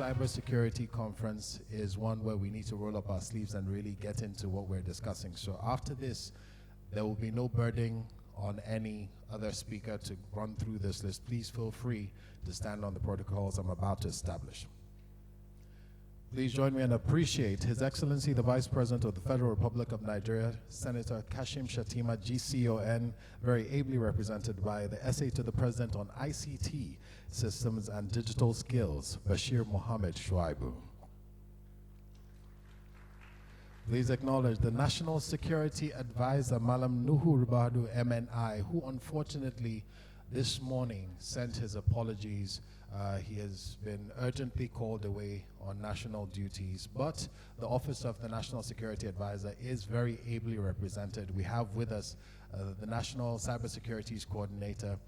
cybersecurity conference is one where we need to roll up our sleeves and really get into what we're discussing. So after this, there will be no burden on any other speaker to run through this list. Please feel free to stand on the protocols I'm about to establish. Please join me and appreciate His Excellency the Vice President of the Federal Republic of Nigeria, Senator Kashim Shettima, GCON, very ably represented by the Essay to the President on ICT Systems and Digital Skills, Bashir Mohammed Shuaibu. Please acknowledge the National Security Advisor, Malam Nuhu Rubadu, MNI, who unfortunately this morning sent his apologies. He has been urgently called away on national duties, but the Office of the National Security Advisor is very ably represented. We have with us the National Cybersecurity Coordinator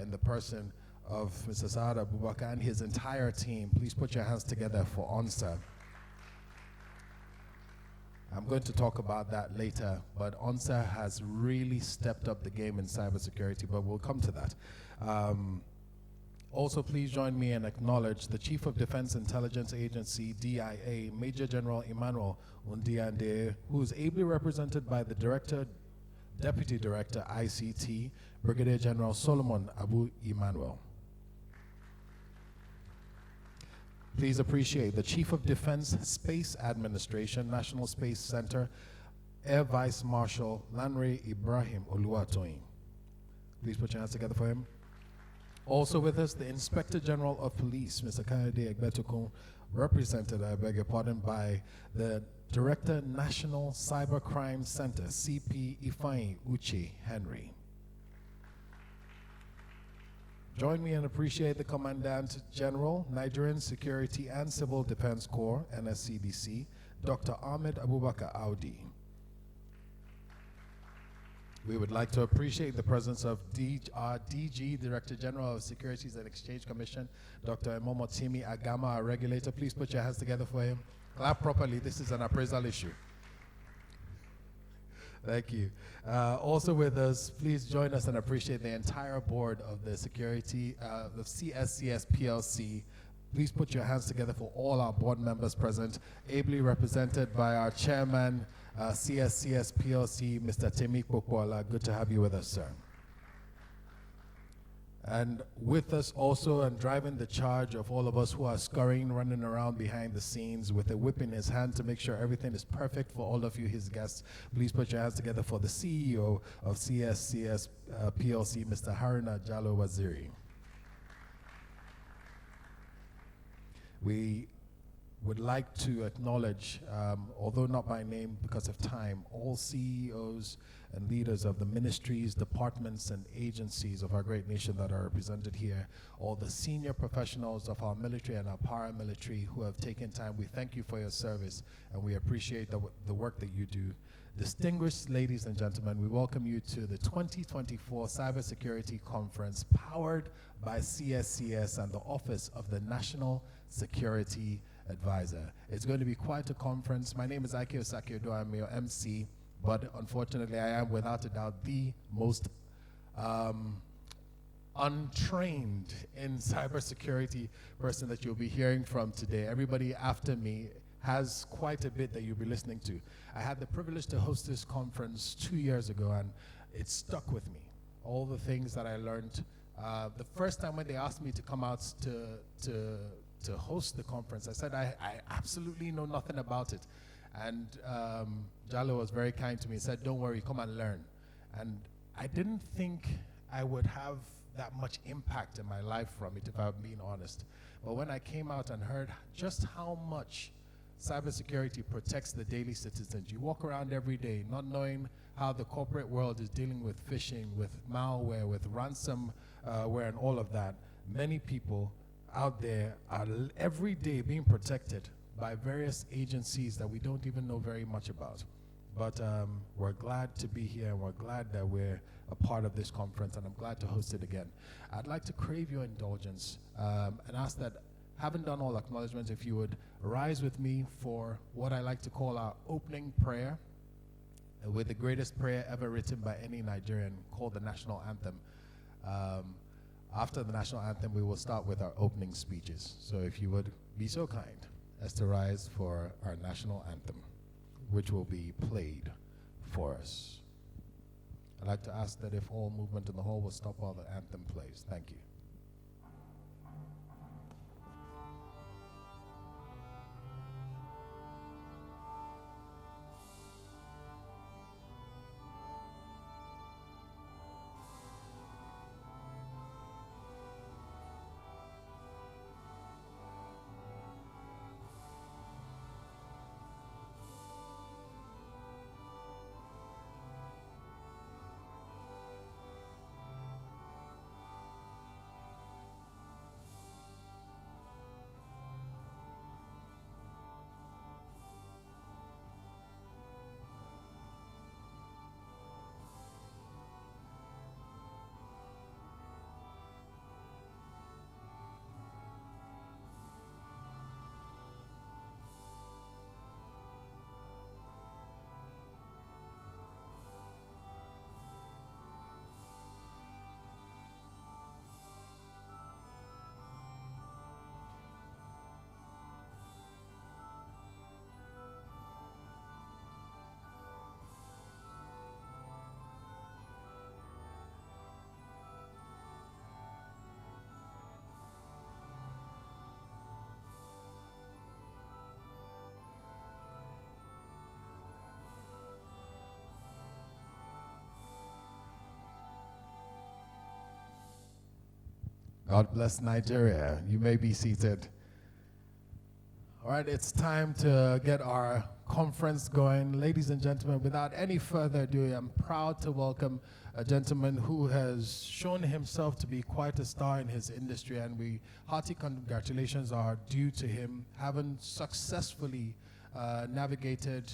in the person of Mr. Saad Abubakar and his entire team. Please put your hands together for ONSA. I'm going to talk about that later, but ONSA has really stepped up the game in cybersecurity, but we'll come to that. Also, please join me and acknowledge the Chief of Defense Intelligence Agency, DIA, Major General Emmanuel Undiande, who is ably represented by the Deputy Director, ICT, Brigadier General Solomon Abu Emmanuel. Please appreciate the Chief of Defense Space Administration, National Space Center, Air Vice Marshal Lanre Ibrahim Oluwatoyin. Please put your hands together for him. Also with us, the Inspector General of Police, Mr. Kayode Egbetukun, represented, I beg your pardon, by the Director, National Cybercrime Center, CP Ifeanyi Uche Henry. Join me and appreciate the Commandant General, Nigerian Security and Civil Defense Corps, NSCDC, Dr. Ahmed Abubakar Audi. We would like to appreciate the presence of our DG, Director General of Securities and Exchange Commission, Dr. Emomotimi Agama, our regulator. Please put your hands together for him. Clap properly. This is an appraisal issue. Thank you. Also with us, please join us and appreciate the entire board of the security, the CSCS PLC. Please put your hands together for all our board members present, ably represented by our chairman, CSCS PLC, Mr. Temi Kpokwola. Good to have you with us, sir. And with us also and driving the charge of all of us who are scurrying, running around behind the scenes with a whip in his hand to make sure everything is perfect for all of you, his guests. Please put your hands together for the CEO of CSCS PLC, Mr. Haruna Jallo Waziri. We would like to acknowledge, although not by name because of time, all CEOs and leaders of the ministries, departments, and agencies of our great nation that are represented here, all the senior professionals of our military and our paramilitary who have taken time. We thank you for your service, and we appreciate the work that you do. Distinguished ladies and gentlemen, we welcome you to the 2024 Cybersecurity Conference powered by CSCS and the Office of the National Security Advisor. It's going to be quite a conference. My name is Ike Osakiodo. I'm your MC, but unfortunately I am without a doubt the most untrained in cybersecurity person that you'll be hearing from today. Everybody after me has quite a bit that you'll be listening to. I had the privilege to host this conference 2 years ago, and it stuck with me. All the things that I learned. The first time when they asked me to come out to host the conference, I said I absolutely know nothing about it. And Jallo was very kind to me and said, don't worry, come and learn. And I didn't think I would have that much impact in my life from it, if I'm being honest. But when I came out and heard just how much cybersecurity protects the daily citizens, you walk around every day not knowing how the corporate world is dealing with phishing, with malware, with ransomware, and all of that. Many people out there are every day being protected by various agencies that we don't even know very much about. But we're glad to be here, and we're glad that we're a part of this conference, and I'm glad to host it again. I'd like to crave your indulgence and ask that, having done all acknowledgements, if you would rise with me for what I like to call our opening prayer, with the greatest prayer ever written by any Nigerian, called the national anthem. After the national anthem, we will start with our opening speeches. So if you would be so kind as to rise for our national anthem, which will be played for us. I'd like to ask that if all movement in the hall will stop while the anthem plays. Thank you. God bless Nigeria. You may be seated. All right, it's time to get our conference going. Ladies and gentlemen, without any further ado, I'm proud to welcome a gentleman who has shown himself to be quite a star in his industry, and hearty congratulations are due to him having successfully navigated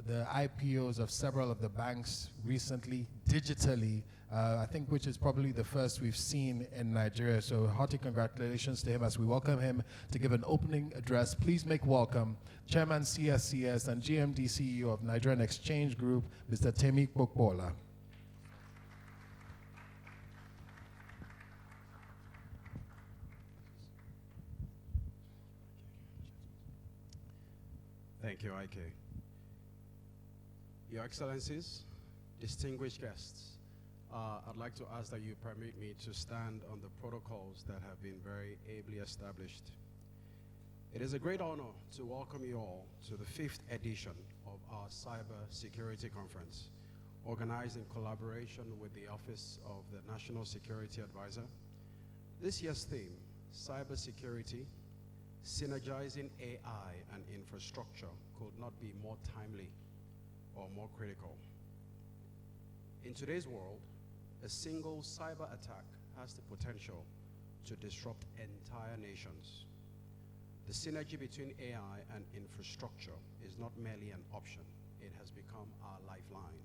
the IPOs of several of the banks recently, digitally, I think, which is probably the first we've seen in Nigeria. So hearty congratulations to him as we welcome him to give an opening address. Please make welcome Chairman CSCS and GMD CEO of Nigerian Exchange Group, Mr. Temi Kpokpola. Thank you, IK. Your Excellencies, distinguished guests, I'd like to ask that you permit me to stand on the protocols that have been very ably established. It is a great honor to welcome you all to the 5th edition of our Cybersecurity Conference, organized in collaboration with the Office of the National Security Advisor. This year's theme, Cybersecurity, Synergizing AI and Infrastructure, could not be more timely or more critical. In today's world, a single cyber attack has the potential to disrupt entire nations. The synergy between AI and infrastructure is not merely an option, it has become our lifeline.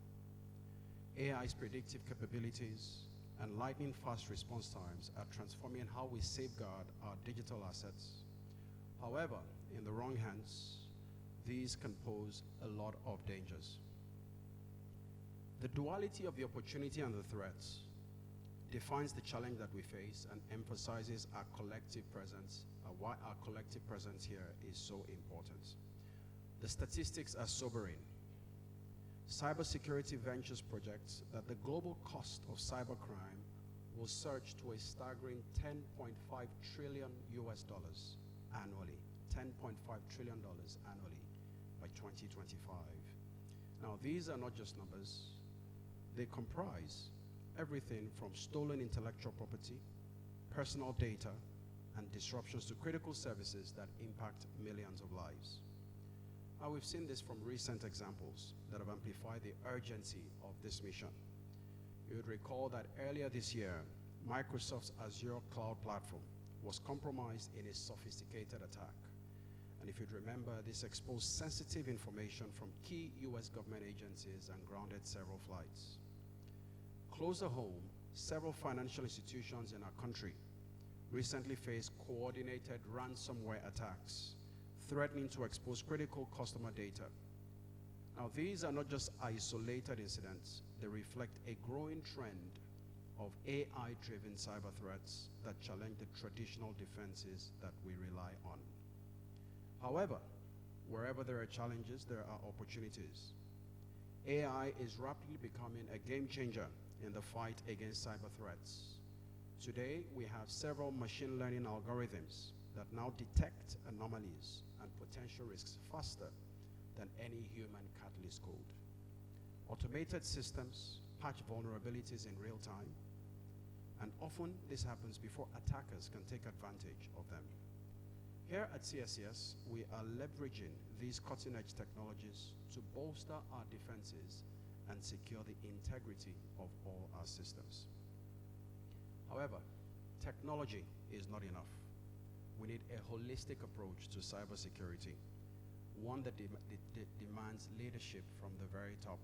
AI's predictive capabilities and lightning-fast response times are transforming how we safeguard our digital assets. However, in the wrong hands, these can pose a lot of dangers. The duality of the opportunity and the threats defines the challenge that we face and emphasizes our collective presence, why our collective presence here is so important. The statistics are sobering. Cybersecurity Ventures projects that the global cost of cybercrime will surge to a staggering $10.5 trillion annually, $10.5 trillion annually by 2025. Now, these are not just numbers. They comprise everything from stolen intellectual property, personal data, and disruptions to critical services that impact millions of lives. Now, we've seen this from recent examples that have amplified the urgency of this mission. You would recall that earlier this year, Microsoft's Azure cloud platform was compromised in a sophisticated attack. And if you'd remember, this exposed sensitive information from key US government agencies and grounded several flights. Closer home, several financial institutions in our country recently faced coordinated ransomware attacks, threatening to expose critical customer data. Now, these are not just isolated incidents, they reflect a growing trend of AI-driven cyber threats that challenge the traditional defenses that we rely on. However, wherever there are challenges, there are opportunities. AI is rapidly becoming a game changer in the fight against cyber threats. Today, we have several machine learning algorithms that now detect anomalies and potential risks faster than any human catalyst could. Automated systems patch vulnerabilities in real time, and often this happens before attackers can take advantage of them. Here at CSCS, we are leveraging these cutting-edge technologies to bolster our defenses and secure the integrity of all our systems. However, technology is not enough. We need a holistic approach to cybersecurity, one that demands leadership from the very top.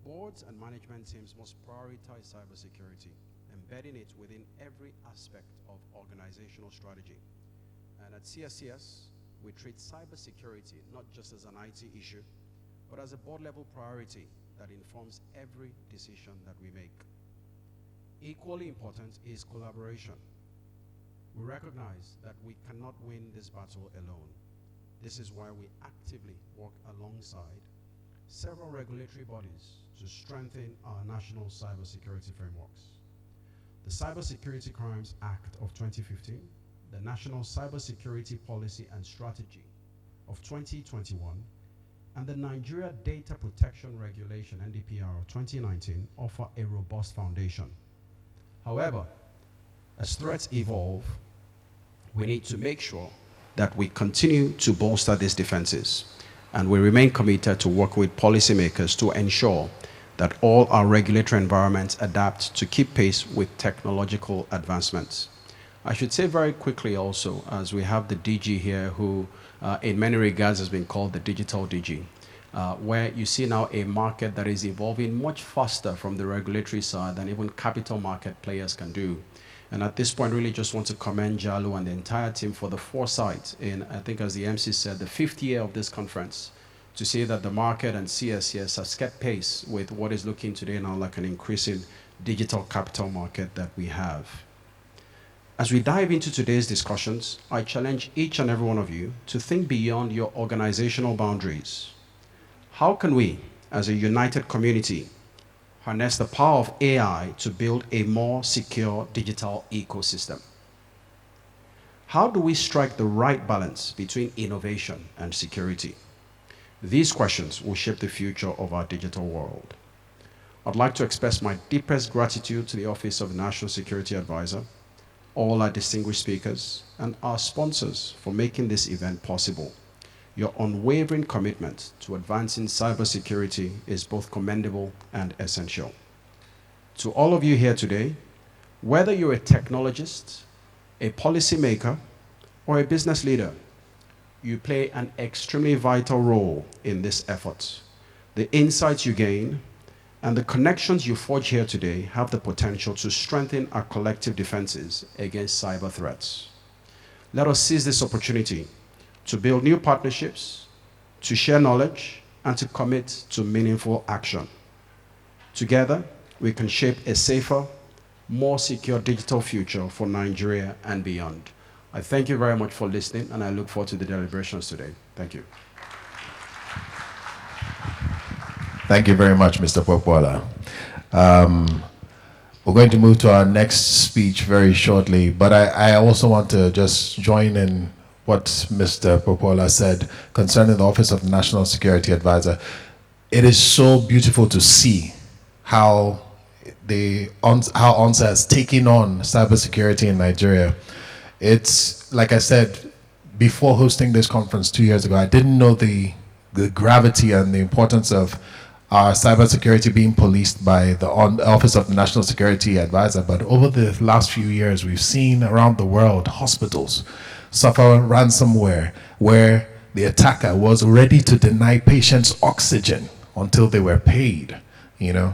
Boards and management teams must prioritize cybersecurity, embedding it within every aspect of organizational strategy. And at CSCS, we treat cybersecurity not just as an IT issue, but as a board-level priority that informs every decision that we make. Equally important is collaboration. We recognize that we cannot win this battle alone. This is why we actively work alongside several regulatory bodies to strengthen our national cybersecurity frameworks. The Cybersecurity Crimes Act of 2015, the National Cybersecurity Policy and Strategy of 2021, and the Nigeria Data Protection Regulation, NDPR, of 2019 offer a robust foundation. However, as threats evolve, we need to make sure that we continue to bolster these defenses, and we remain committed to work with policymakers to ensure that all our regulatory environments adapt to keep pace with technological advancements. I should say very quickly also, as we have the DG here who in many regards has been called the digital DG, where you see now a market that is evolving much faster from the regulatory side than even capital market players can do. And at this point, really just want to commend Jalo and the entire team for the foresight in, I think as the MC said, the 5th year of this conference, to see that the market and CSCS has kept pace with what is looking today now like an increasing digital capital market that we have. As we dive into today's discussions, I challenge each and every one of you to think beyond your organizational boundaries. How can we, as a united community, harness the power of AI to build a more secure digital ecosystem? How do we strike the right balance between innovation and security? These questions will shape the future of our digital world. I'd like to express my deepest gratitude to the Office of the National Security Advisor, all our distinguished speakers, and our sponsors for making this event possible. Your unwavering commitment to advancing cybersecurity is both commendable and essential. To all of you here today, whether you're a technologist, a policymaker, or a business leader, you play an extremely vital role in this effort. The insights you gain and the connections you forge here today have the potential to strengthen our collective defenses against cyber threats. Let us seize this opportunity to build new partnerships, to share knowledge, and to commit to meaningful action. Together, we can shape a safer, more secure digital future for Nigeria and beyond. I thank you very much for listening, and I look forward to the deliberations today. Thank you. Thank you very much, Mr. Popola. We're going to move to our next speech very shortly, but I also want to just join in what Mr. Popola said concerning the Office of the National Security Advisor. It is so beautiful to see how ONSA has taken on cybersecurity in Nigeria. It's, like I said, before hosting this conference 2 years ago, I didn't know the gravity and the importance of our cybersecurity being policed by the Office of the National Security Advisor. But over the last few years, we've seen around the world hospitals suffer ransomware where the attacker was ready to deny patients oxygen until they were paid. You know,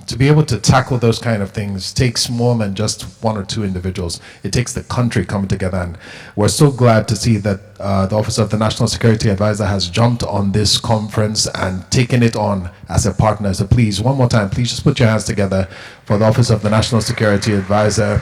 to be able to tackle those kind of things takes more than just one or two individuals. It takes the country coming together, and we're so glad to see that the Office of the National Security Advisor has jumped on this conference and taken it on as a partner. So please, one more time, please just put your hands together for the Office of the National Security Advisor,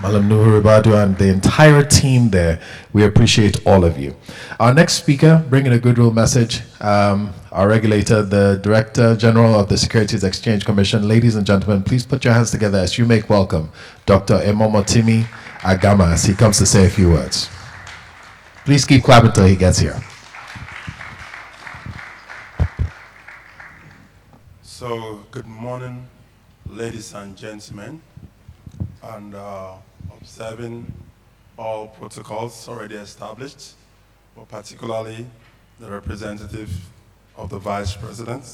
Malam Nuhu Ribadu, and the entire team there. We appreciate all of you. Our next speaker, bringing a goodwill message, our regulator, the Director General of the Securities Exchange Commission. Ladies and gentlemen, please put your hands together as you make welcome Dr. Emomotimi Agama as he comes to say a few words. Please keep clapping until he gets here. So, good morning, ladies and gentlemen, and observing all protocols already established, but particularly the representative of the Vice President.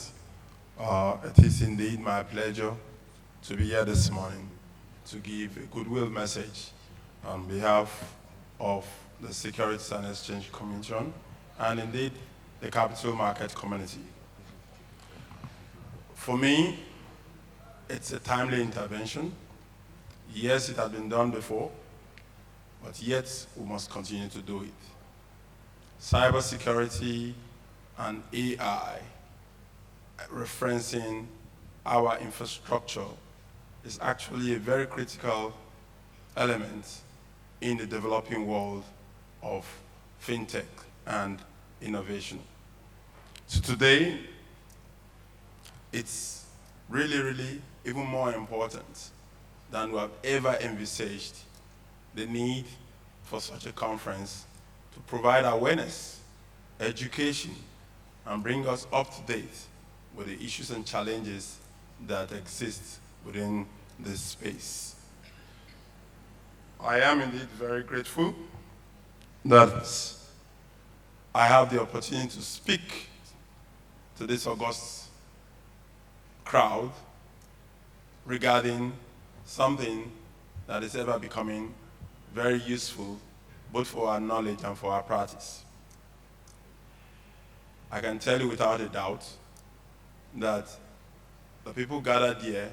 It is indeed my pleasure to be here this morning to give a goodwill message on behalf of the Securities and Exchange Commission and indeed the capital market community. For me, it's a timely intervention. Yes, it has been done before, but yet we must continue to do it. Cybersecurity and AI, referencing our infrastructure, is actually a very critical element in the developing world of fintech and innovation. So today, it's really even more important than we have ever envisaged the need for such a conference to provide awareness, education, and bring us up to date with the issues and challenges that exist within this space. I am indeed very grateful that I have the opportunity to speak to this august crowd regarding something that is ever becoming very useful both for our knowledge and for our practice. I can tell you without a doubt that the people gathered here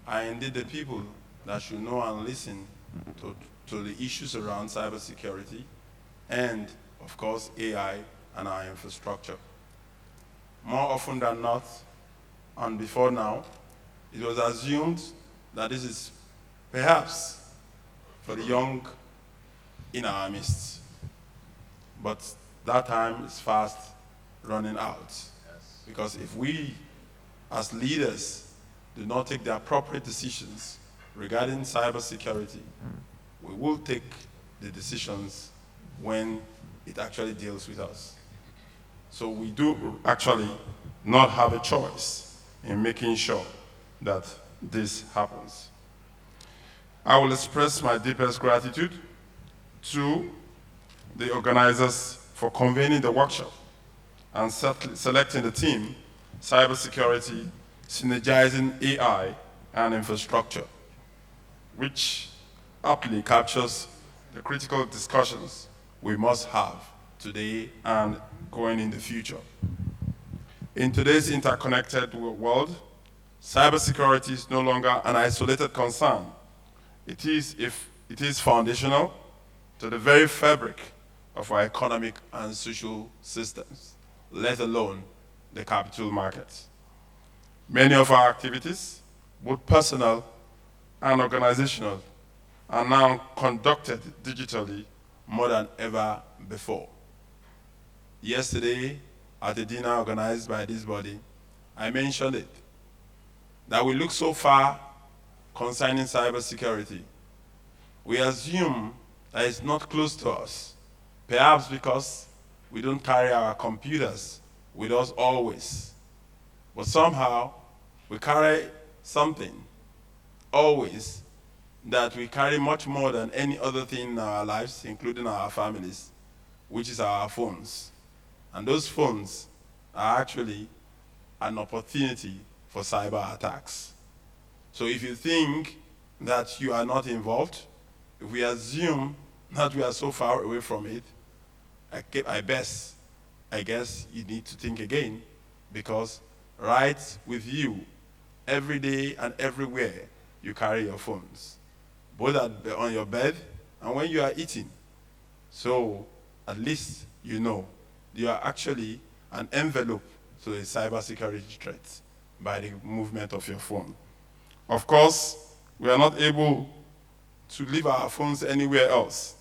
are indeed the people that should know and listen to the issues around cybersecurity and, of course, AI and our infrastructure. More often than not, and before now, it was assumed that this is perhaps for the young in our midst. But that time is fast running out. Yes. Because if we, as leaders, do not take the appropriate decisions regarding cybersecurity, we will take the decisions when it actually deals with us. So we do actually not have a choice in making sure that this happens. I will express my deepest gratitude to the organizers for convening the workshop and selecting the theme, Cybersecurity, Synergizing AI and Infrastructure, which aptly captures the critical discussions we must have today and going in the future. In today's interconnected world, cybersecurity is no longer an isolated concern. It is foundational to the very fabric of our economic and social systems, let alone the capital markets. Many of our activities, both personal and organizational, are now conducted digitally more than ever before. Yesterday, at a dinner organized by this body, I mentioned it, that we look so far concerning cybersecurity. We assume that it's not close to us, perhaps because we don't carry our computers with us always. But somehow, we carry something always that we carry much more than any other thing in our lives, including our families, which is our phones. And those phones are actually an opportunity for cyber attacks. So if you think that you are not involved, if we assume that we are so far away from it, I guess you need to think again, because right with you every day and everywhere you carry your phones, both on your bed and when you are eating. So at least you know you are actually an envelope to a cybersecurity threat by the movement of your phone. Of course, we are not able to leave our phones anywhere else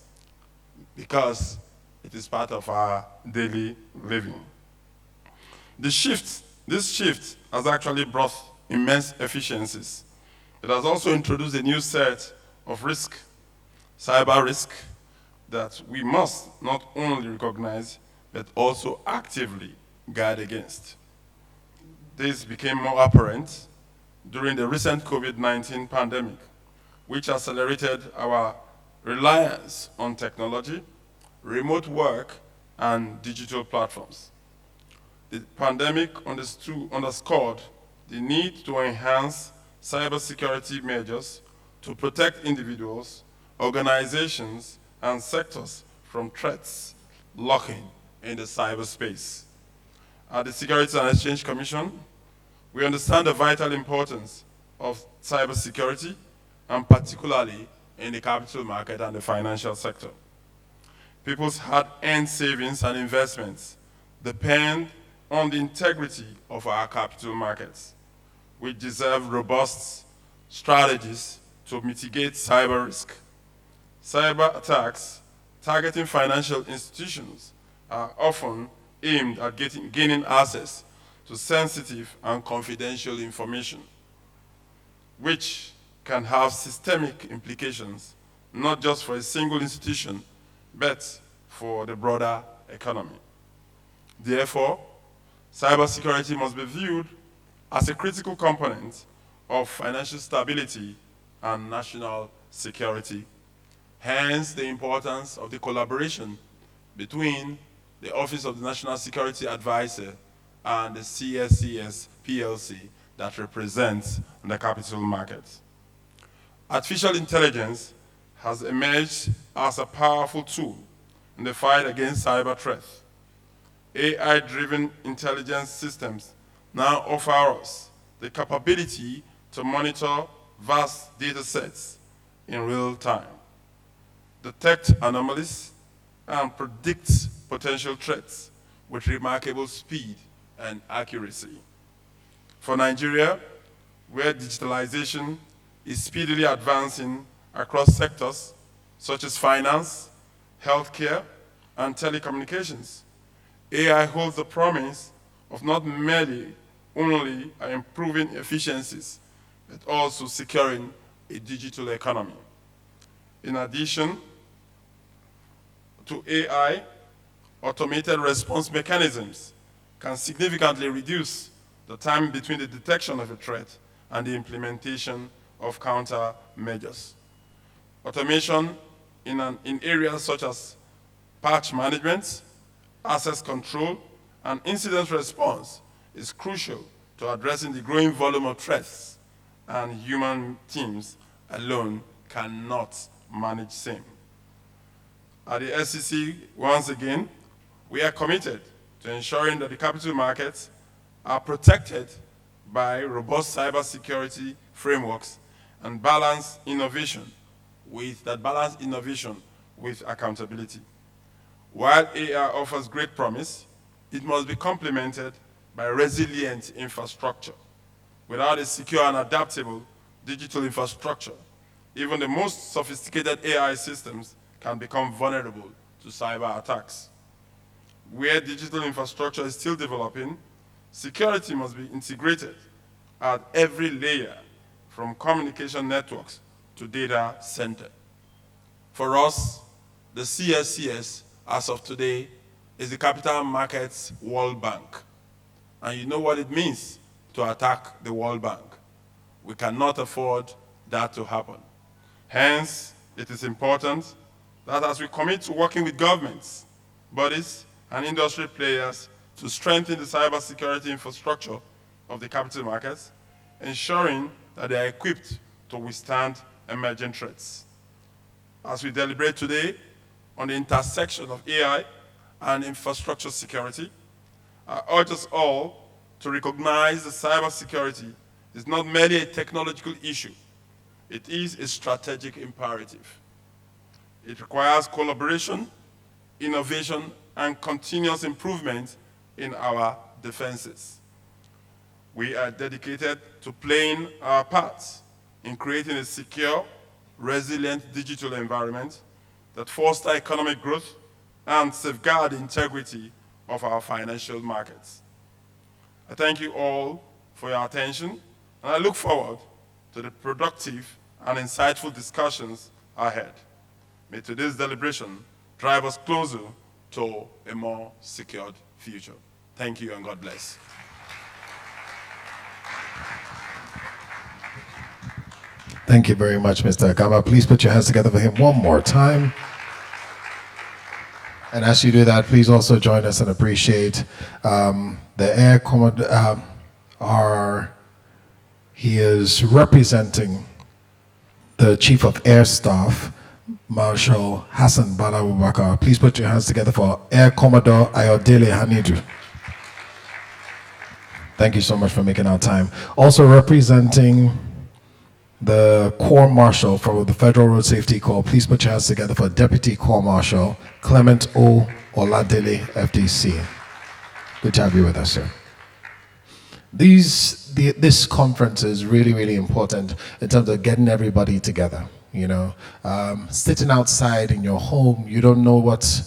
because it is part of our daily living. This shift has actually brought immense efficiencies. It has also introduced a new set of risk, cyber risk, that we must not only recognize, but also actively guard against. This became more apparent during the recent COVID-19 pandemic, which accelerated our reliance on technology, remote work, and digital platforms. The pandemic underscored the need to enhance cybersecurity measures to protect individuals, organizations, and sectors from threats lurking in the cyberspace. At the Securities and Exchange Commission, we understand the vital importance of cybersecurity, and particularly in the capital market and the financial sector. People's hard-earned savings and investments depend on the integrity of our capital markets, which deserve robust strategies to mitigate cyber risk. Cyber attacks targeting financial institutions are often aimed at gaining access to sensitive and confidential information, which can have systemic implications, not just for a single institution, but for the broader economy. Therefore, cybersecurity must be viewed as a critical component of financial stability and national security. Hence, the importance of the collaboration between the Office of the National Security Advisor and the CSCS PLC that represents the capital markets. Artificial intelligence has emerged as a powerful tool in the fight against cyber threats. AI-driven intelligence systems now offer us the capability to monitor vast data sets in real time, detect anomalies, and predict potential threats with remarkable speed and accuracy. For Nigeria, where digitalization is speedily advancing across sectors such as finance, healthcare, and telecommunications, AI holds the promise of not merely only improving efficiencies, but also securing a digital economy. In addition to AI, automated response mechanisms can significantly reduce the time between the detection of a threat and the implementation of countermeasures. Automation in areas such as patch management, access control, and incident response is crucial to addressing the growing volume of threats, and human teams alone cannot manage same. At the SEC, once again, we are committed to ensuring that the capital markets are protected by robust cybersecurity frameworks and balanced innovation with accountability. While AI offers great promise, it must be complemented by resilient infrastructure. Without a secure and adaptable digital infrastructure, even the most sophisticated AI systems can become vulnerable to cyber attacks. Where digital infrastructure is still developing, security must be integrated at every layer, from communication networks to data center. For us, the CSCS, as of today, is the Capital Markets World Bank. And you know what it means to attack the World Bank. We cannot afford that to happen. Hence, it is important that as we commit to working with governments, bodies, and industry players to strengthen the cybersecurity infrastructure of the capital markets, ensuring that they are equipped to withstand emerging threats. As we deliberate today on the intersection of AI and infrastructure security, I urge us all to recognize that cybersecurity is not merely a technological issue, it is a strategic imperative. It requires collaboration, innovation, and continuous improvement in our defenses. We are dedicated to playing our parts in creating a secure, resilient digital environment that fosters economic growth and safeguard the integrity of our financial markets. I thank you all for your attention, and I look forward to the productive and insightful discussions ahead. May today's deliberation drive us closer to a more secured future. Thank you and God bless. Thank you very much, Mr. Akama. Please put your hands together for him one more time. And as you do that, please also join us and appreciate the Air Commodore. He is representing the Chief of Air Staff, Marshal Hassan Bala Abubakar. Please put your hands together for Air Commodore Ayodele Hanidu. Thank you so much for making our time. Also representing the Corps Marshal for the Federal Road Safety Corps, please put your hands together for Deputy Corps Marshal Clement O. Oladele, FDC. Good to have you with us, sir. This conference is really, really important in terms of getting everybody together. You know, sitting outside in your home, you don't know what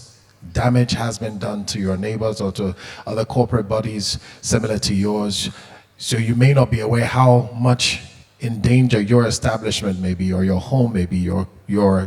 damage has been done to your neighbors or to other corporate bodies similar to yours. So you may not be aware how much in danger your establishment may be, or your home may be, your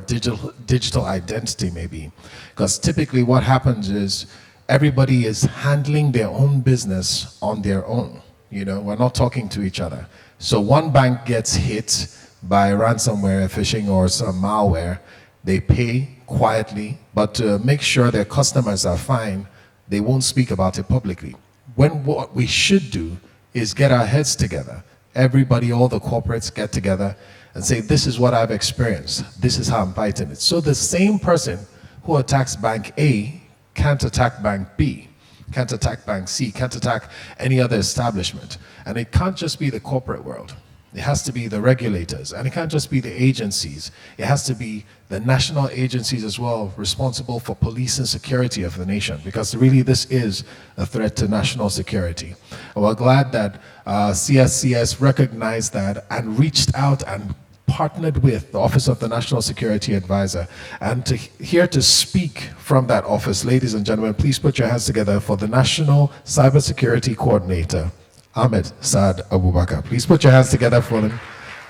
digital identity may be. Because typically what happens is everybody is handling their own business on their own. You know, we're not talking to each other. So one bank gets hit by ransomware, phishing, or some malware. They pay quietly, but to make sure their customers are fine, they won't speak about it publicly. When what we should do is get our heads together. Everybody, all the corporates get together and say, this is what I've experienced. This is how I'm fighting it. So the same person who attacks Bank A can't attack Bank B, can't attack Bank C, can't attack any other establishment. And it can't just be the corporate world. It has to be the regulators, and it can't just be the agencies. It has to be the national agencies as well, responsible for police and security of the nation, because really this is a threat to national security. And we're glad that CSCS recognized that and reached out and partnered with the Office of the National Security Advisor. And here to speak from that office, ladies and gentlemen, please put your hands together for the National Cybersecurity Coordinator, Ahmed Saad Abubakar. Please put your hands together for him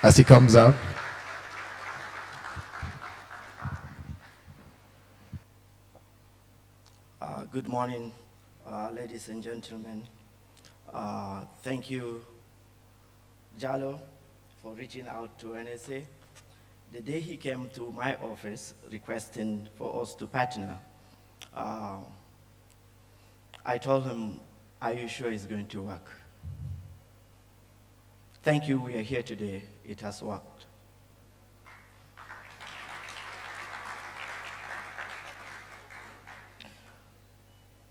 as he comes out. Good morning, ladies and gentlemen. Thank you, Jalo, for reaching out to NSA. The day he came to my office requesting for us to partner, I told him, are you sure it's going to work? Thank you, we are here today. It has worked.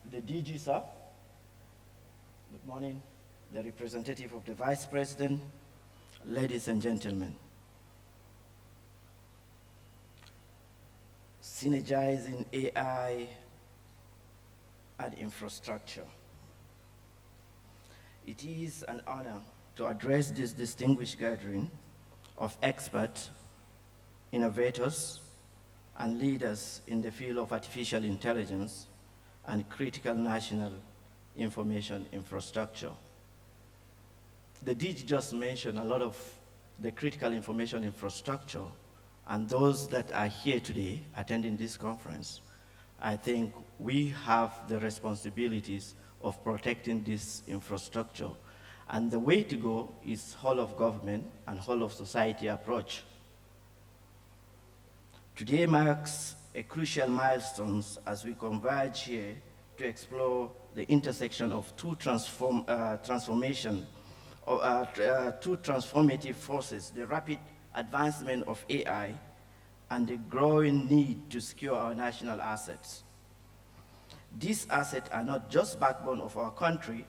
The DG, sir. Good morning. The representative of the Vice President, ladies and gentlemen. Synergizing AI and Infrastructure. It is an honor to address this distinguished gathering of experts, innovators, and leaders in the field of artificial intelligence and critical national information infrastructure. The DG just mentioned a lot of the critical information infrastructure, and those that are here today attending this conference, I think we have the responsibilities of protecting this infrastructure. And the way to go is whole of government and whole of society approach. Today marks a crucial milestone as we converge here to explore the intersection of two transformative forces, the rapid advancement of AI and the growing need to secure our national assets. These assets are not just backbone of our country,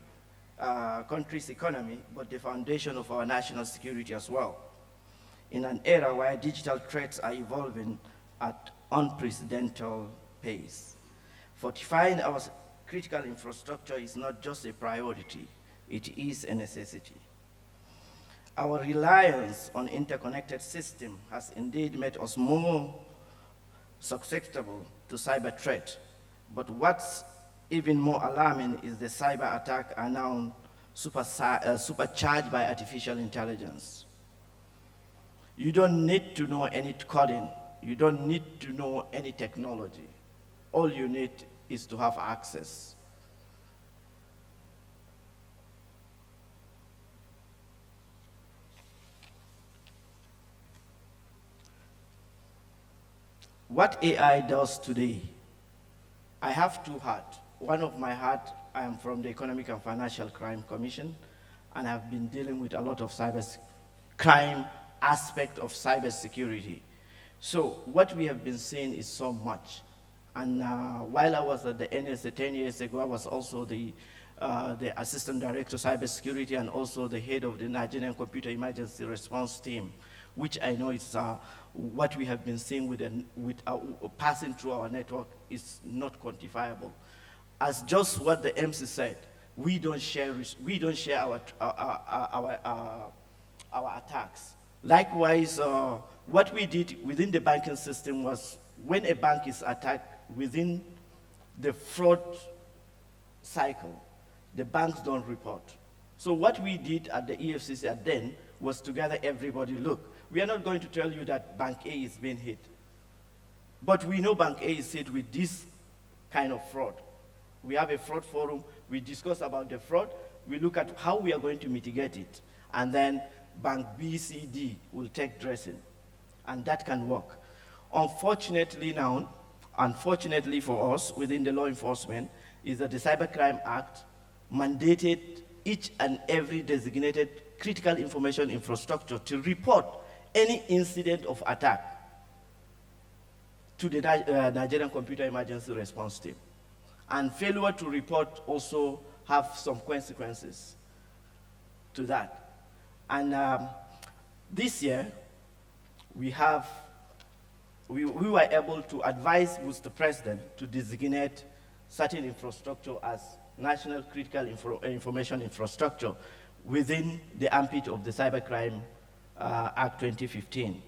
country's economy, but the foundation of our national security as well. In an era where digital threats are evolving at unprecedented pace, fortifying our critical infrastructure is not just a priority, it is a necessity. Our reliance on interconnected systems has indeed made us more susceptible to cyber threat. But what's even more alarming is the cyber attack are now supercharged by artificial intelligence. You don't need to know any coding. You don't need to know any technology. All you need is to have access. What AI does today, I have two hats. One of my hats, I am from the Economic and Financial Crime Commission, and I've been dealing with a lot of cyber crime aspect of cybersecurity. So what we have been seeing is so much. And while I was at the NSA 10 years ago, I was also the Assistant Director of Cybersecurity and also the head of the Nigerian Computer Emergency Response Team, which I know is what we have been seeing with passing through our network is not quantifiable. As just what the MC said, we don't share our attacks. Likewise, what we did within the banking system was when a bank is attacked within the fraud cycle, the banks don't report. So what we did at the EFCC at then was to gather everybody, look, we are not going to tell you that Bank A is being hit, but we know Bank A is hit with this kind of fraud. We have a fraud forum, we discuss about the fraud, we look at how we are going to mitigate it, and then Bank B, C, D will take dressing, and that can work. Unfortunately now, unfortunately for us within the law enforcement, is that the Cybercrime Act mandated each and every designated critical information infrastructure to report any incident of attack to the Nigerian Computer Emergency Response Team. And failure to report also have some consequences to that. And this year, we were able to advise Mr. President to designate certain infrastructure as national critical information infrastructure within the ambit of the Cybercrime Act 2015.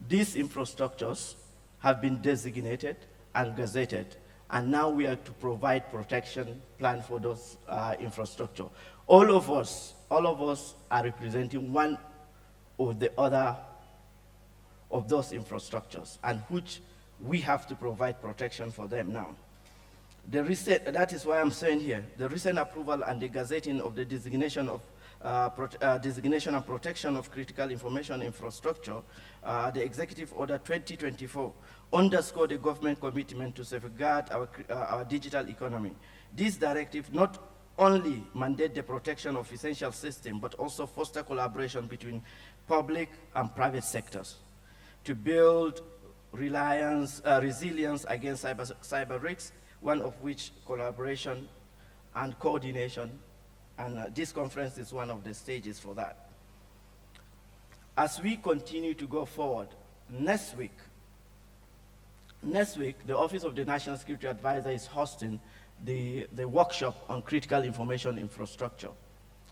These infrastructures have been designated and gazetted, and now we are to provide protection plan for those infrastructure. All of us are representing one or the other of those infrastructures, and which we have to provide protection for them now. That is why I'm saying here, the recent approval and the gazetting of the designation and protection of critical information infrastructure, the Executive Order 2024, underscore the government commitment to safeguard our digital economy. This directive not only mandate the protection of essential systems, but also foster collaboration between public and private sectors to build resilience against cyber risks, one of which collaboration and coordination, and this conference is one of the stages for that. As we continue to go forward, next week, the Office of the National Security Advisor is hosting the workshop on critical information infrastructure,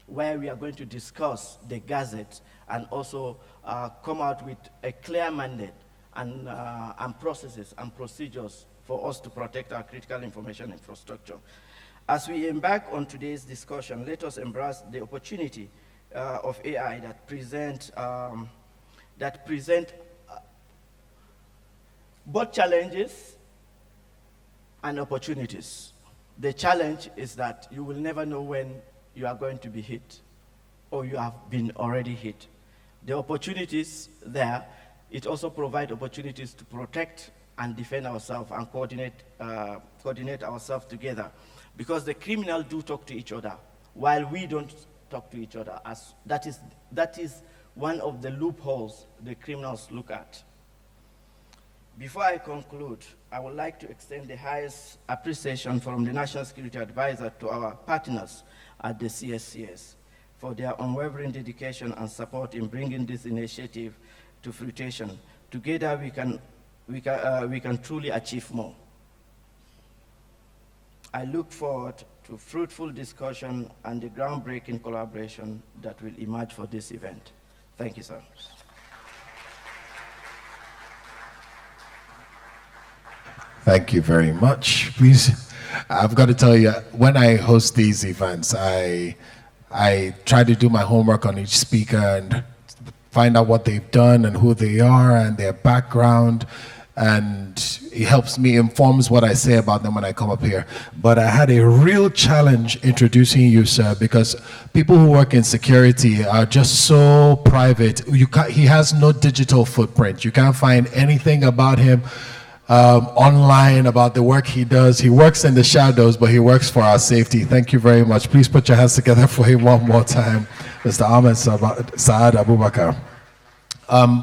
where we are going to discuss the gazette and also come out with a clear mandate and processes and procedures for us to protect our critical information infrastructure. As we embark on today's discussion, let us embrace the opportunity of AI that present both challenges and opportunities. The challenge is that you will never know when you are going to be hit or you have been already hit. The opportunities there, it also provides opportunities to protect and defend ourselves and coordinate ourselves together, because the criminals do talk to each other while we don't talk to each other. As that is one of the loopholes the criminals look at. Before I conclude, I would like to extend the highest appreciation from the National Security Advisor to our partners at the CSCS for their unwavering dedication and support in bringing this initiative to fruition. Together, we can truly achieve more. I look forward to fruitful discussion and the groundbreaking collaboration that will emerge for this event. Thank you, sir. Thank you very much. Please, I've got to tell you, when I host these events, I try to do my homework on each speaker and find out what they've done and who they are and their background, and it helps me, informs what I say about them when I come up here. But I had a real challenge introducing you, sir, because people who work in security are just so private. He has no digital footprint. You can't find anything about him online about the work he does. He works in the shadows, but he works for our safety. Thank you very much. Please put your hands together for him one more time, Mr. Ahmed Saad Abubakar.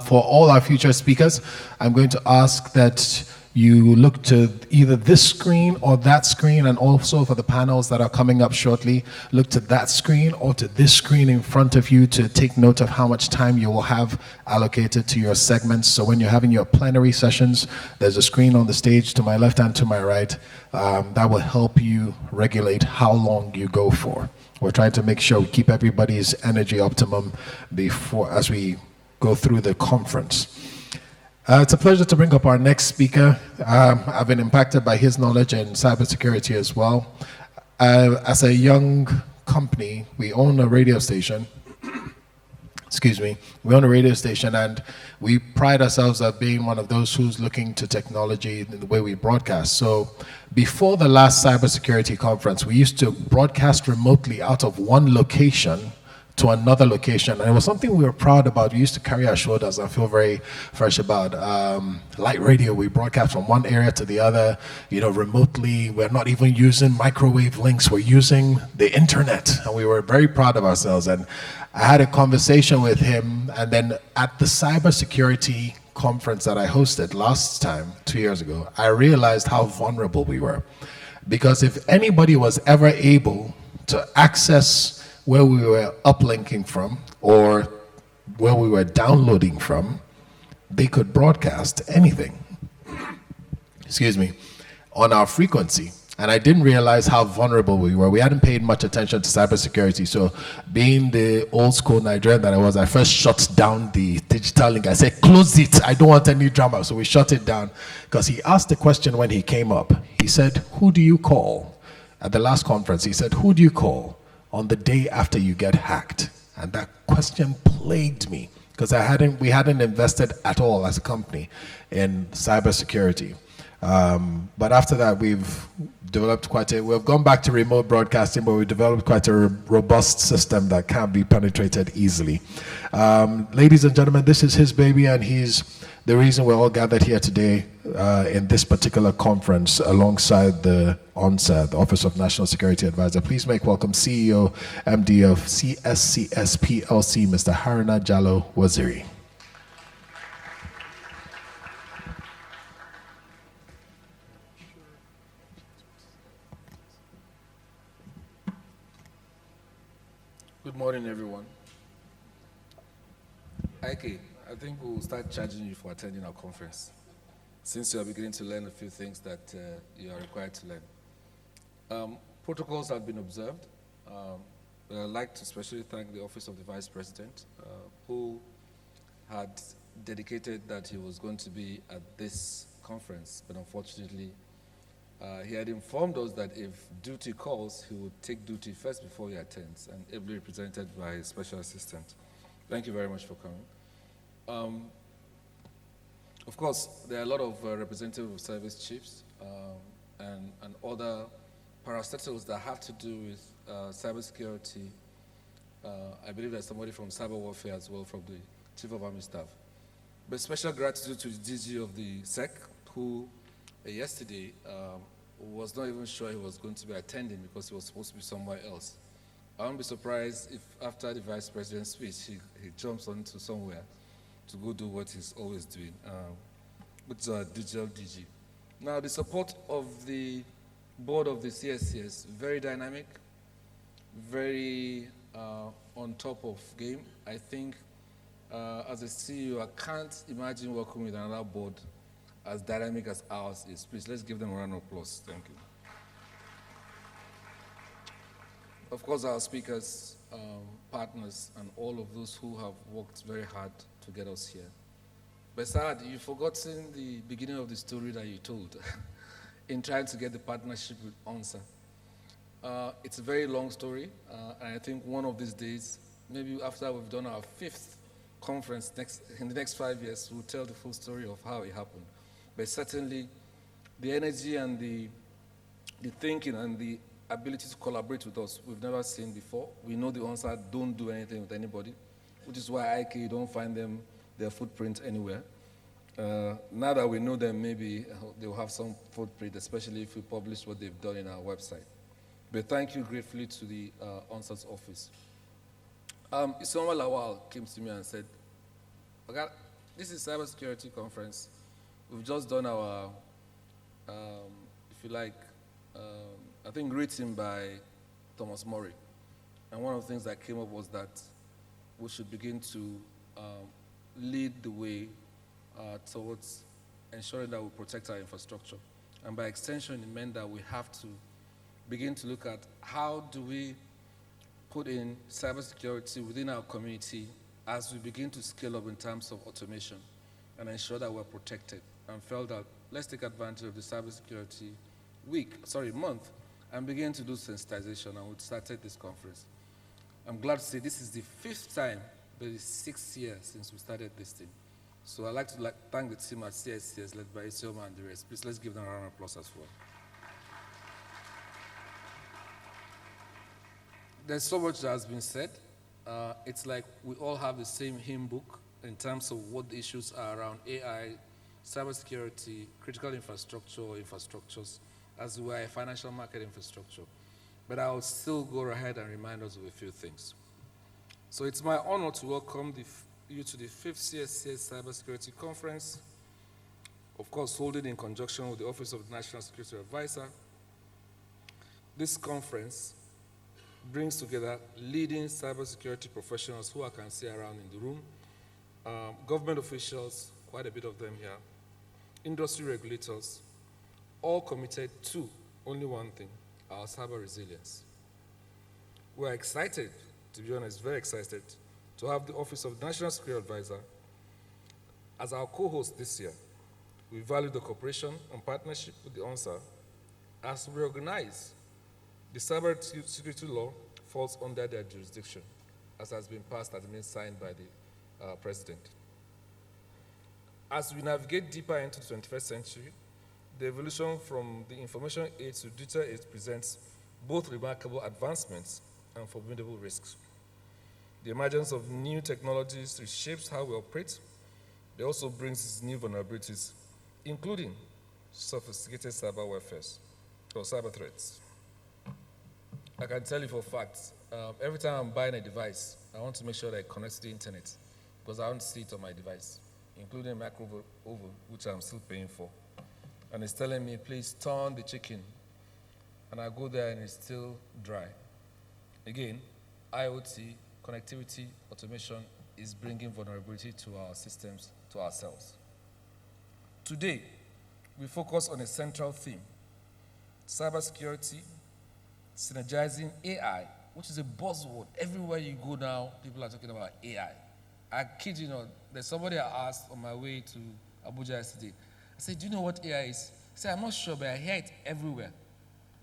For all our future speakers, I'm going to ask that you look to either this screen or that screen, and also for the panels that are coming up shortly, look to that screen or to this screen in front of you to take note of how much time you will have allocated to your segments. So when you're having your plenary sessions, there's a screen on the stage to my left and to my right that will help you regulate how long you go for. We're trying to make sure we keep everybody's energy optimum as we go through the conference. It's a pleasure to bring up our next speaker. I've been impacted by his knowledge in cybersecurity as well. As a young company, we own a radio station. Excuse me. We own a radio station, and we pride ourselves at being one of those who's looking to technology in the way we broadcast. So before the last cybersecurity conference, we used to broadcast remotely out of one location to another location, and it was something we were proud about. We used to carry our shoulders and feel very fresh about. Light radio, we broadcast from one area to the other, remotely. We're not even using microwave links, we're using the internet, and we were very proud of ourselves. And I had a conversation with him, and then at the cybersecurity conference that I hosted last time, 2 years ago, I realized how vulnerable we were. Because if anybody was ever able to access where we were uplinking from or where we were downloading from, they could broadcast anything, excuse me, on our frequency. And I didn't realize how vulnerable we were. We hadn't paid much attention to cybersecurity. So being the old school Nigerian that I was, I first shut down the digital link. I said, close it, I don't want any drama. So we shut it down, because he asked the question when he came up. He said, who do you call? At the last conference, he said, who do you call on the day after you get hacked? And that question plagued me, because we hadn't invested at all as a company in cybersecurity. But after that, we've gone back to remote broadcasting, but we developed quite a robust system that can't be penetrated easily. Ladies and gentlemen, this is his baby, and he's the reason we're all gathered here today in this particular conference alongside the ONSA, the Office of National Security Advisor. Please make welcome CEO, MD of CSCS PLC, Mr. Haruna Jallo Waziri. Good morning, everyone. Ike, I think we'll start charging you for attending our conference, since you are beginning to learn a few things that you are required to learn. Protocols have been observed. I'd like to especially thank the Office of the Vice President, who had dedicated that he was going to be at this conference, but unfortunately, he had informed us that if duty calls, he would take duty first before he attends, and ably represented by his special assistant. Thank you very much for coming. Of course, there are a lot of representatives of service chiefs and other parastatals that have to do with cybersecurity. I believe there's somebody from cyber warfare as well, from the Chief of Army Staff. But special gratitude to the DG of the SEC, who yesterday was not even sure he was going to be attending because he was supposed to be somewhere else. I won't be surprised if after the Vice President's speech, he jumps onto somewhere to go do what he's always doing. which is our digital DG. Now, the support of the board of the CSCS, very dynamic, very on top of game. I think as a CEO, I can't imagine working with another board as dynamic as ours is. Please, let's give them a round of applause. Thank you. Of course, our speakers, partners, and all of those who have worked very hard to get us here. But sad, you've forgotten the beginning of the story that you told in trying to get the partnership with ONSA. It's a very long story, and I think one of these days, maybe after we've done our 5th conference in the next 5 years, we'll tell the full story of how it happened. But certainly, the energy and the thinking and the ability to collaborate with us, we've never seen before. We know the ONSA don't do anything with anybody, which is why you don't find their footprint anywhere. Now that we know them, maybe they'll have some footprint, especially if we publish what they've done in our website. But thank you gratefully to the ONSA's office. Isoma Lawal came to me and said, okay, this is Cybersecurity Conference. We've just done our, if you like, I think written by Thomas Murray. And one of the things that came up was that we should begin to lead the way towards ensuring that we protect our infrastructure. And by extension, it meant that we have to begin to look at how do we put in cybersecurity within our community as we begin to scale up in terms of automation and ensure that we're protected, and felt that let's take advantage of the cybersecurity month and begin to do sensitization, and we started this conference. I'm glad to say this is the 5th time, but it's 6th year since we started this thing. So I'd like to thank the team at CSCS led by Isioma and the rest. Please, let's give them a round of applause as well. There's so much that has been said. It's like we all have the same hymn book in terms of what the issues are around AI, cybersecurity, critical infrastructure, infrastructures, as well as financial market infrastructure. But I'll still go ahead and remind us of a few things. So it's my honor to welcome you to the 5th CSCS Cybersecurity Conference, of course, holding in conjunction with the Office of the National Security Advisor. This conference brings together leading cybersecurity professionals who I can see around in the room, government officials, quite a bit of them here, industry regulators, all committed to only one thing, our cyber resilience. We're excited, to be honest, very excited, to have the Office of National Security Advisor as our co-host this year. We value the cooperation and partnership with the ONSA as we recognize the cybersecurity law falls under their jurisdiction, as has been passed and been signed by the President. As we navigate deeper into the 21st century, the evolution from the information age to digital age presents both remarkable advancements and formidable risks. The emergence of new technologies reshapes how we operate. It also brings new vulnerabilities, including sophisticated cyber warfare or cyber threats. I can tell you for a fact, every time I'm buying a device, I want to make sure that it connects to the internet because I want to see it on my device, including a microwave oven, which I'm still paying for. And it's telling me, please turn the chicken. And I go there and it's still dry. Again, IoT, connectivity, automation is bringing vulnerability to our systems, to ourselves. Today, we focus on a central theme, cybersecurity, synergizing AI, which is a buzzword. Everywhere you go now, people are talking about AI. I kid you not, there's somebody I asked on my way to Abuja yesterday. I said, do you know what AI is? He said, I'm not sure, but I hear it everywhere.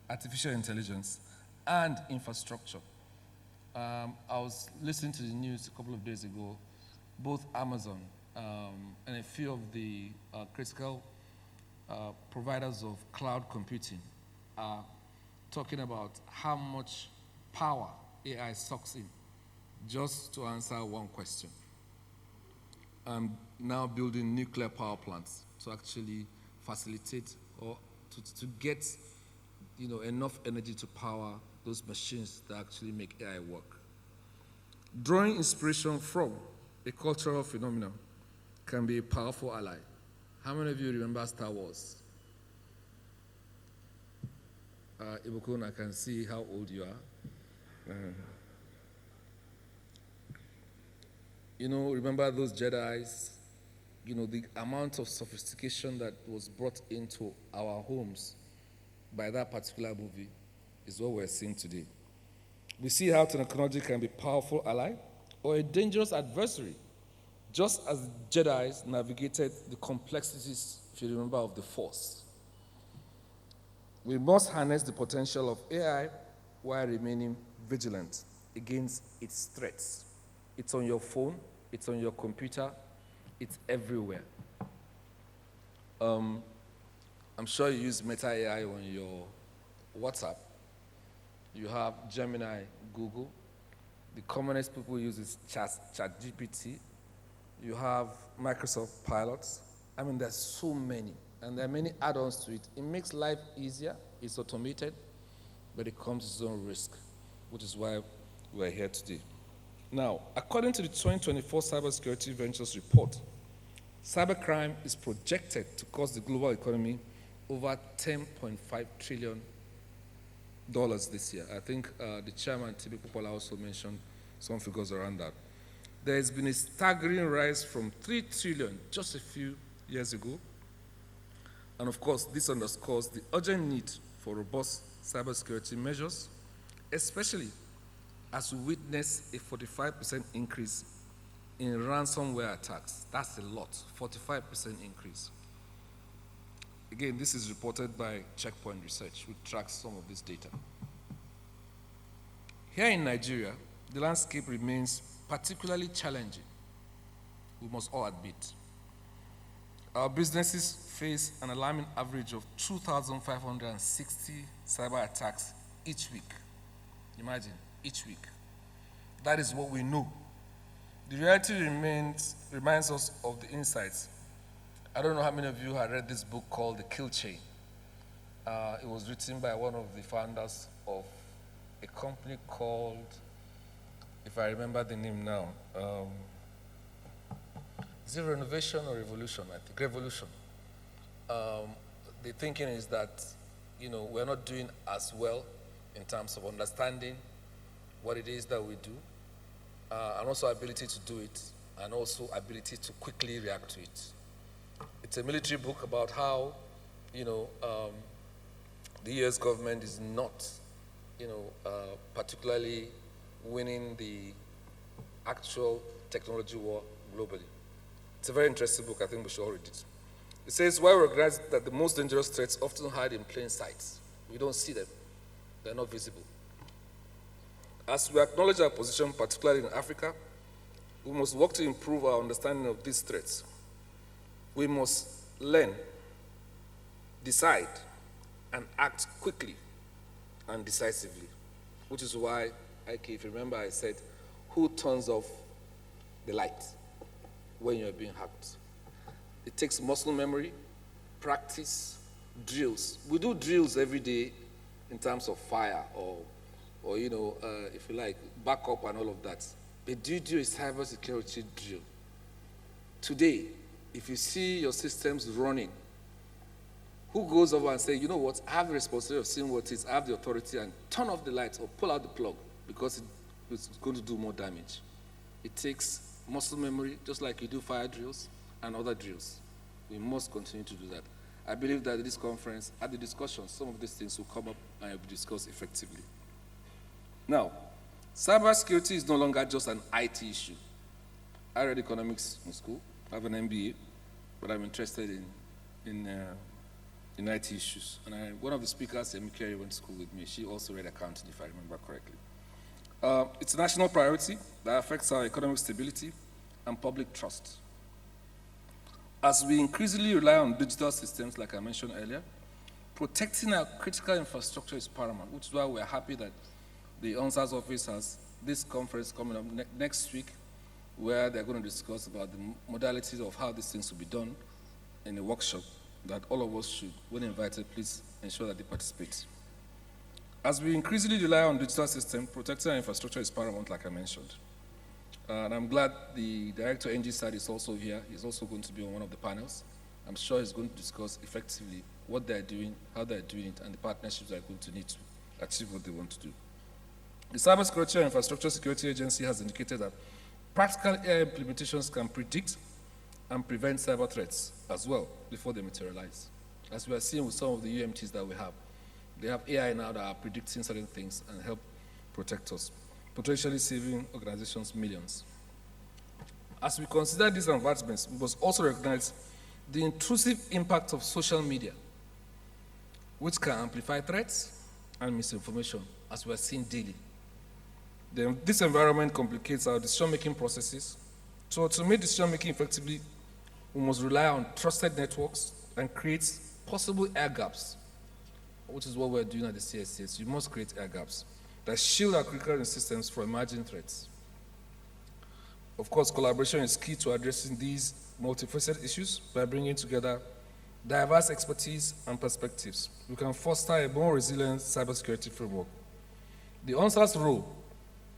Artificial intelligence and infrastructure. I was listening to the news a couple of days ago. Both Amazon and a few of the critical providers of cloud computing are talking about how much power AI sucks in just to answer one question. Now building nuclear power plants to actually facilitate or to get enough energy to power those machines that actually make AI work. Drawing inspiration from a cultural phenomenon can be a powerful ally. How many of you remember Star Wars? Ibukun, I can see how old you are. You know, remember those Jedis? You know, the amount of sophistication that was brought into our homes by that particular movie is what we're seeing today. We see how technology can be a powerful ally or a dangerous adversary, just as Jedis navigated the complexities, if you remember, of the Force. We must harness the potential of AI while remaining vigilant against its threats. It's on your phone, it's on your computer, it's everywhere. I'm sure you use Meta AI on your WhatsApp. You have Gemini, Google. The commonest people use is ChatGPT. You have Microsoft Pilots. I mean, there's so many, and there are many add-ons to it. It makes life easier, it's automated, but it comes with its own risk, which is why we're here today. Now, according to the 2024 Cybersecurity Ventures report, cybercrime is projected to cost the global economy over $10.5 trillion this year. I think the chairman, Tibi Popola, also mentioned some figures around that. There has been a staggering rise from 3 trillion just a few years ago. And of course, this underscores the urgent need for robust cybersecurity measures, especially as we witness a 45% increase in ransomware attacks. That's a lot, 45% increase. Again, this is reported by Checkpoint Research, which tracks some of this data. Here in Nigeria, the landscape remains particularly challenging, we must all admit. Our businesses face an alarming average of 2,560 cyber attacks each week. Imagine, each week. That is what we know. The reality reminds us of the insights. I don't know how many of you have read this book called The Kill Chain. It was written by one of the founders of a company called, if I remember the name now, is it Renovation or Revolution? I think Revolution. The thinking is that, you know, we're not doing as well in terms of understanding what it is that we do, and also ability to do it, and also ability to quickly react to it. It's a military book about how, you know, the US government is not, you know, particularly winning the actual technology war globally. It's a very interesting book. I think we should all read it. It says, while we recognize that the most dangerous threats often hide in plain sight, we don't see them. They're not visible. As we acknowledge our position, particularly in Africa, we must work to improve our understanding of these threats. We must learn, decide, and act quickly and decisively, which is why, if you remember, I said, who turns off the light when you're being hacked? It takes muscle memory, practice, drills. We do drills every day in terms of fire or you know, if you like, backup and all of that. But do you do a cybersecurity drill? Today, if you see your systems running, who goes over and says, you know what, I have the responsibility of seeing what it is, I have the authority, and turn off the lights or pull out the plug because it's going to do more damage? It takes muscle memory, just like you do fire drills and other drills. We must continue to do that. I believe that at this conference, at the discussion, some of these things will come up and will be discussed effectively. Now, cybersecurity is no longer just an IT issue. I read economics in school, I have an MBA, but I'm interested in IT issues. And one of the speakers, Emi Kerry, went to school with me. She also read accounting, if I remember correctly. It's a national priority that affects our economic stability and public trust. As we increasingly rely on digital systems, like I mentioned earlier, protecting our critical infrastructure is paramount, which is why we're happy that the ONSA's office has this conference coming up next week, where they're going to discuss about the modalities of how these things will be done in a workshop that all of us should, when invited, please ensure that they participate. As we increasingly rely on digital systems, protecting our infrastructure is paramount, like I mentioned. And I'm glad the director, NG Side, is also here. He's also going to be on one of the panels. I'm sure he's going to discuss effectively what they're doing, how they're doing it, and the partnerships they're going to need to achieve what they want to do. The Cybersecurity and Infrastructure Security Agency has indicated that practical AI implementations can predict and prevent cyber threats as well before they materialize. As we are seeing with some of the UMTs that we have, they have AI now that are predicting certain things and help protect us, potentially saving organizations millions. As we consider these advancements, we must also recognize the intrusive impact of social media, which can amplify threats and misinformation, as we are seeing daily. This environment complicates our decision-making processes. To automate decision-making effectively, we must rely on trusted networks and create possible air gaps, which is what we're doing at the CSCS. You must create air gaps that shield our critical systems from emerging threats. Of course, collaboration is key to addressing these multifaceted issues by bringing together diverse expertise and perspectives. We can foster a more resilient cybersecurity framework. The ONSA's role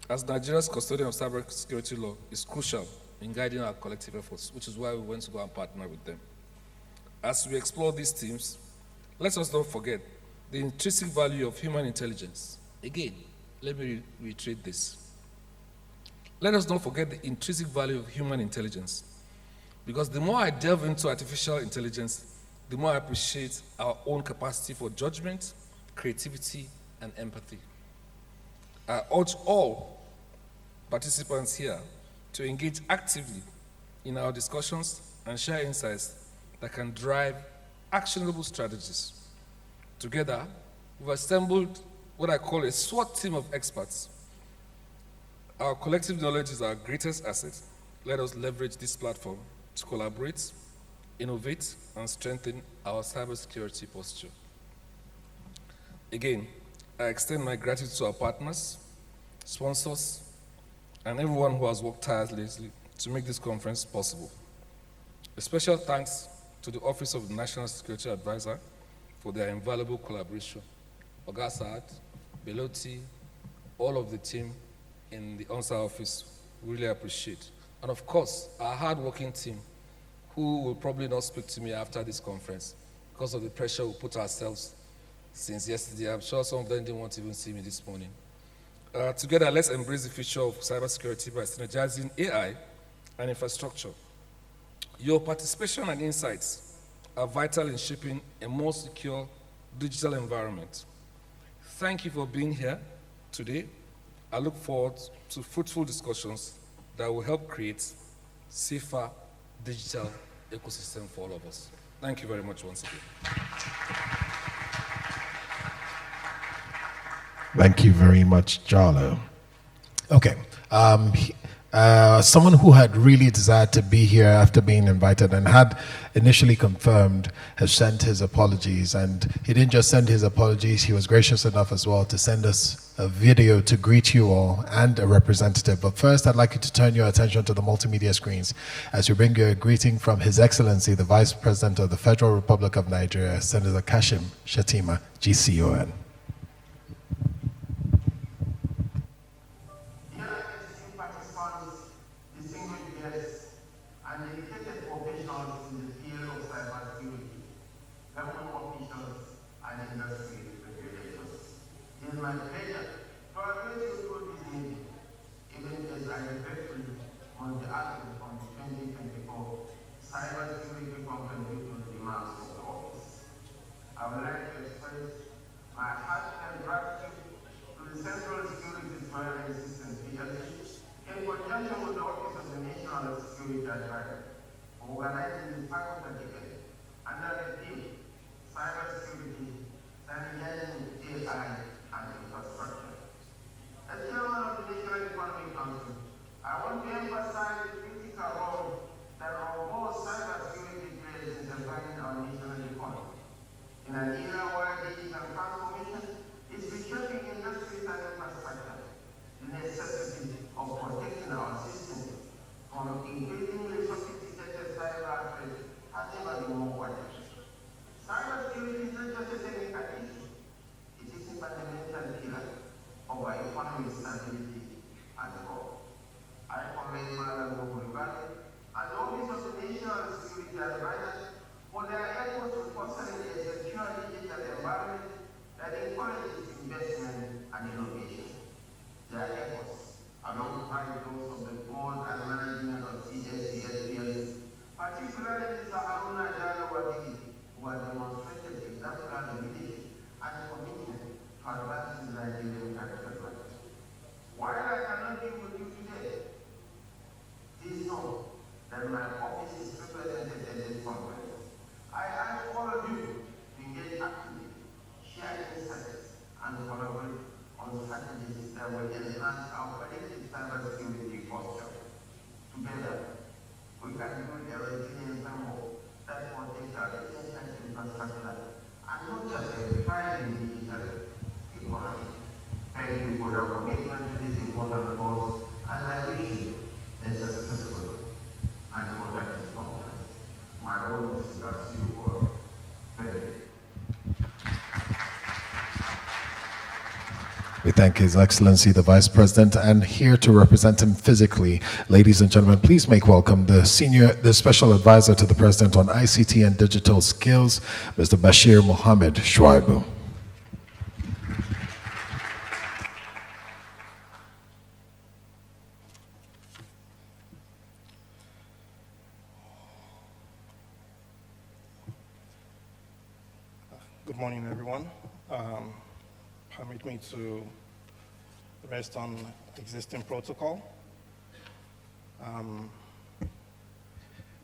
as Nigeria's custodian of cybersecurity law is crucial in guiding our collective efforts, which is why we went to go and partner with them. As we explore these themes, let us not forget the intrinsic value of human intelligence. Again, let me reiterate this. Let us not forget the intrinsic value of human intelligence, because the more I delve into artificial intelligence, the more I appreciate our own capacity for judgment, creativity, and empathy. I urge all participants here to engage actively in our discussions and share insights that can drive actionable strategies. Together, we've assembled what I call a SWAT team of experts. Our collective knowledge is our greatest asset. Let us leverage this platform to collaborate, innovate, and strengthen our cybersecurity posture. Again, I extend my gratitude to our partners, sponsors, and everyone who has worked tirelessly to make this conference possible. A special thanks to the Office of the National Security Advisor for their invaluable collaboration. Oga Saad, Beloti, all of the team in the ONSA office, really appreciate. And of course, our hard-working team, who will probably not speak to me after this conference because of the pressure we put ourselves since yesterday. I'm sure some of them didn't want to even see me this morning. Together, let's embrace the future of cybersecurity by synergizing AI and infrastructure. Your participation and insights are vital in shaping a more secure digital environment. Thank you for being here today. I look forward to fruitful discussions that will help create safer digital ecosystem for all of us. Thank you very much once again. Thank you very much, Jarlo. Okay. Someone who had really desired to be here after being invited and had initially confirmed has sent his apologies. And he didn't just send his apologies, he was gracious enough as well to send us a video to greet you all and a representative. But first, I'd like you to turn your attention to the multimedia screens as we bring you a greeting from His Excellency, the Vice President of the Federal Republic of Nigeria, Senator Kashim Shettima, GCON. My pleasure to address you through this meeting, even as I respectfully on the outlook on the 2024 Cybersecurity Conference due to the demands of the office. I would like to express my heartfelt gratitude to the Central Security Surveillance System PLC in conjunction with the Office of the National Security Advisor for organizing this faculty event under the theme Cybersecurity, Synergizing AI and Infrastructure. As chairman of the National Economic Council, I want to emphasize the critical role that our more cybersecurity plays in safeguarding our national economy. In an era where digital transformation is reshaping industries and infrastructure, the necessity of protecting our systems from increasingly sophisticated cyber threats has never been more urgent. Cybersecurity is not just a technical issue, it is a fundamental my office is represented in this conference. I ask all of you to engage actively, share insights, and collaborate on strategies that will enhance our collective cybersecurity posture. Together, we can build a resilient framework that protects our essential infrastructure and not just a thriving digital economy. Thank you for your commitment to this important cause, and I wish you a successful and productive conference. My role is to ask you all. Thank you. We thank His Excellency the Vice President, and here to represent him physically, ladies and gentlemen, please make welcome the Special Advisor to the President on ICT and Digital Skills, Mr. Bashir Mohammed Shuaibu. Good morning, everyone. Permit me to rest on existing protocol.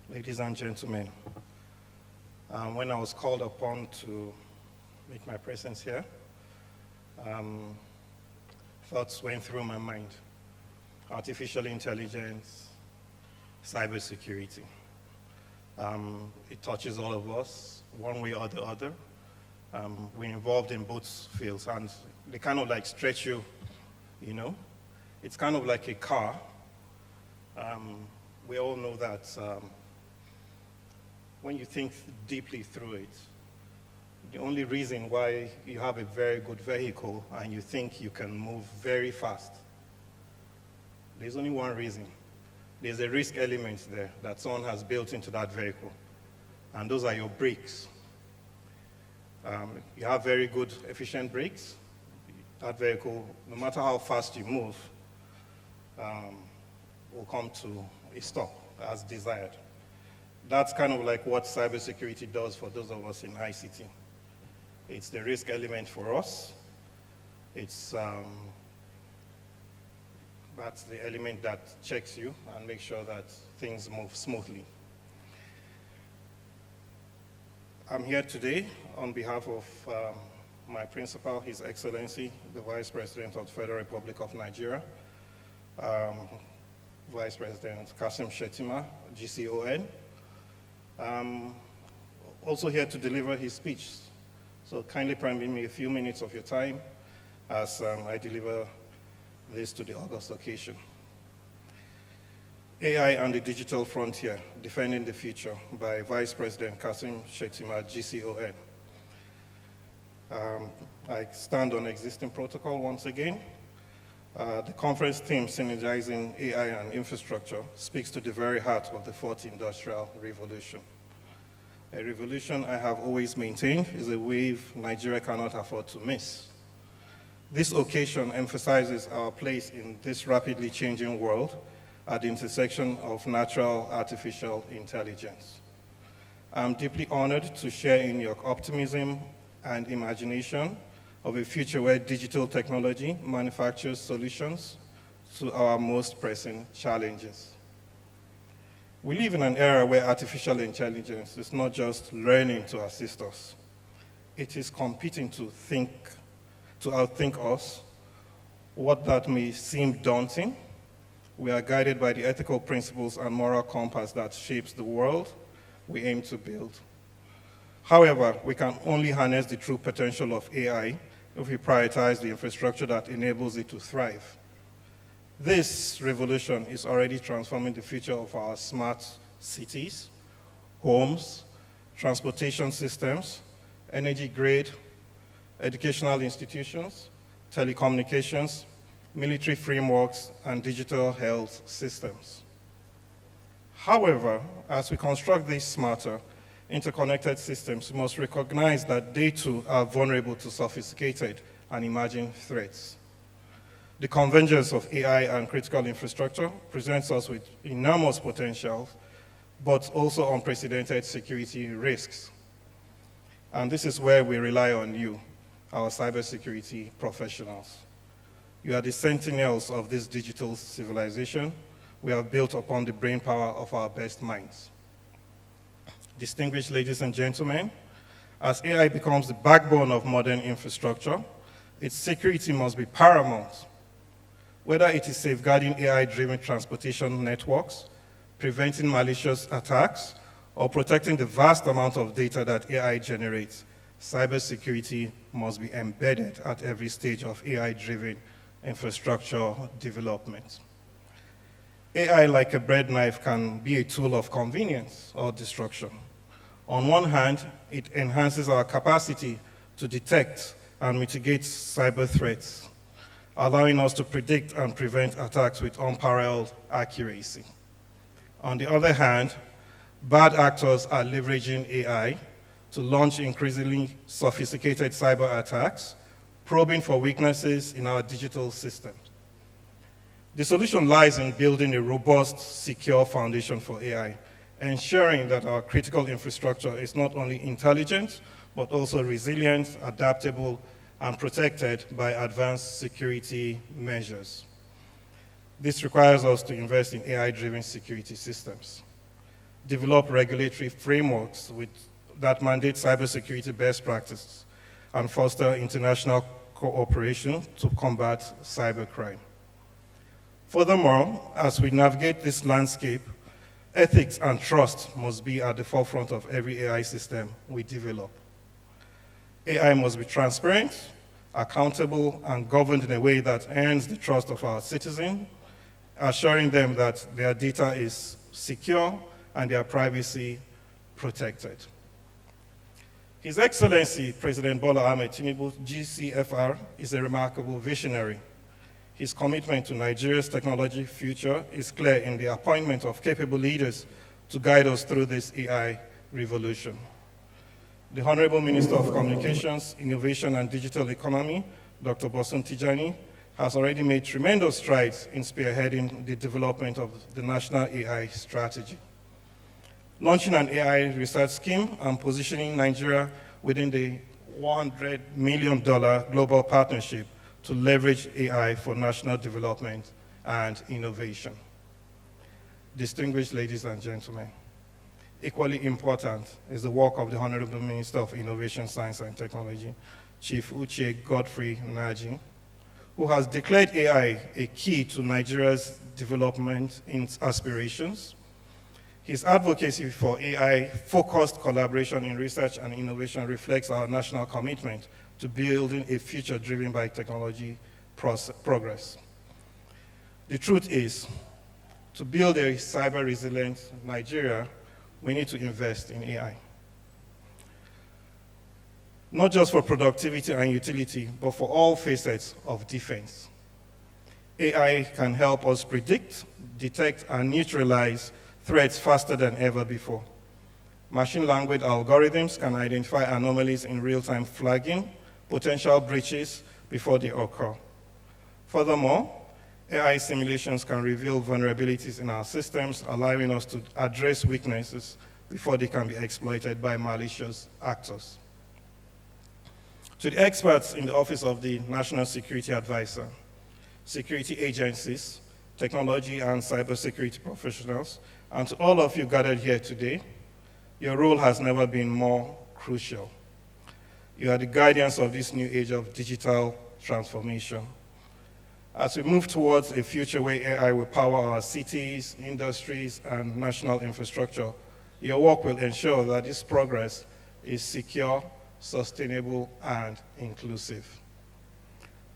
Ladies and gentlemen, when I was called upon to make my presence here, thoughts went through my mind. Artificial intelligence, cybersecurity. It touches all of us, one way or the other. We're involved in both fields, and they kind of like stretch you, you know? It's kind of like a car. We all know that when you think deeply through it, the only reason why you have a very good vehicle and you think you can move very fast, there's only one reason. There's a risk element there that someone has built into that vehicle, and those are your brakes. You have very good, efficient brakes. That vehicle, no matter how fast you move, will come to a stop as desired. That's kind of like what cybersecurity does for those of us in ICT. It's the risk element for us. It's that's the element that checks you and makes sure that things move smoothly. I'm here today on behalf of my principal, His Excellency, the Vice President of the Federal Republic of Nigeria, Vice President Kasim Shettima, GCON. Also here to deliver his speech. So kindly permit me a few minutes of your time as I deliver this to the August occasion. AI and the Digital Frontier, Defending the Future by Vice President Kasim Shettima, GCON. I stand on existing protocol once again. The conference theme, Synergizing AI and Infrastructure, speaks to the very heart of the fourth industrial revolution. A revolution I have always maintained is a wave Nigeria cannot afford to miss. This occasion emphasizes our place in this rapidly changing world at the intersection of natural artificial intelligence. I'm deeply honored to share in your optimism and imagination of a future where digital technology manufactures solutions to our most pressing challenges. We live in an era where artificial intelligence is not just learning to assist us, it is competing to outthink us. What that may seem daunting, we are guided by the ethical principles and moral compass that shapes the world we aim to build. However, we can only harness the true potential of AI if we prioritize the infrastructure that enables it to thrive. This revolution is already transforming the future of our smart cities, homes, transportation systems, energy grid, educational institutions, telecommunications, military frameworks, and digital health systems. However, as we construct these smarter, interconnected systems, we must recognize that they too are vulnerable to sophisticated and emerging threats. The convergence of AI and critical infrastructure presents us with enormous potential, but also unprecedented security risks. And this is where we rely on you, our cybersecurity professionals. You are the sentinels of this digital civilization, we have built upon the brainpower of our best minds. Distinguished ladies and gentlemen, as AI becomes the backbone of modern infrastructure, its security must be paramount. Whether it is safeguarding AI-driven transportation networks, preventing malicious attacks, or protecting the vast amount of data that AI generates, cybersecurity must be embedded at every stage of AI-driven infrastructure development. AI, like a bread knife, can be a tool of convenience or destruction. On one hand, it enhances our capacity to detect and mitigate cyber threats, allowing us to predict and prevent attacks with unparalleled accuracy. On the other hand, bad actors are leveraging AI to launch increasingly sophisticated cyber attacks, probing for weaknesses in our digital systems. The solution lies in building a robust, secure foundation for AI, ensuring that our critical infrastructure is not only intelligent, but also resilient, adaptable, and protected by advanced security measures. This requires us to invest in AI-driven security systems, develop regulatory frameworks that mandate cybersecurity best practices, and foster international cooperation to combat cybercrime. Furthermore, as we navigate this landscape, ethics and trust must be at the forefront of every AI system we develop. AI must be transparent, accountable, and governed in a way that earns the trust of our citizens, assuring them that their data is secure and their privacy protected. His Excellency, President Bola Ahmed Tinubu, GCFR, is a remarkable visionary. His commitment to Nigeria's technology future is clear in the appointment of capable leaders to guide us through this AI revolution. The Honorable Minister of Communications, Innovation and Digital Economy, Dr. Bosun Tijani, has already made tremendous strides in spearheading the development of the National AI Strategy. Launching an AI research scheme and positioning Nigeria within the $100 million global partnership to leverage AI for national development and innovation. Distinguished ladies and gentlemen, equally important is the work of the Honorable Minister of Innovation, Science and Technology, Chief Uche Godfrey Naji, who has declared AI a key to Nigeria's development aspirations. His advocacy for AI-focused collaboration in research and innovation reflects our national commitment to building a future driven by technology progress. The truth is, to build a cyber-resilient Nigeria, we need to invest in AI. Not just for productivity and utility, but for all facets of defense. AI can help us predict, detect, and neutralize threats faster than ever before. Machine language algorithms can identify anomalies in real-time, flagging potential breaches before they occur. Furthermore, AI simulations can reveal vulnerabilities in our systems, allowing us to address weaknesses before they can be exploited by malicious actors. To the experts in the Office of the National Security Advisor, security agencies, technology and cybersecurity professionals, and to all of you gathered here today, your role has never been more crucial. You are the guardians of this new age of digital transformation. As we move towards a future where AI will power our cities, industries, and national infrastructure, your work will ensure that this progress is secure, sustainable, and inclusive.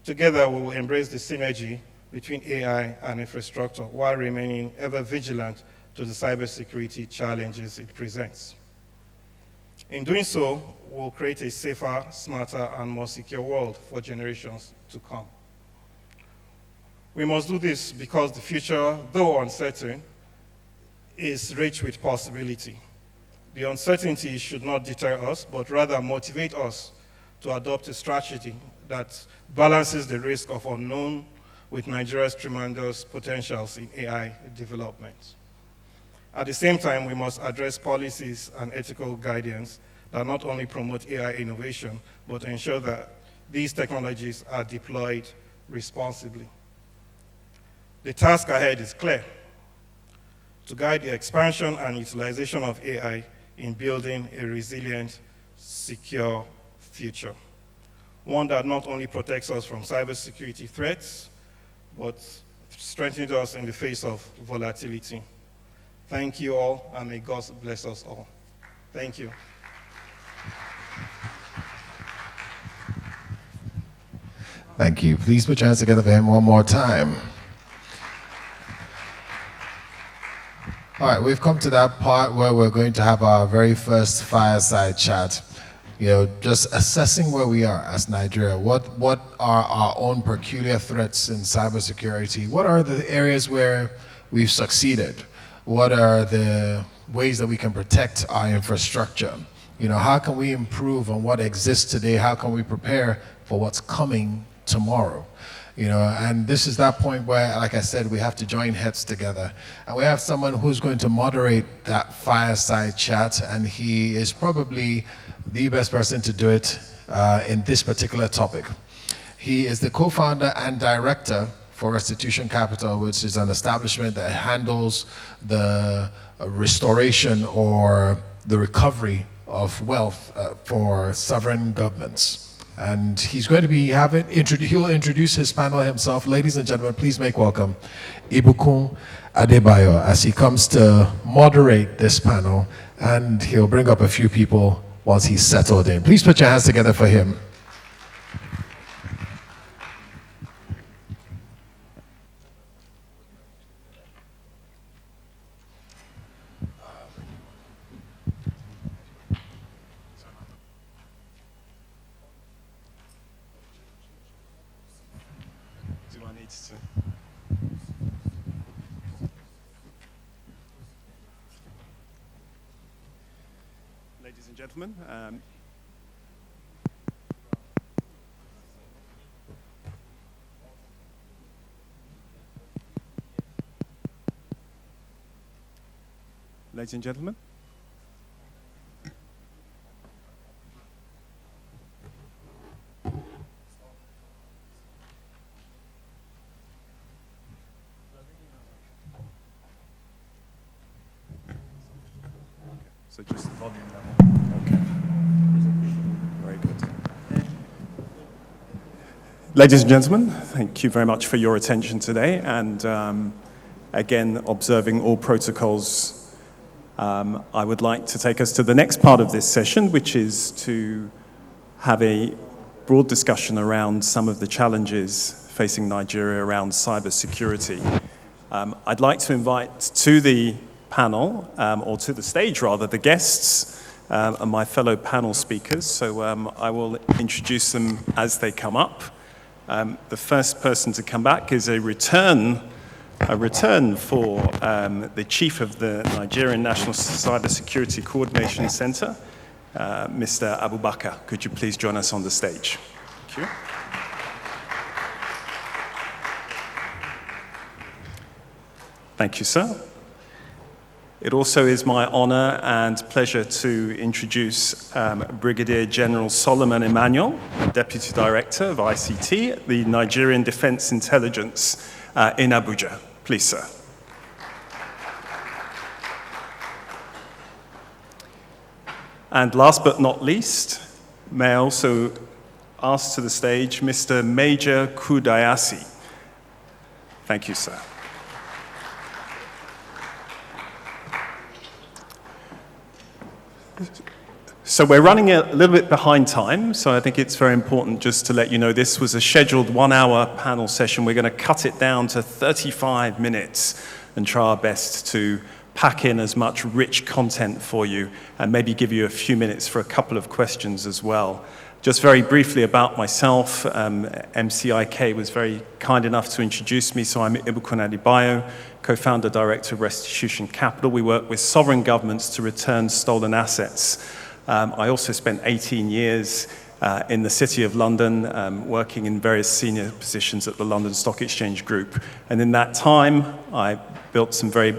Together, we will embrace the synergy between AI and infrastructure while remaining ever vigilant to the cybersecurity challenges it presents. In doing so, we'll create a safer, smarter, and more secure world for generations to come. We must do this because the future, though uncertain, is rich with possibility. The uncertainty should not deter us, but rather motivate us to adopt a strategy that balances the risk of unknown with Nigeria's tremendous potentials in AI development. At the same time, we must address policies and ethical guidance that not only promote AI innovation, but ensure that these technologies are deployed responsibly. The task ahead is clear: to guide the expansion and utilization of AI in building a resilient, secure future. One that not only protects us from cybersecurity threats, but strengthens us in the face of volatility. Thank you all, and may God bless us all. Thank you. Thank you. Please put your hands together for him one more time. All right, we've come to that part where we're going to have our very first fireside chat. You know, just assessing where we are as Nigeria. What are our own peculiar threats in cybersecurity? What are the areas where we've succeeded? What are the ways that we can protect our infrastructure? You know, how can we improve on what exists today? How can we prepare for what's coming tomorrow? You know, and this is that point where, like I said, we have to join heads together. And we have someone who's going to moderate that fireside chat, and he is probably the best person to do it in this particular topic. He is the co-founder and director for Restitution Capital, which is an establishment that handles the restoration or the recovery of wealth for sovereign governments. And he's going to be he'll introduce his panel himself. Ladies and gentlemen, please make welcome Ibukun Adebayo as he comes to moderate this panel, and he'll bring up a few people once he's settled in. Please put your hands together for him. Ladies and gentlemen, so just the volume level. Okay. Very good. Ladies and gentlemen, thank you very much for your attention today, and again, observing all protocols. I would like to take us to the next part of this session, which is to have a broad discussion around some of the challenges facing Nigeria around cybersecurity. I'd like to invite to the panel, or to the stage rather, the guests and my fellow panel speakers. So I will introduce them as they come up. The first person to come back is a return for the chief of the Nigerian National Cybersecurity Coordination Center, Mr. Abubakar. Could you please join us on the stage? Thank you. Thank you, sir. It also is my honor and pleasure to introduce Brigadier General Solomon Emmanuel, Deputy Director of ICT at the Nigerian Defense Intelligence in Abuja. Please, sir. And last but not least, may I also ask to the stage Mr. Major Kudayasi. Thank you, sir. So we're running a little bit behind time, so I think it's very important just to let you know this was a scheduled 1-hour panel session. We're going to cut it down to 35 minutes and try our best to pack in as much rich content for you and maybe give you a few minutes for a couple of questions as well. Just very briefly about myself, MCIK was very kind enough to introduce me, so I'm Ibukun Adebayo, co-founder, director of Restitution Capital. We work with sovereign governments to return stolen assets. I also spent 18 years in the City of London, working in various senior positions at the London Stock Exchange Group. And in that time, I built some very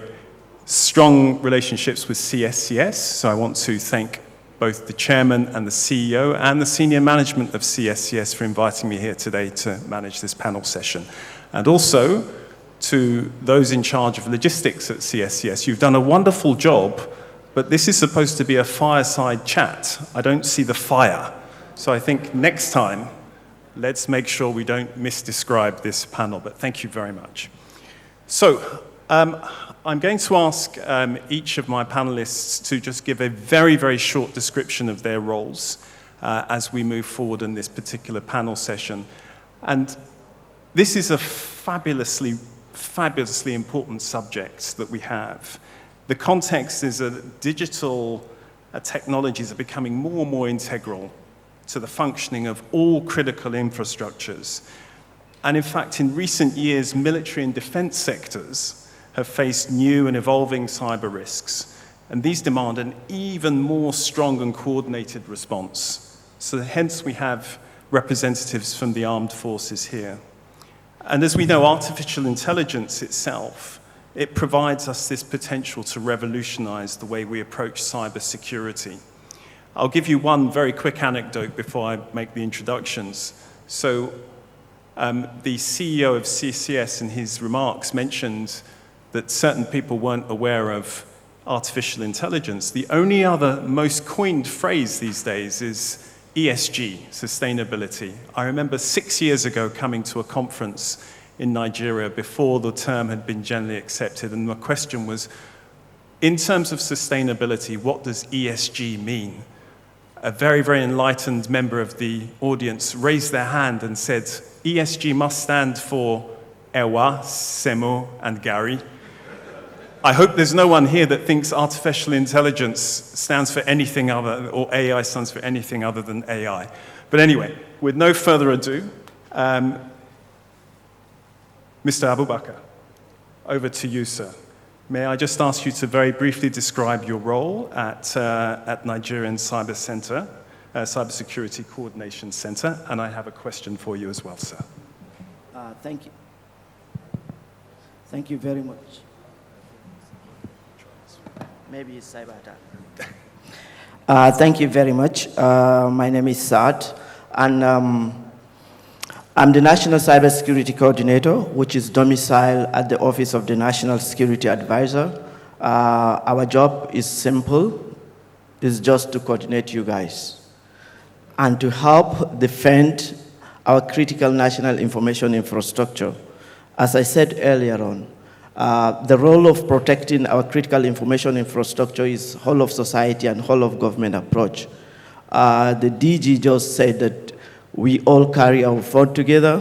strong relationships with CSCS, so I want to thank both the chairman and the CEO and the senior management of CSCS for inviting me here today to manage this panel session. And also, to those in charge of logistics at CSCS. You've done a wonderful job, but this is supposed to be a fireside chat. I don't see the fire. So I think next time, let's make sure we don't misdescribe this panel, but thank you very much. So I'm going to ask each of my panelists to just give a very, very short description of their roles as we move forward in this particular panel session. And this is a fabulously important subject that we have. The context is that digital technologies are becoming more and more integral to the functioning of all critical infrastructures. And in fact, in recent years, military and defense sectors have faced new and evolving cyber risks. And these demand an even more strong and coordinated response. So hence we have representatives from the armed forces here. And as we know, artificial intelligence itself, it provides us this potential to revolutionize the way we approach cybersecurity. I'll give you one very quick anecdote before I make the introductions. So the CEO of CCS in his remarks mentioned that certain people weren't aware of artificial intelligence. The only other most coined phrase these days is ESG, sustainability. I remember 6 years ago coming to a conference in Nigeria before the term had been generally accepted, and the question was, in terms of sustainability, what does ESG mean? A very, very enlightened member of the audience raised their hand and said, ESG must stand for Ewa, Semo, and Gary. I hope there's no one here that thinks artificial intelligence stands for anything other, or AI stands for anything other than AI. But anyway, with no further ado, Mr. Abubakar, over to you, sir. May I just ask you to very briefly describe your role at Nigerian Cybersecurity Coordination Center, and I have a question for you as well, sir. Thank you. Thank you very much. Maybe it's cyber attack. Thank you very much. My name is Saad, and I'm the National Cybersecurity Coordinator, which is domiciled at the Office of the National Security Advisor. Our job is simple. It's just to coordinate you guys and to help defend our critical national information infrastructure. As I said earlier on, the role of protecting our critical information infrastructure is whole of society and whole of government approach. The DG just said that we all carry our phone together.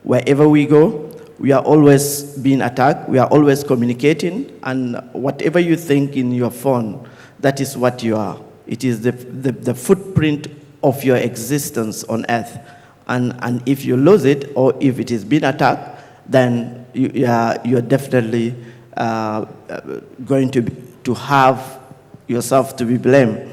Wherever we go, we are always being attacked. We are always communicating. And whatever you think in your phone, that is what you are. It is the footprint of your existence on Earth. And if you lose it, or if it is being attacked, then you're definitely going to have yourself to be blamed.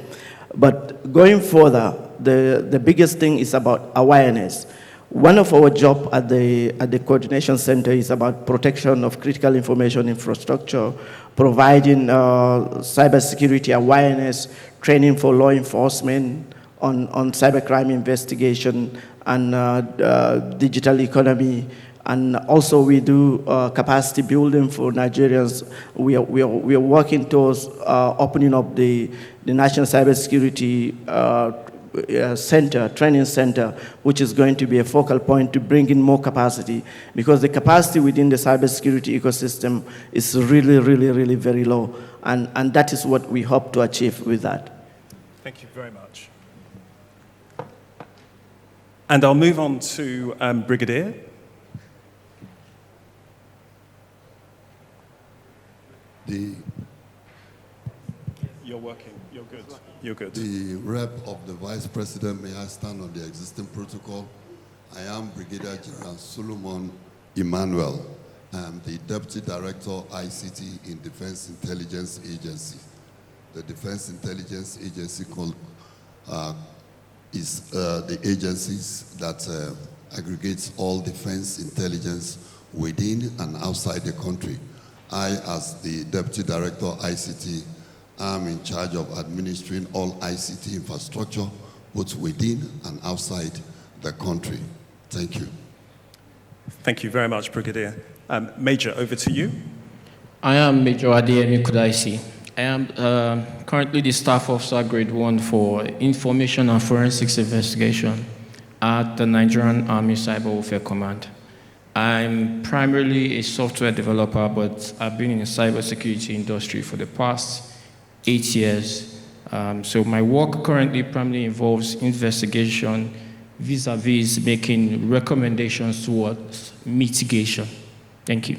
But going further, the biggest thing is about awareness. One of our jobs at the coordination center is about protection of critical information infrastructure, providing cybersecurity awareness, training for law enforcement on cybercrime investigation and digital economy. And also we do capacity building for Nigerians. We are working towards opening up the National Cybersecurity Center, training center, which is going to be a focal point to bring in more capacity, because the capacity within the cybersecurity ecosystem is really, really, really very low. And that is what we hope to achieve with that. Thank you very much. And I'll move on to Brigadier. You're working. You're good. You're good. The rep of the Vice President, may I stand on the existing protocol? I am Brigadier General Solomon Emmanuel. I am the Deputy Director, ICT in Defense Intelligence Agency. The Defense Intelligence Agency is the agencies that aggregates all defense intelligence within and outside the country. I, as the Deputy Director, ICT, am in charge of administering all ICT infrastructure, both within and outside the country. Thank you. Thank you very much, Brigadier. Major, over to you. I am Major Adeyemi Kudaisi. I am currently the Staff Officer Grade 1 for Information and Forensics Investigation at the Nigerian Army Cyber Warfare Command. I'm primarily a software developer, but I've been in the cybersecurity industry for the past 8 years. So my work currently primarily involves investigation vis-a-vis making recommendations towards mitigation. Thank you.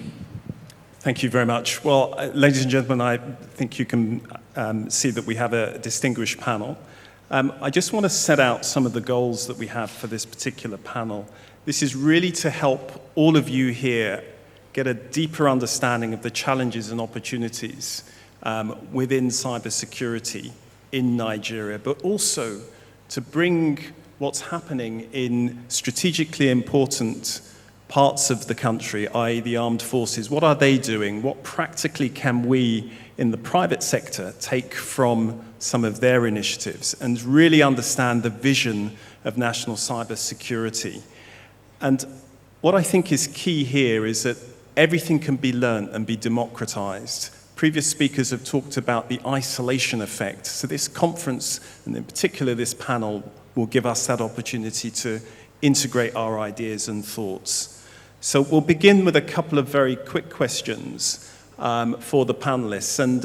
Thank you very much. Well, ladies and gentlemen, I think you can see that we have a distinguished panel. I just want to set out some of the goals that we have for this particular panel. This is really to help all of you here get a deeper understanding of the challenges and opportunities within cybersecurity in Nigeria, but also to bring what's happening in strategically important parts of the country, i.e. the armed forces. What are they doing? What practically can we in the private sector take from some of their initiatives and really understand the vision of national cybersecurity? And what I think is key here is that everything can be learned and be democratized. Previous speakers have talked about the isolation effect. So this conference, and in particular this panel, will give us that opportunity to integrate our ideas and thoughts. So we'll begin with a couple of very quick questions for the panelists. And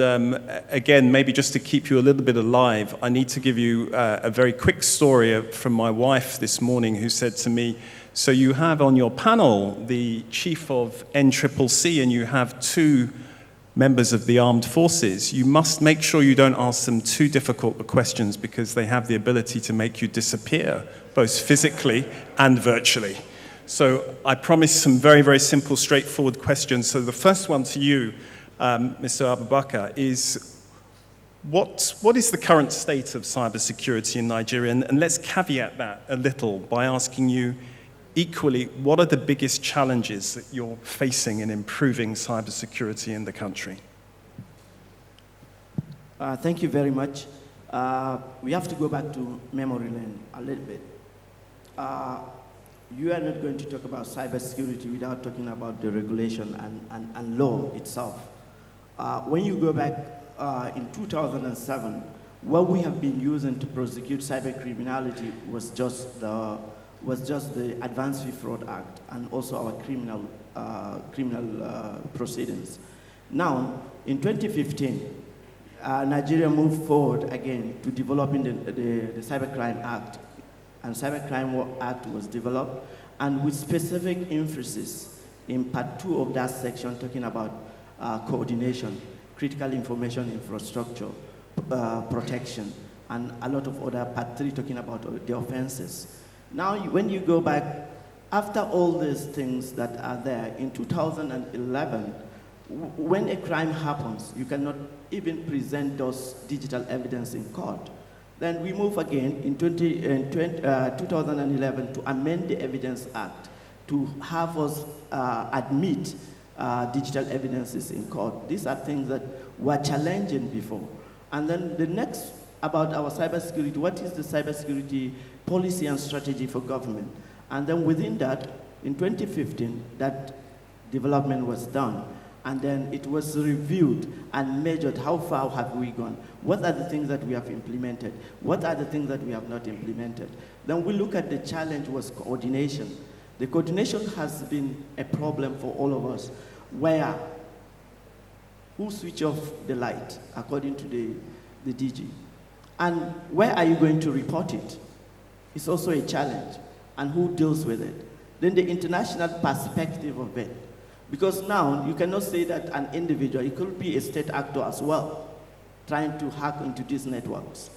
again, maybe just to keep you a little bit alive, I need to give you a very quick story from my wife this morning, who said to me, so you have on your panel the chief of NCCC and you have 2 members of the armed forces. You must make sure you don't ask them too difficult questions because they have the ability to make you disappear, both physically and virtually. So I promise some very, very simple, straightforward questions. So the first one to you, Mr. Abubakar, is what is the current state of cybersecurity in Nigeria? And let's caveat that a little by asking you equally, what are the biggest challenges that you're facing in improving cybersecurity in the country? Thank you very much. We have to go back to memory lane a little bit. You are not going to talk about cybersecurity without talking about the regulation and law itself. When you go back in 2007, what we have been using to prosecute cybercriminality was just the Advanced Fee Fraud Act and also our criminal proceedings. Now, in 2015, Nigeria moved forward again to developing the Cybercrime Act. And Cybercrime Act was developed, and with specific emphasis in part 2 of that section talking about coordination, critical information infrastructure, protection, and a lot of other part 3 talking about the offenses. Now, when you go back, after all these things that are there, in 2011, when a crime happens, you cannot even present those digital evidence in court. Then we move again in 2011 to amend the Evidence Act to have us admit digital evidences in court. These are things that were challenging before. And then the next about our cybersecurity, what is the cybersecurity policy and strategy for government? And then within that, in 2015, that development was done. And then it was reviewed and measured. How far have we gone? What are the things that we have implemented? What are the things that we have not implemented? Then we look at the challenge was coordination. The coordination has been a problem for all of us, where who switch off the light according to the DG? And where are you going to report it? It's also a challenge. And who deals with it? Then the international perspective of it. Because now you cannot say that an individual, it could be a state actor as well, trying to hack into these networks.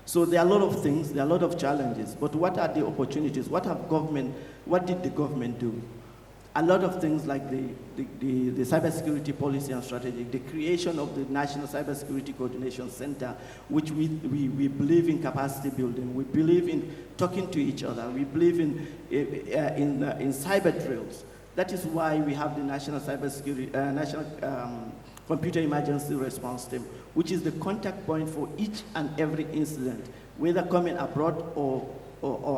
So there are a lot of things, there are a lot of challenges, but what are the opportunities? What did the government do? A lot of things like the cybersecurity policy and strategy, the creation of the National Cybersecurity Coordination Center, which we believe in capacity building, we believe in talking to each other, we believe in cyber drills. That is why we have the National Cybersecurity, National Computer Emergency Response Team, which is the contact point for each and every incident, whether coming abroad or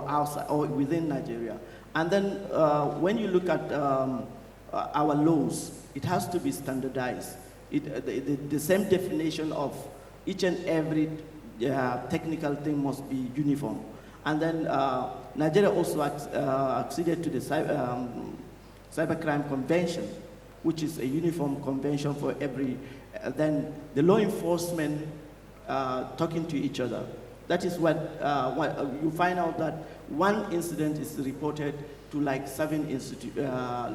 outside or within Nigeria. And then when you look at our laws. It has to be standardized. The same definition of each and every technical thing must be uniform. And then Nigeria also acceded to the Cybercrime Convention, which is a uniform convention for every, then the law enforcement talking to each other. That is what you find out that one incident is reported to like 7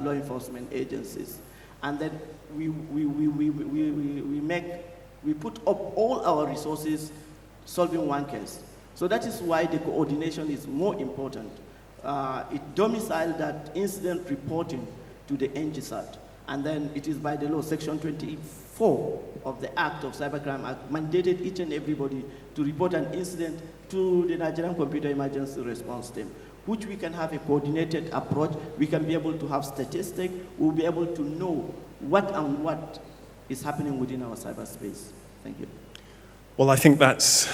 law enforcement agencies. And then we put up all our resources solving one case. So that is why the coordination is more important. It domiciled that incident reporting to the NGSAT. And then it is by the law, Section 24 of the Act of Cybercrime Act, mandated each and everybody to report an incident to the Nigerian Computer Emergency Response Team, which we can have a coordinated approach. We can be able to have statistics. We'll be able to know what is happening within our cyberspace. Thank you. Well, I think that's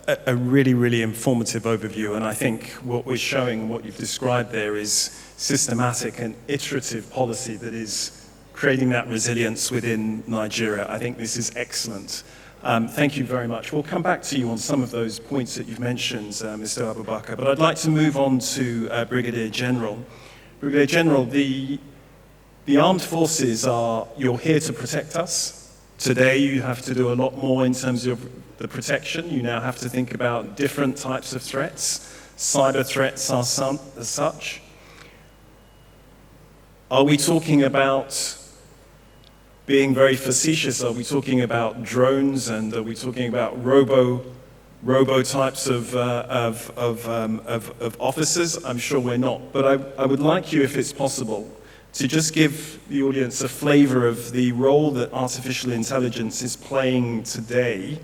a really, really informative overview, and I think what we're showing, what you've described there, is systematic and iterative policy that is creating that resilience within Nigeria. I think this is excellent. Thank you very much. We'll come back to you on some of those points that you've mentioned, Mr. Abubakar, but I'd like to move on to Brigadier General. Brigadier General, the armed forces you're here to protect us. Today you have to do a lot more in terms of the protection. You now have to think about different types of threats. Cyber threats are as such. Are we talking about being very facetious? Are we talking about drones, and are we talking about robo types of officers? I'm sure we're not. But I would like you, if it's possible, to just give the audience a flavor of the role that artificial intelligence is playing today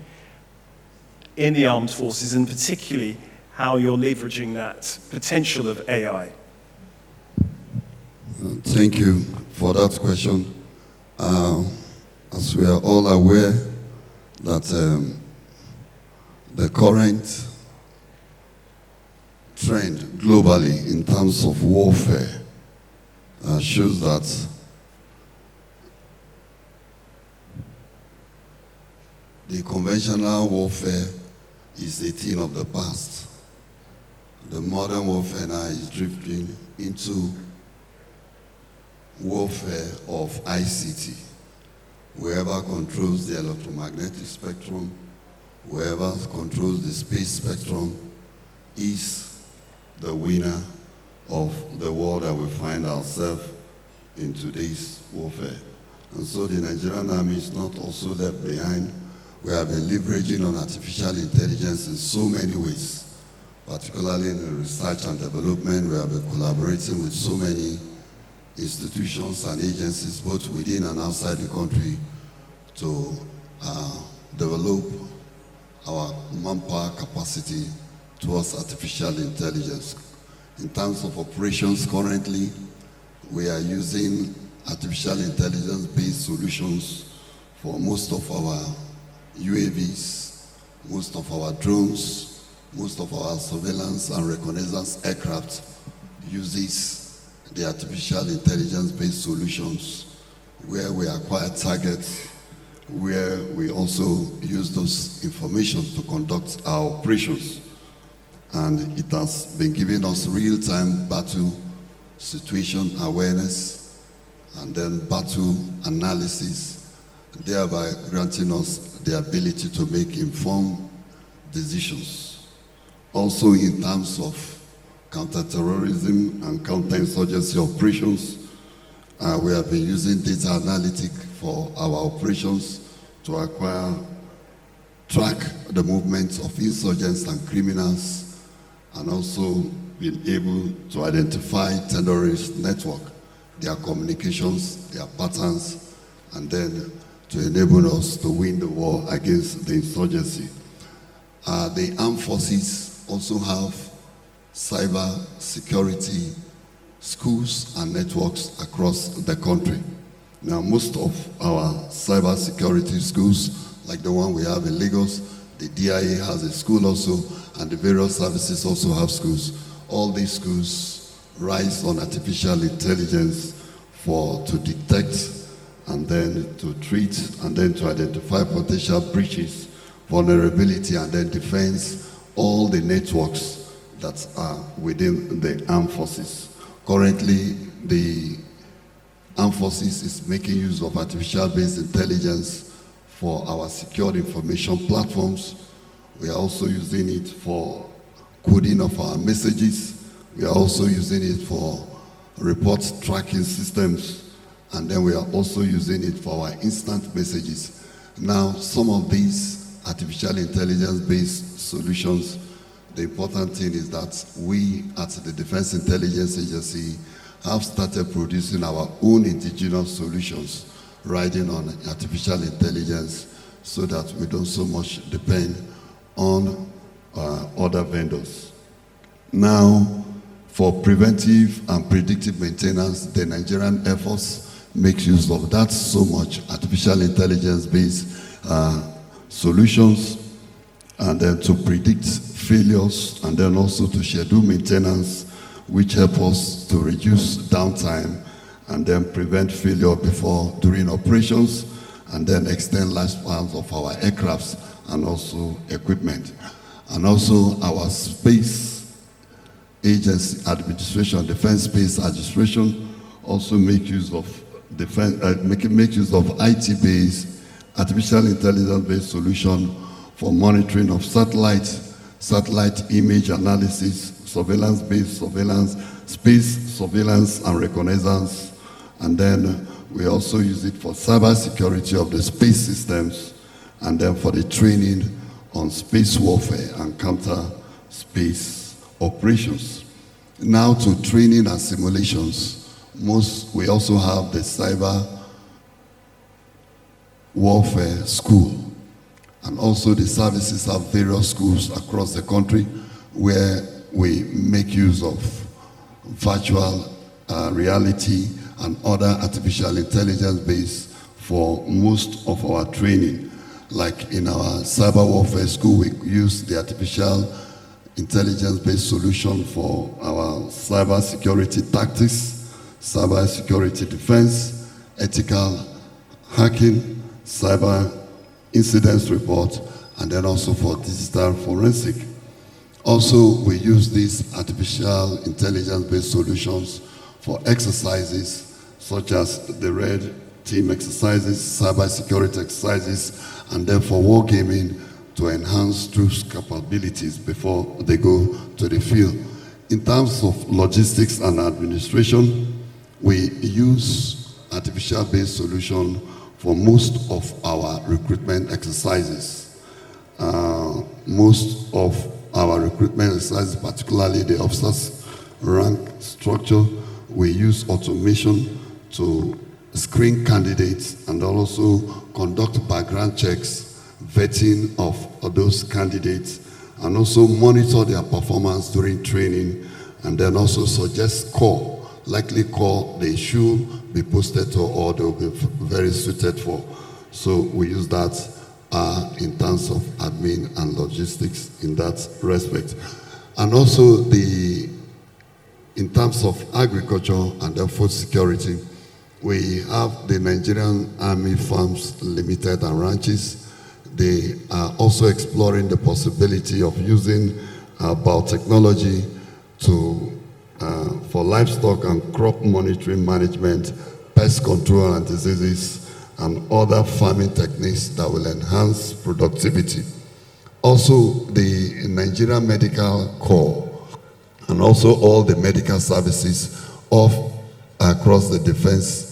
in the armed forces, and particularly how you're leveraging that potential of AI. Thank you for that question. As we are all aware that the current trend globally in terms of warfare shows that the conventional warfare is a thing of the past. The modern warfare now is drifting into warfare of ICT. Whoever controls the electromagnetic spectrum, whoever controls the space spectrum is the winner of the world that we find ourselves in today's warfare. And so the Nigerian Army is not also left behind. We have been leveraging on artificial intelligence in so many ways, particularly in the research and development. We have been collaborating with so many institutions and agencies, both within and outside the country, to develop our manpower capacity towards artificial intelligence. In terms of operations currently, we are using artificial intelligence-based solutions for most of our UAVs, most of our drones, most of our surveillance and reconnaissance aircraft uses the artificial intelligence-based solutions where we acquire targets, where we also use those information to conduct our operations. And it has been giving us real-time battle situation awareness and then battle analysis, thereby granting us the ability to make informed decisions. Also in terms of counterterrorism and counterinsurgency operations, we have been using data analytics for our operations to track the movements of insurgents and criminals, and also been able to identify terrorist network, their communications, their patterns, and then to enable us to win the war against the insurgency. The armed forces also have cyber security schools and networks across the country. Now, most of our cyber security schools, like the one we have in Lagos, the DIA has a school also, and the various services also have schools. All these schools rise on artificial intelligence to detect and then to treat and then to identify potential breaches, vulnerability, and then defense all the networks that are within the armed forces. Currently, the armed forces is making use of artificial-based intelligence for our secure information platforms. We are also using it for coding of our messages. We are also using it for report tracking systems. And then we are also using it for our instant messages. Now, some of these artificial intelligence-based solutions, the important thing is that we at the Defense Intelligence Agency have started producing our own indigenous solutions riding on artificial intelligence so that we don't so much depend on other vendors. Now, for preventive and predictive maintenance, the Nigerian Air Force makes use of that so much artificial intelligence-based solutions, and then to predict failures, and then also to schedule maintenance, which help us to reduce downtime and then prevent failure during operations, and then extend lifespans of our aircrafts and also equipment. And also our space agency administration, Defense Space Administration, also make use of make use of IT-based, artificial intelligence-based solution for monitoring of satellite image analysis, surveillance-based surveillance, space surveillance and reconnaissance, and then we also use it for cybersecurity of the space systems, and then for the training on space warfare and counter space operations. Now to training and simulations. We also have the cyber warfare school, and also the services have various schools across the country where we make use of virtual reality and other artificial intelligence base for most of our training. Like in our cyber warfare school, we use the artificial intelligence-based solution for our cyber security tactics, cyber security defense, ethical hacking, cyber incidents report, and then also for digital forensic. Also, we use these artificial intelligence-based solutions for exercises such as the Red Team exercises, cyber security exercises, and then for wargaming to enhance troops' capabilities before they go to the field. In terms of logistics and administration, we use artificial-based solution for most of our recruitment exercises. Most of our recruitment exercises, particularly the officers' rank structure, we use automation to screen candidates and also conduct background checks, vetting of those candidates, and also monitor their performance during training, and then also suggest likely call they should be posted to or they'll be very suited for. So we use that in terms of admin and logistics in that respect. And also in terms of agriculture and the food security, we have the Nigerian Army Farms Limited and Ranches. They are also exploring the possibility of using biotechnology for livestock and crop monitoring management, pest control and diseases, and other farming techniques that will enhance productivity. Also, the Nigerian Medical Corps and also all the medical services across the defense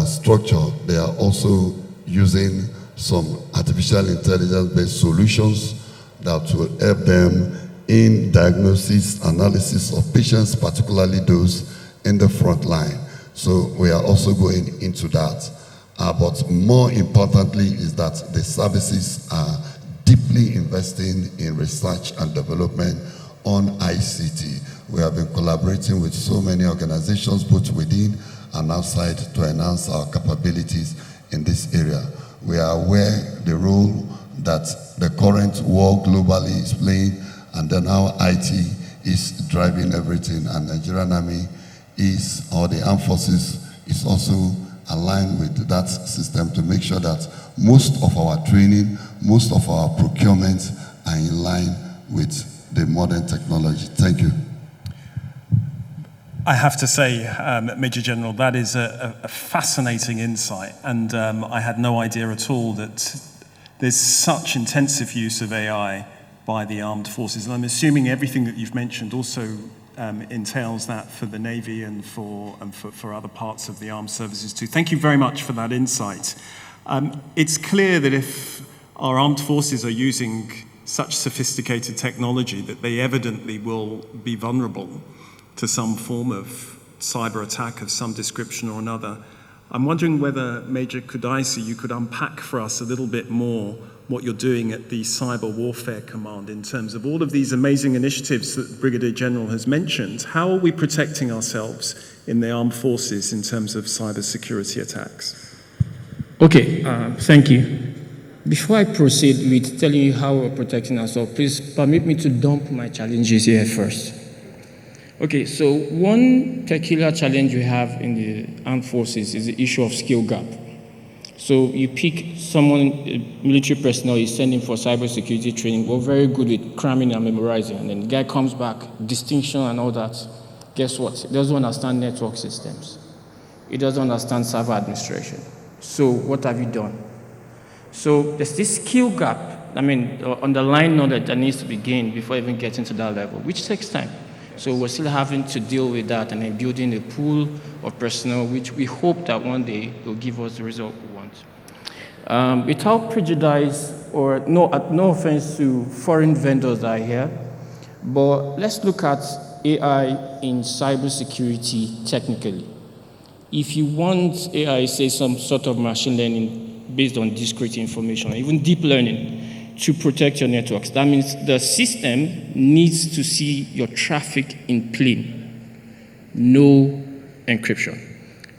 structure, they are also using some artificial intelligence-based solutions that will help them in diagnosis, analysis of patients, particularly those in the front line. So we are also going into that. But more importantly is that the services are deeply investing in research and development on ICT. We have been collaborating with so many organizations, both within and outside, to enhance our capabilities in this area. We are aware the role that the current war globally is playing, and then how IT is driving everything, and Nigerian Army or the armed forces is also aligned with that system to make sure that most of our training, most of our procurements are in line with the modern technology. Thank you. I have to say, Major General, that is a fascinating insight, and I had no idea at all that there's such intensive use of AI by the armed forces. And I'm assuming everything that you've mentioned also entails that for the Navy and for other parts of the armed services too. Thank you very much for that insight. It's clear that if our armed forces are using such sophisticated technology, that they evidently will be vulnerable to some form of cyber attack of some description or another. I'm wondering whether, Major Kudaisi, you could unpack for us a little bit more what you're doing at the Cyber Warfare Command in terms of all of these amazing initiatives that the Brigadier General has mentioned. How are we protecting ourselves in the armed forces in terms of cybersecurity attacks? Okay, thank you. Before I proceed with telling you how we're protecting ourselves, please permit me to dump my challenges here first. Okay, so one peculiar challenge we have in the armed forces is the issue of skill gap. So you pick someone, military personnel, you send him for cybersecurity training, we're very good with cramming and memorizing, and then the guy comes back, distinction and all that. Guess what? He doesn't understand network systems. He doesn't understand server administration. So what have you done? So there's this skill gap, underlying knowledge that needs to be gained before even getting to that level, which takes time. So we're still having to deal with that and then building a pool of personnel, which we hope that one day will give us the result we want. Without prejudice or no offense to foreign vendors that are here, but let's look at AI in cybersecurity technically. If you want AI, say some sort of machine learning based on discrete information, even deep learning, to protect your networks. That means the system needs to see your traffic in plain, no encryption.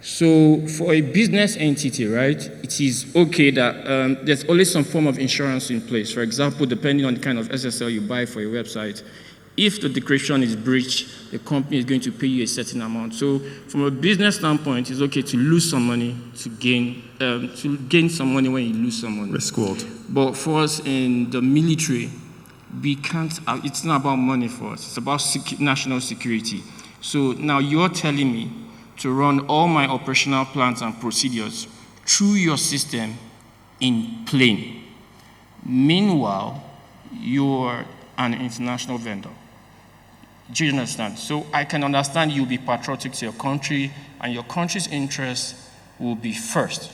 So for a business entity, right, it is okay that there's always some form of insurance in place. For example, depending on the kind of SSL you buy for your website, if the decryption is breached, the company is going to pay you a certain amount. So from a business standpoint, it's okay to lose some money to gain some money when you lose some money. Risk reward. But for us in the military, we can't, it's not about money for us, it's about national security. So now you're telling me to run all my operational plans and procedures through your system in plain. Meanwhile, you're an international vendor. Do you understand? So I can understand you'll be patriotic to your country, and your country's interests will be first.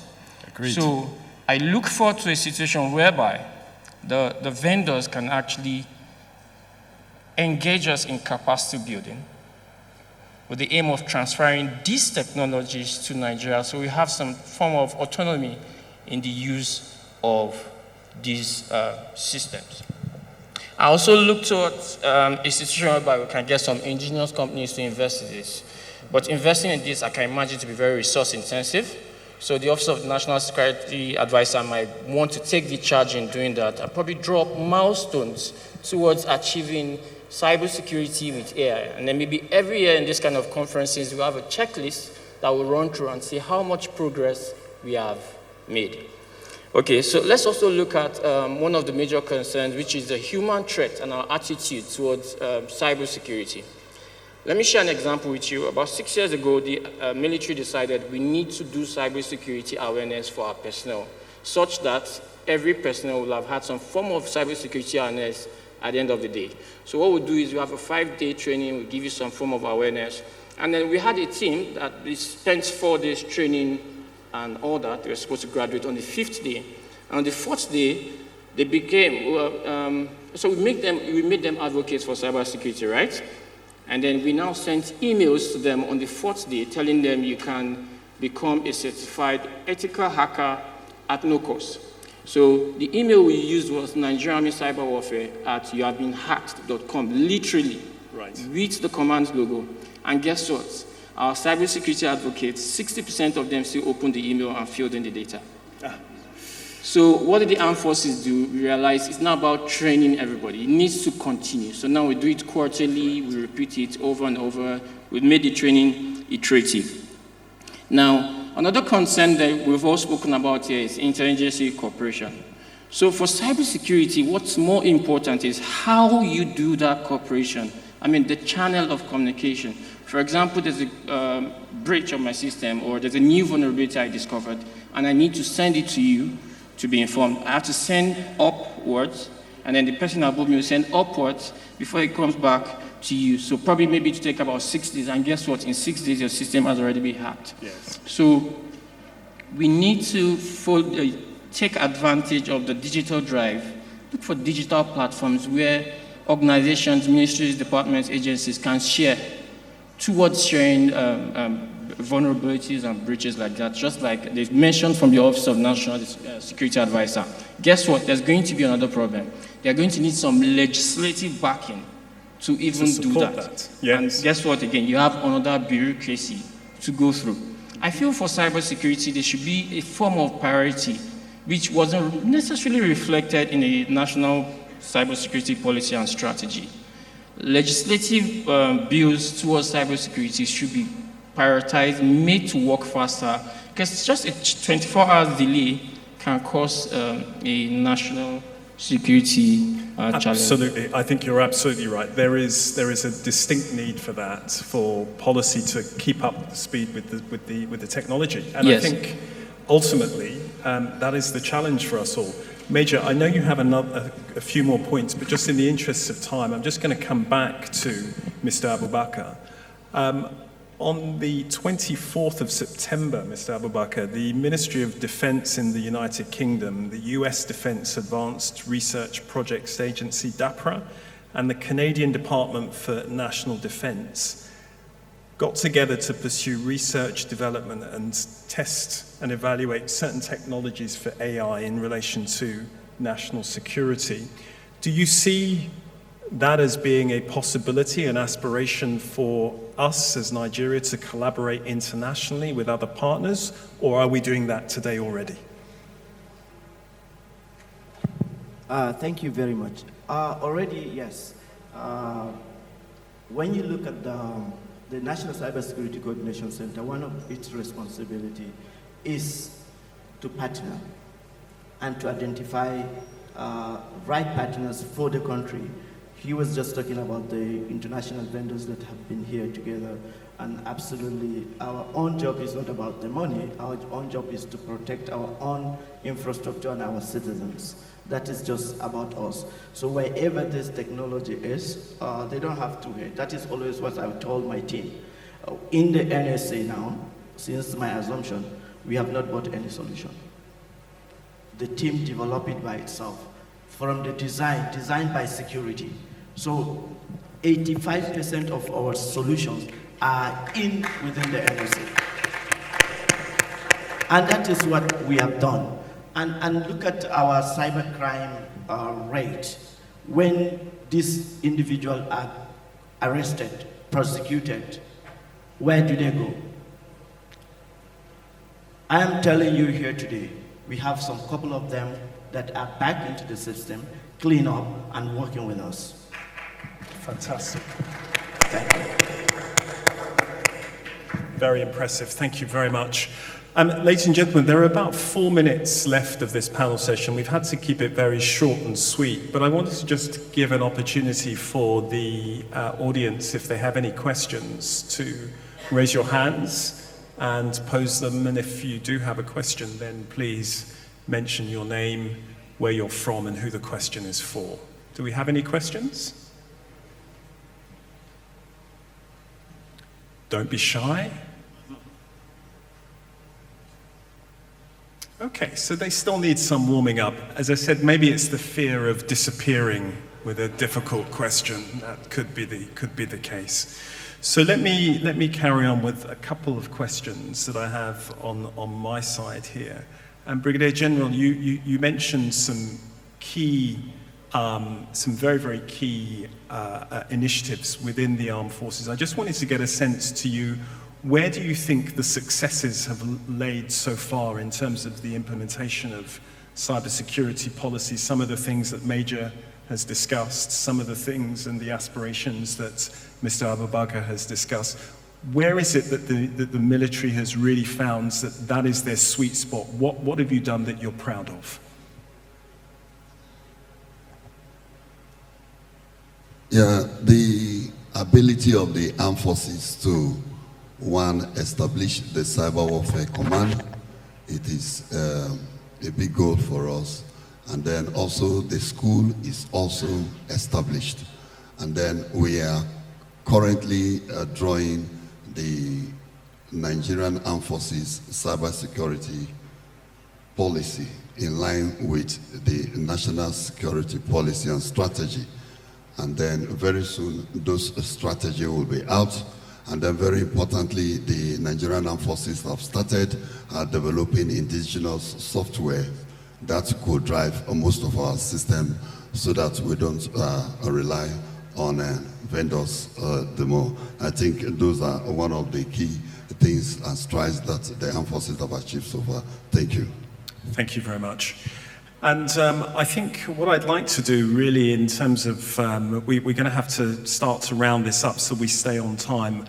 Agreed. So I look forward to a situation whereby the vendors can actually engage us in capacity building with the aim of transferring these technologies to Nigeria so we have some form of autonomy in the use of these systems. I also look towards a situation whereby we can get some ingenious companies to invest in this. But investing in this, I can imagine to be very resource intensive. So the Office of the National Security Advisor might want to take the charge in doing that and probably draw up milestones towards achieving cybersecurity with AI. And then maybe every year in this kind of conferences, we'll have a checklist that we'll run through and see how much progress we have made. Okay, so let's also look at one of the major concerns, which is the human threat and our attitude towards cybersecurity. Let me share an example with you. About 6 years ago, the military decided we need to do cybersecurity awareness for our personnel, such that every personnel will have had some form of cybersecurity awareness at the end of the day. So what we'll do is we have a 5-day training, we'll give you some form of awareness, and then we had a team that spent 4 days training and all that. They were supposed to graduate on the 5th day. And on the 4th day, they became, so we made them advocates for cybersecurity, right? And then we now sent emails to them on the 4th day telling them you can become a certified ethical hacker at no cost. So the email we used was Nigerian Army Cyber Warfare at youhavebeenhacked.com, literally, right, with the command logo. And guess what? Our cybersecurity advocates, 60% of them still opened the email and filled in the data. So what did the armed forces do? We realized it's not about training everybody. It needs to continue. So now we do it quarterly, we repeat it over and over. We made the training iterative. Now, another concern that we've all spoken about here is interagency cooperation. So for cybersecurity, what's more important is how you do that cooperation. I mean, the channel of communication. For example, there's a breach of my system, or there's a new vulnerability I discovered, and I need to send it to you to be informed. I have to send upwards, and then the person above me will send upwards before it comes back to you. So probably maybe to take about 6 days, and guess what? In 6 days, your system has already been hacked. Yes. So we need to take advantage of the digital drive, look for digital platforms where organizations, ministries, departments, agencies can share towards sharing vulnerabilities and breaches like that, just like they've mentioned from the Office of National Security Advisor. Guess what? There's going to be another problem. They're going to need some legislative backing to even do that. Yes. And guess what? Again, you have another bureaucracy to go through. I feel for cybersecurity, there should be a form of priority which wasn't necessarily reflected in a national cybersecurity policy and strategy. Legislative bills towards cybersecurity should be prioritized, made to work faster, because just a 24-hour delay can cause a national security challenge. Absolutely, I think you're absolutely right. There is a distinct need for that, for policy to keep up the speed with the technology, and yes. I think ultimately that is the challenge for us all. Major, I know you have a few more points, but just in the interests of time, I'm just going to come back to Mr. Abubakar. On the 24th of September, Mr. Abubakar, the Ministry of Defense in the United Kingdom, the US Defense Advanced Research Projects Agency, DAPRA, and the Canadian Department for National Defense got together to pursue research, development, and test and evaluate certain technologies for AI in relation to national security. Do you see that as being a possibility, an aspiration for us as Nigeria to collaborate internationally with other partners, or are we doing that today already? Thank you very much. Already, yes. When you look at the National Cybersecurity Coordination Center, one of its responsibility is to partner and to identify right partners for the country. He was just talking about the international vendors that have been here together, and absolutely our own job is not about the money. Our own job is to protect our own infrastructure and our citizens. That is just about us. So wherever this technology is, they don't have to wait. That is always what I've told my team. In the NSA now, since my assumption, we have not bought any solution. The team developed it by itself. From the designed by security. So 85% of our solutions are within the NSA. And that is what we have done. And look at our cybercrime rate. When these individuals are arrested, prosecuted, where do they go? I am telling you here today, we have some couple of them that are back into the system, clean up, and working with us. Fantastic. Thank you. Very impressive. Thank you very much. Ladies and gentlemen, there are about 4 minutes left of this panel session. We've had to keep it very short and sweet, but I wanted to just give an opportunity for the audience, if they have any questions, to raise your hands and pose them. And if you do have a question, then please mention your name, where you're from, and who the question is for. Do we have any questions? Don't be shy. Okay, so they still need some warming up. As I said, maybe it's the fear of disappearing with a difficult question. That could be the case. So let me carry on with a couple of questions that I have on my side here. And Brigadier General, you mentioned some key, some very, very key initiatives within the armed forces. I just wanted to get a sense to you, where do you think the successes have laid so far in terms of the implementation of cybersecurity policy, some of the things that Major has discussed, some of the things and the aspirations that Mr. Abubakar has discussed? where is it that the military has really found that is their sweet spot? What have you done that you're proud of? Yeah, the ability of the armed forces to, one, establish the cyber warfare command. It is a big goal for us. And then also the school is also established. And then we are currently drawing the Nigerian Armed Forces cybersecurity policy in line with the national security policy and strategy. And then very soon those strategy will be out. And then very importantly, the Nigerian Armed Forces have started developing indigenous software that could drive most of our system so that we don't rely on vendors the more. I think those are one of the key things and strides that the armed forces have achieved so far. Thank you. Thank you very much. And I think what I'd like to do really in terms of, we're going to have to start to round this up so we stay on time.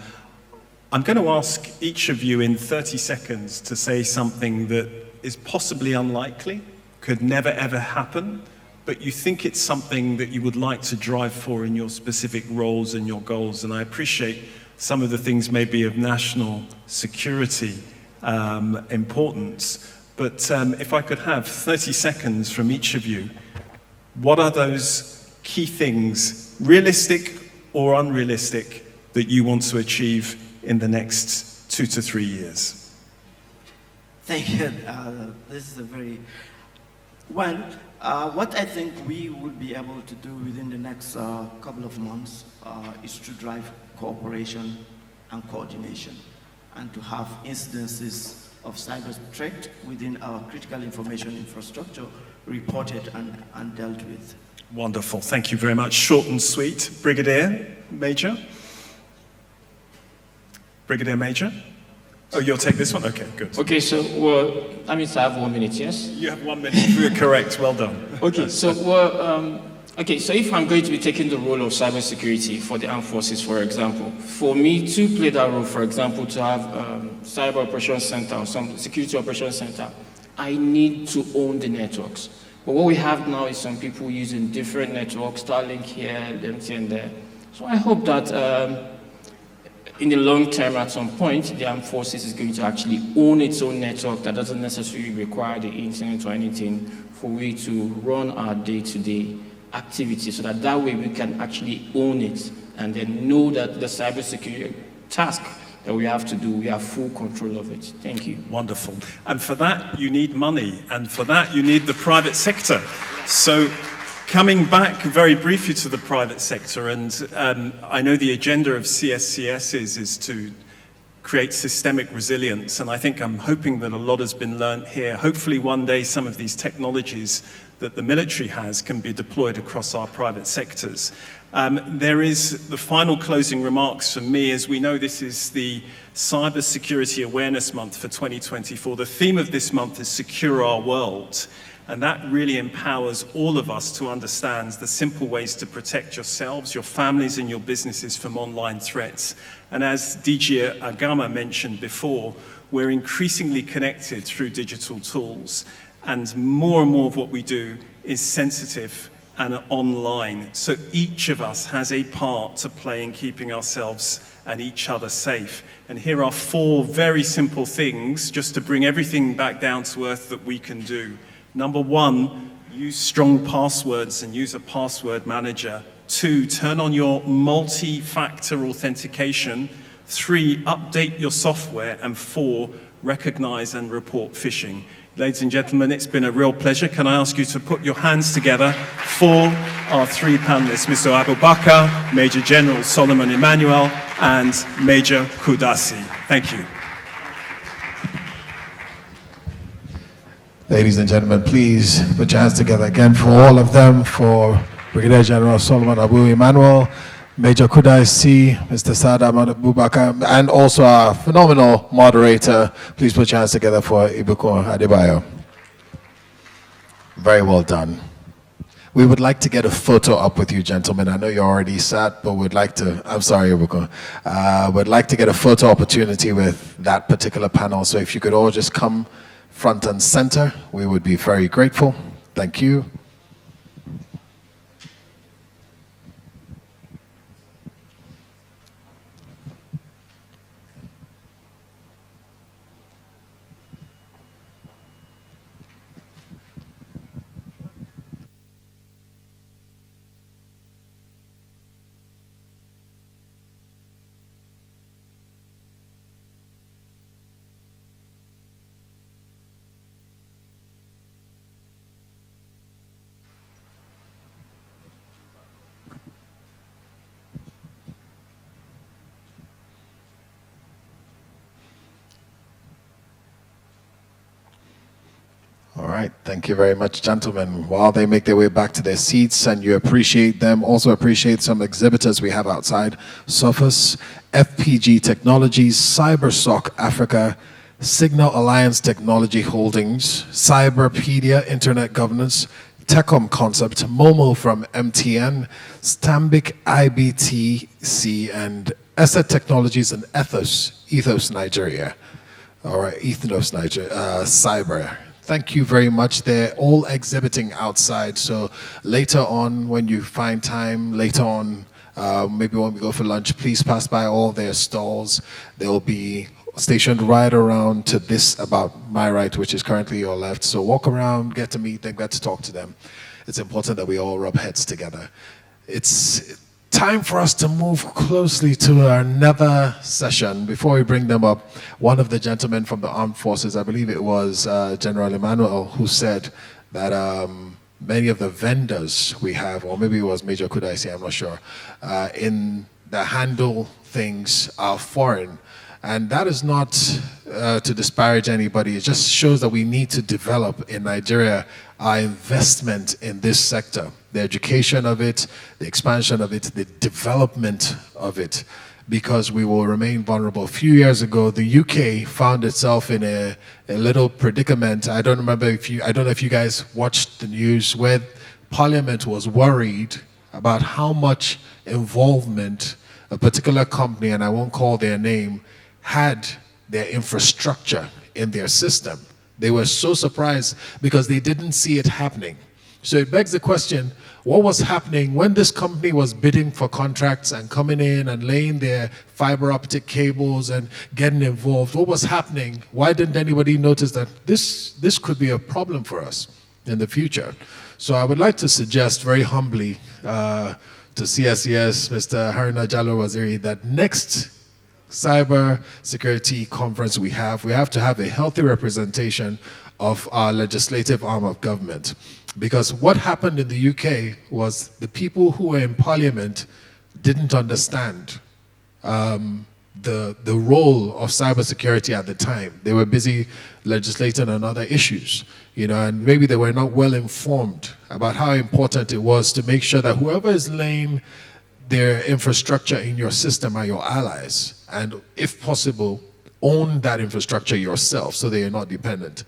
I'm going to ask each of you in 30 seconds to say something that is possibly unlikely, could never ever happen, but you think it's something that you would like to drive for in your specific roles and your goals. And I appreciate some of the things may be of national security importance. But if I could have 30 seconds from each of you, what are those key things, realistic or unrealistic, that you want to achieve in the next 2 to 3 years? Thank you. This is a very, well, what I think we will be able to do within the next couple of months is to drive cooperation and coordination and to have incidences of cyber threat within our critical information infrastructure reported and dealt with. Wonderful, thank you very much. Short and sweet. Brigadier Major? Brigadier Major? Oh, you'll take this one? Okay, good. Okay, so, well, that means I have 1 minute, yes? You have 1 minute, you're correct, well done. Okay, so, well, okay, so if I'm going to be taking the role of cybersecurity for the armed forces, for example, for me to play that role, for example, to have cyber operations center or some security operations center, I need to own the networks. But what we have now is some people using different networks, Starlink here, MTN there. So I hope that in the long term, at some point, the armed forces is going to actually own its own network that doesn't necessarily require the internet or anything for we to run our day-to-day activity, so that way we can actually own it and then know that the cybersecurity task that we have to do, we have full control of it. Thank you. Wonderful. And for that, you need money. And for that, you need the private sector. So coming back very briefly to the private sector, and I know the agenda of CSCS is to create systemic resilience. And I think I'm hoping that a lot has been learned here. Hopefully one day some of these technologies that the military has can be deployed across our private sectors. There is the final closing remarks from me. As we know, this is the Cybersecurity Awareness Month for 2024. The theme of this month is Secure Our World. And that really empowers all of us to understand the simple ways to protect yourselves, your families, and your businesses from online threats. And as DG Agama mentioned before, we're increasingly connected through digital tools. And more of what we do is sensitive and online. So each of us has a part to play in keeping ourselves and each other safe. And here are 4 very simple things, just to bring everything back down to earth, that we can do. Number 1, use strong passwords and use a password manager. 2, turn on your multi-factor authentication. 3, update your software. And 4, recognize and report phishing. Ladies and gentlemen, it's been a real pleasure. Can I ask you to put your hands together for our 3 panelists, Mr. Abubakar, Major General Solomon Emmanuel, and Major Kudasi. Thank you. Ladies and gentlemen, please put your hands together again for all of them, for Brigadier General Solomon Abu Emmanuel, Major Kudasi, Mr. Sada Abubakar, and also our phenomenal moderator. Please put your hands together for Ibukun Adebayo. Very well done. We would like to get a photo up with you, gentlemen. I know you're already sat, but we'd like to, I'm sorry, Ibuko. We'd like to get a photo opportunity with that particular panel. So if you could all just come front and center, we would be very grateful. Thank you. All right, thank you very much, gentlemen. While they make their way back to their seats and you appreciate them, also appreciate some exhibitors we have outside. Sophos, FPG Technologies, CyberSoc Africa, Signal Alliance Technology Holdings, Cyberpedia Internet Governance, Techcom Concept, Momo from MTN, Stambic IBTC, and Asset Technologies and Ethos Nigeria. All right, Ethnos Nigeria, Cyber. Thank you very much. They're all exhibiting outside. So later on, when you find time, later on, maybe when we go for lunch, please pass by all their stalls. They'll be stationed right around to this, about my right, which is currently your left. So walk around, get to meet them, get to talk to them. It's important that we all rub heads together. It's time for us to move closely to another session. Before we bring them up, one of the gentlemen from the armed forces, I believe it was General Emmanuel, who said that many of the vendors we have, or maybe it was Major Kudaisi, I'm not sure, in that handle things are foreign. And that is not to disparage anybody. It just shows that we need to develop in Nigeria our investment in this sector, the education of it, the expansion of it, the development of it, because we will remain vulnerable. A few years ago, the UK found itself in a little predicament. I don't know if you guys watched the news, where Parliament was worried about how much involvement a particular company, and I won't call their name, had their infrastructure in their system. They were so surprised because they didn't see it happening. So it begs the question, what was happening when this company was bidding for contracts and coming in and laying their fiber optic cables and getting involved? What was happening? Why didn't anybody notice that this could be a problem for us in the future? So I would like to suggest very humbly to CSES, Mr. Haruna Jallo Waziri, that next cyber security conference we have to have a healthy representation of our legislative arm of government. Because what happened in the UK was the people who were in parliament didn't understand the role of cybersecurity at the time. They were busy legislating on other issues, and maybe they were not well informed about how important it was to make sure that whoever is laying their infrastructure in your system are your allies, and if possible, own that infrastructure yourself so that you're not dependent.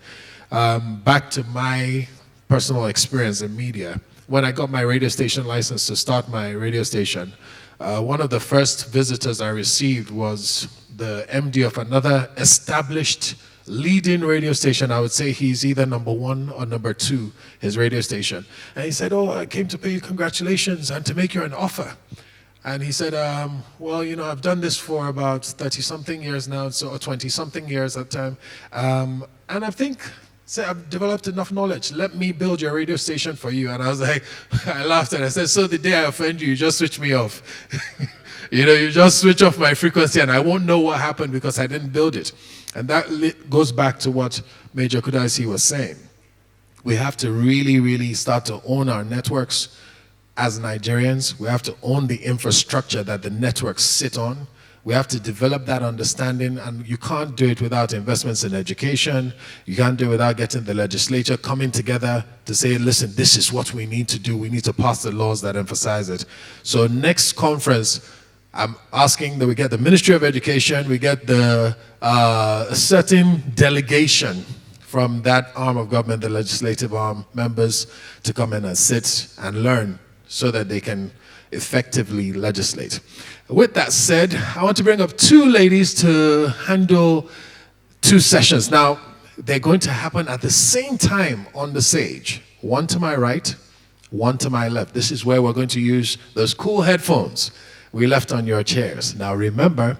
Back to my personal experience in media. When I got my radio station license to start my radio station, one of the first visitors I received was the MD of another established leading radio station. I would say he's either number 1 or number 2, his radio station. And he said, "Oh, I came to pay you congratulations and to make you an offer." And he said, well, I've done this for about 30-something years now, so 20-something years at the time. And I think, I've developed enough knowledge. Let me build your radio station for you. And I was like, I laughed and I said, so the day I offend you, you just switch me off. You just switch off my frequency and I won't know what happened because I didn't build it. And that goes back to what Major Kudaisi was saying. We have to really, really start to own our networks. As Nigerians, we have to own the infrastructure that the networks sit on. We have to develop that understanding, and you can't do it without investments in education. You can't do it without getting the legislature coming together to say, listen, this is what we need to do. We need to pass the laws that emphasize it. So next conference, I'm asking that we get the Ministry of Education, we get the certain delegation from that arm of government, the legislative arm, members to come in and sit and learn so that they can effectively legislate. With that said, I want to bring up two ladies to handle two sessions. Now, they're going to happen at the same time on the stage. One to my right, one to my left. This is where we're going to use those cool headphones we left on your chairs. Now remember,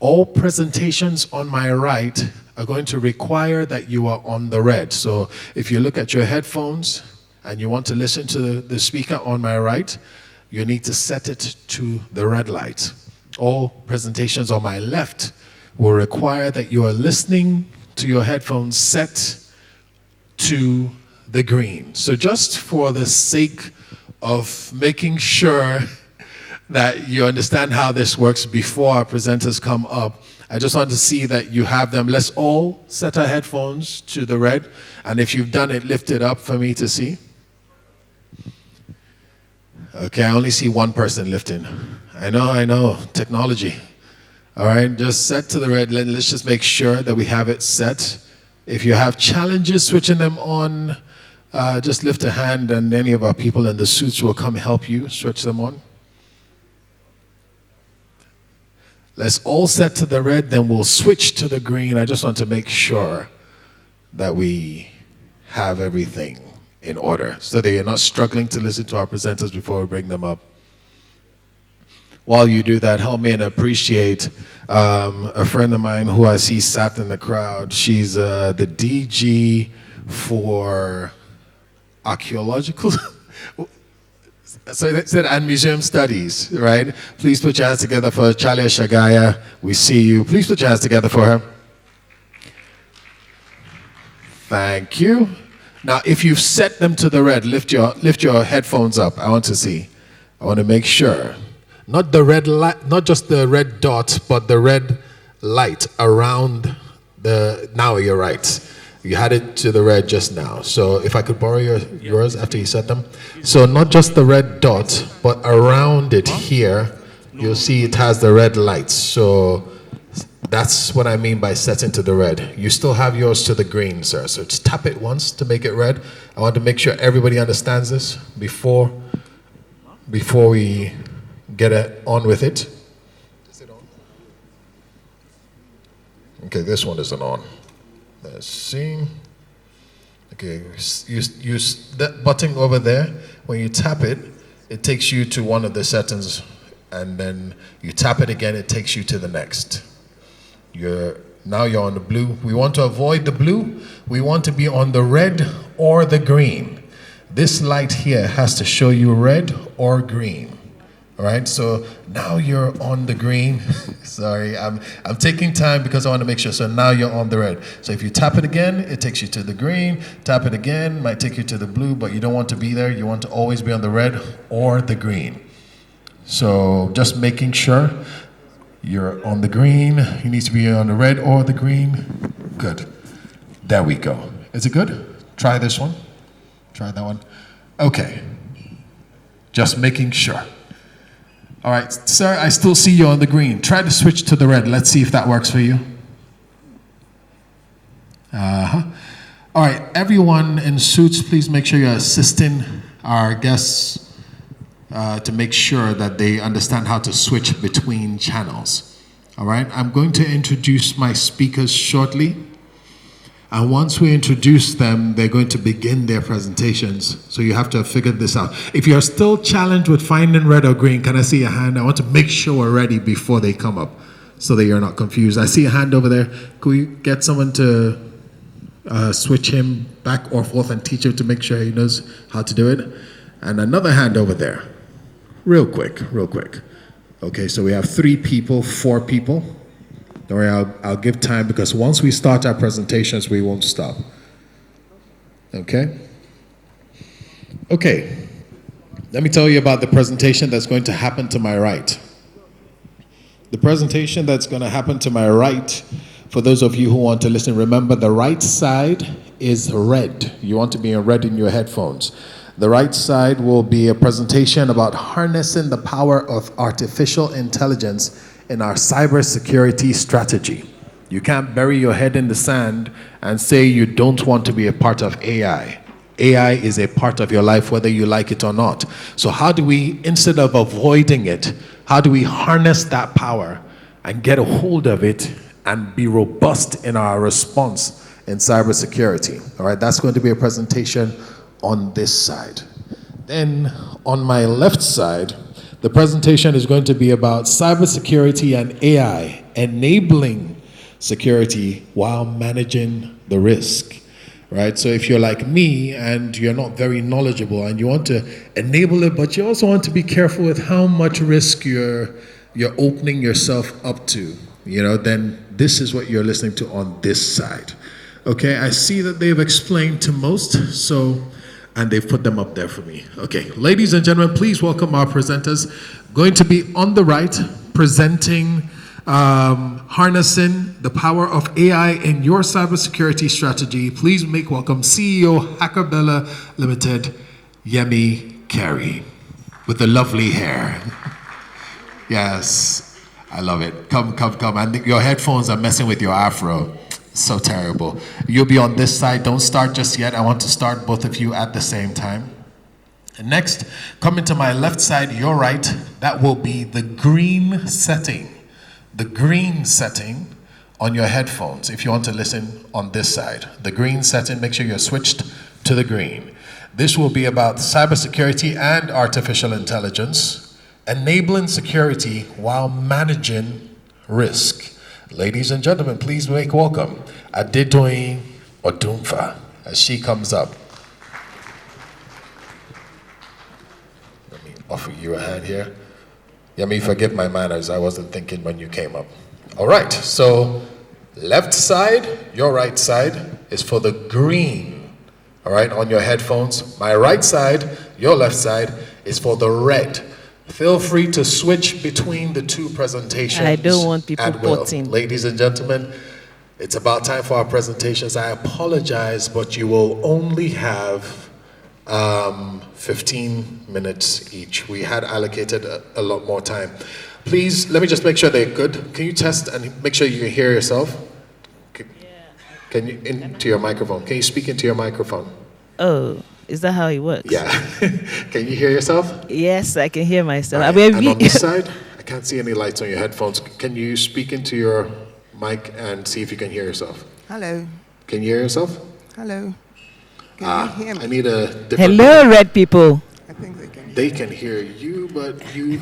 all presentations on my right are going to require that you are on the red. So if you look at your headphones and you want to listen to the speaker on my right, you need to set it to the red light. All presentations on my left will require that you are listening to your headphones set to the green. So just for the sake of making sure that you understand how this works before our presenters come up, I just want to see that you have them. Let's all set our headphones to the red. And if you've done it, lift it up for me to see. Okay, I only see one person lifting. I know, technology. All right, just set to the red. Let's just make sure that we have it set. If you have challenges switching them on, just lift a hand and any of our people in the suits will come help you switch them on. Let's all set to the red, then we'll switch to the green. I just want to make sure that we have everything in order so that you're not struggling to listen to our presenters before we bring them up. While you do that, help me and appreciate a friend of mine who I see sat in the crowd. She's the DG for archaeological so they said, and museum studies, right? Please put your hands together for Chalia Shagaya. We see you. Please put your hands together for her. Thank you. Now, if you've set them to the red, lift your headphones up. I want to see. I want to make sure. Not the red light, not just the red dot, but the red light around the. Now you're right. You had it to the red just now. So if I could borrow yours after you set them. So not just the red dot, but around it here, you'll see it has the red lights. So that's what I mean by setting to the red. You still have yours to the green, sir. So just tap it once to make it red. I want to make sure everybody understands this before we get it on with it. Is it on? Okay, this one isn't on. Let's see. Okay, use that button over there. When you tap it, it takes you to one of the settings, and then you tap it again, it takes you to the next. Now you're on the blue. We want to avoid the blue. We want to be on the red or the green. This light here has to show you red or green. All right, so now you're on the green. Sorry, I'm taking time because I want to make sure. So now you're on the red. So if you tap it again, it takes you to the green. Tap it again, might take you to the blue, but you don't want to be there. You want to always be on the red or the green. So just making sure you're on the green. You need to be on the red or the green. Good. There we go. Is it good? Try this one. Try that one. Okay. Just making sure. All right, sir, I still see you on the green. Try to switch to the red. Let's see if that works for you. All right, everyone in suits, please make sure you're assisting our guests to make sure that they understand how to switch between channels. All right, I'm going to introduce my speakers shortly. And once we introduce them, they're going to begin their presentations. So you have to have figured this out. If you're still challenged with finding red or green, can I see a hand? I want to make sure we're ready before they come up so that you're not confused. I see a hand over there. Could we get someone to switch him back or forth and teach him to make sure he knows how to do it? And another hand over there. Real quick. Okay, so we have 3 people, 4 people. Don't worry, I'll give time because once we start our presentations, we won't stop. Okay? Okay. Let me tell you about the presentation that's going to happen to my right. The presentation that's going to happen to my right, for those of you who want to listen, remember the right side is red. You want to be in red in your headphones. The right side will be a presentation about harnessing the power of artificial intelligence in our cybersecurity strategy. You can't bury your head in the sand and say you don't want to be a part of AI. AI is a part of your life whether you like it or not. So how do we, instead of avoiding it, how do we harness that power and get a hold of it and be robust in our response in cybersecurity? All right, that's going to be a presentation on this side. Then on my left side, the presentation is going to be about cybersecurity and AI, enabling security while managing the risk. Right? So if you're like me and you're not very knowledgeable and you want to enable it, but you also want to be careful with how much risk you're opening yourself up to, then this is what you're listening to on this side. Okay, I see that they've explained to most, and they've put them up there for me. Okay, ladies and gentlemen, please welcome our presenters. Going to be on the right, presenting harnessing the power of AI in your cybersecurity strategy. Please make welcome CEO Hackabella Limited, Yemi Carey, with the lovely hair. Yes, I love it. Come. And your headphones are messing with your afro. So terrible. You'll be on this side. Don't start just yet. I want to start both of you at the same time. And next, coming to my left side, your right, that will be the green setting. The green setting on your headphones, if you want to listen on this side. The green setting, make sure you're switched to the green. This will be about cybersecurity and artificial intelligence, enabling security while managing risk. Ladies and gentlemen, please make welcome Adedoyin Odumfa as she comes up. Let me offer you a hand here. Yemi, forgive my manners. I wasn't thinking when you came up. All right, so left side, your right side is for the green, all right, on your headphones. My right side, your left side is for the red. Feel free to switch between the two presentations. I don't want people potting. Ladies and gentlemen, it's about time for our presentations. I apologize, but you will only have 15 minutes each. We had allocated a lot more time. Please, let me just make sure they're good. Can you test and make sure you can hear yourself? Can you, into your microphone. Can you speak into your microphone? Oh, is that how it works? Yeah. Can you hear yourself? Yes, I can hear myself. Right. And on this side, I can't see any lights on your headphones. Can you speak into your mic and see if you can hear yourself? Hello. Can you hear yourself? Hello. Can you hear me? I need a different... Hello, red people. I think they can hear They can hear you, but you...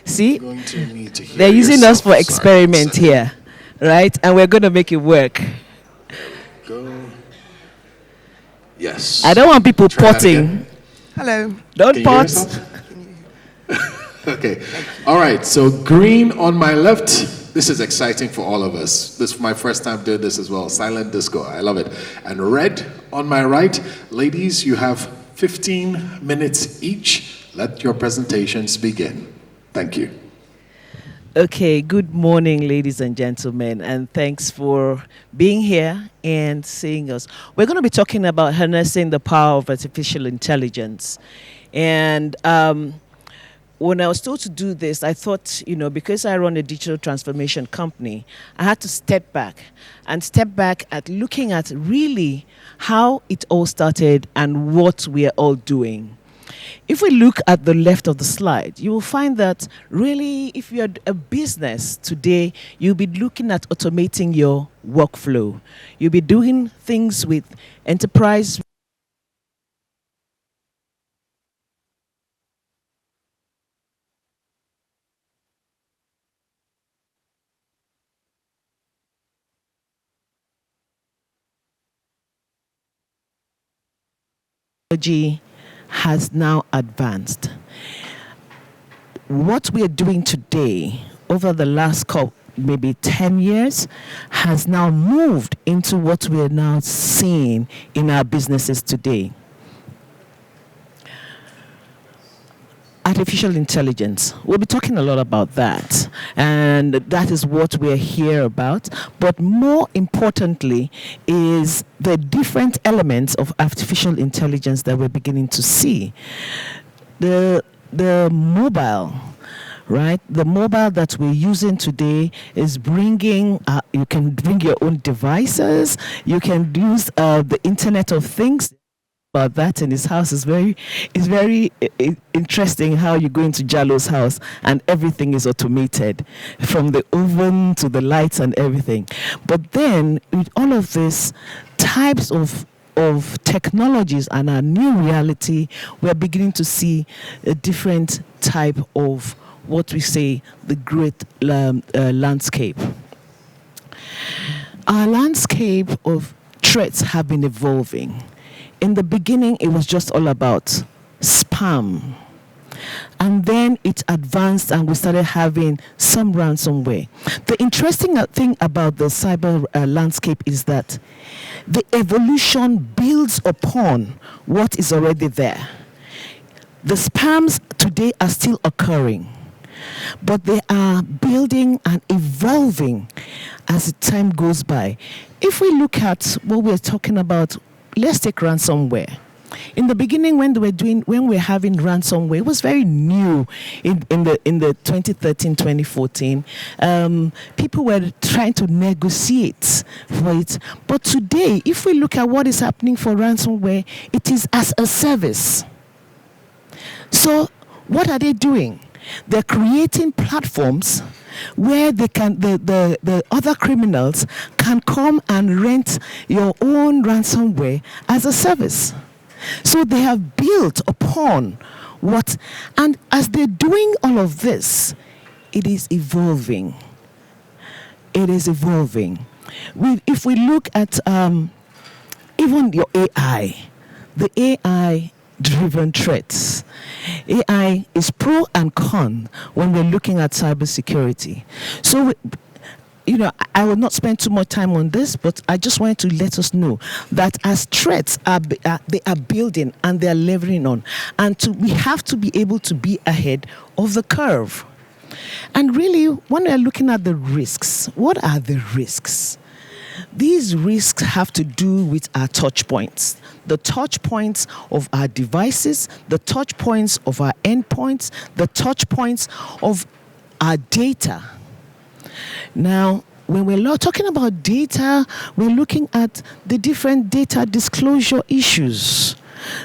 See? Going to need to hear They're using us for yourself. experiment here, right? And we're going to make it work. Go. Yes. I don't want people Try that potting. again. Hello. Don't Can you hear pot. yourself? Okay. All right. So green on my left. This is exciting for all of us. This is my first time doing this as well. Silent disco. I love it. And red on my right. Ladies, you have 15 minutes each. Let your presentations begin. Thank you. Okay, good morning, ladies and gentlemen, and thanks for being here and seeing us. We're going to be talking about harnessing the power of artificial intelligence. And when I was told to do this, I thought, because I run a digital transformation company, I had to step back at looking at really how it all started and what we are all doing. If we look at the left of the slide, you will find that really, if you're a business today, you'll be looking at automating your workflow. You'll be doing things with enterprise technology has now advanced. What we are doing today, over the last maybe 10 years, has now moved into what we are now seeing in our businesses today. Artificial intelligence. We'll be talking a lot about that, and that is what we're here about. But more importantly is the different elements of artificial intelligence that we're beginning to see. The mobile, right? The mobile that we're using today is bringing, you can bring your own devices, you can use the Internet of Things. About that in his house is very interesting, how you go into Jalo's house and everything is automated, from the oven to the lights and everything. But then with all of this types of technologies and our new reality, we're beginning to see a different type of what we say the great landscape. Our landscape of threats have been evolving. In the beginning, it was just all about spam. And then it advanced and we started having some ransomware. The interesting thing about the cyber landscape is that the evolution builds upon what is already there. The spams today are still occurring, but they are building and evolving as the time goes by. If we look at what we're talking about, let's take ransomware. In the beginning, when we're having ransomware, it was very new in the 2013, 2014. People were trying to negotiate for it. But today, if we look at what is happening for ransomware, it is as a service. So what are they doing? They're creating platforms where they can the other criminals can come and rent your own ransomware as a service. So they have built upon what, and as they're doing all of this, it is evolving. It is evolving. If we look at even your AI, the AI-driven threats. AI is pro and con when we're looking at cybersecurity. So, I will not spend too much time on this, but I just wanted to let us know that as threats they are building and they are leveling on, and we have to be able to be ahead of the curve. And really, when we're looking at the risks, what are the risks? These risks have to do with our touch points, the touch points of our devices, the touch points of our endpoints, the touch points of our data. Now, when we're talking about data, we're looking at the different data disclosure issues,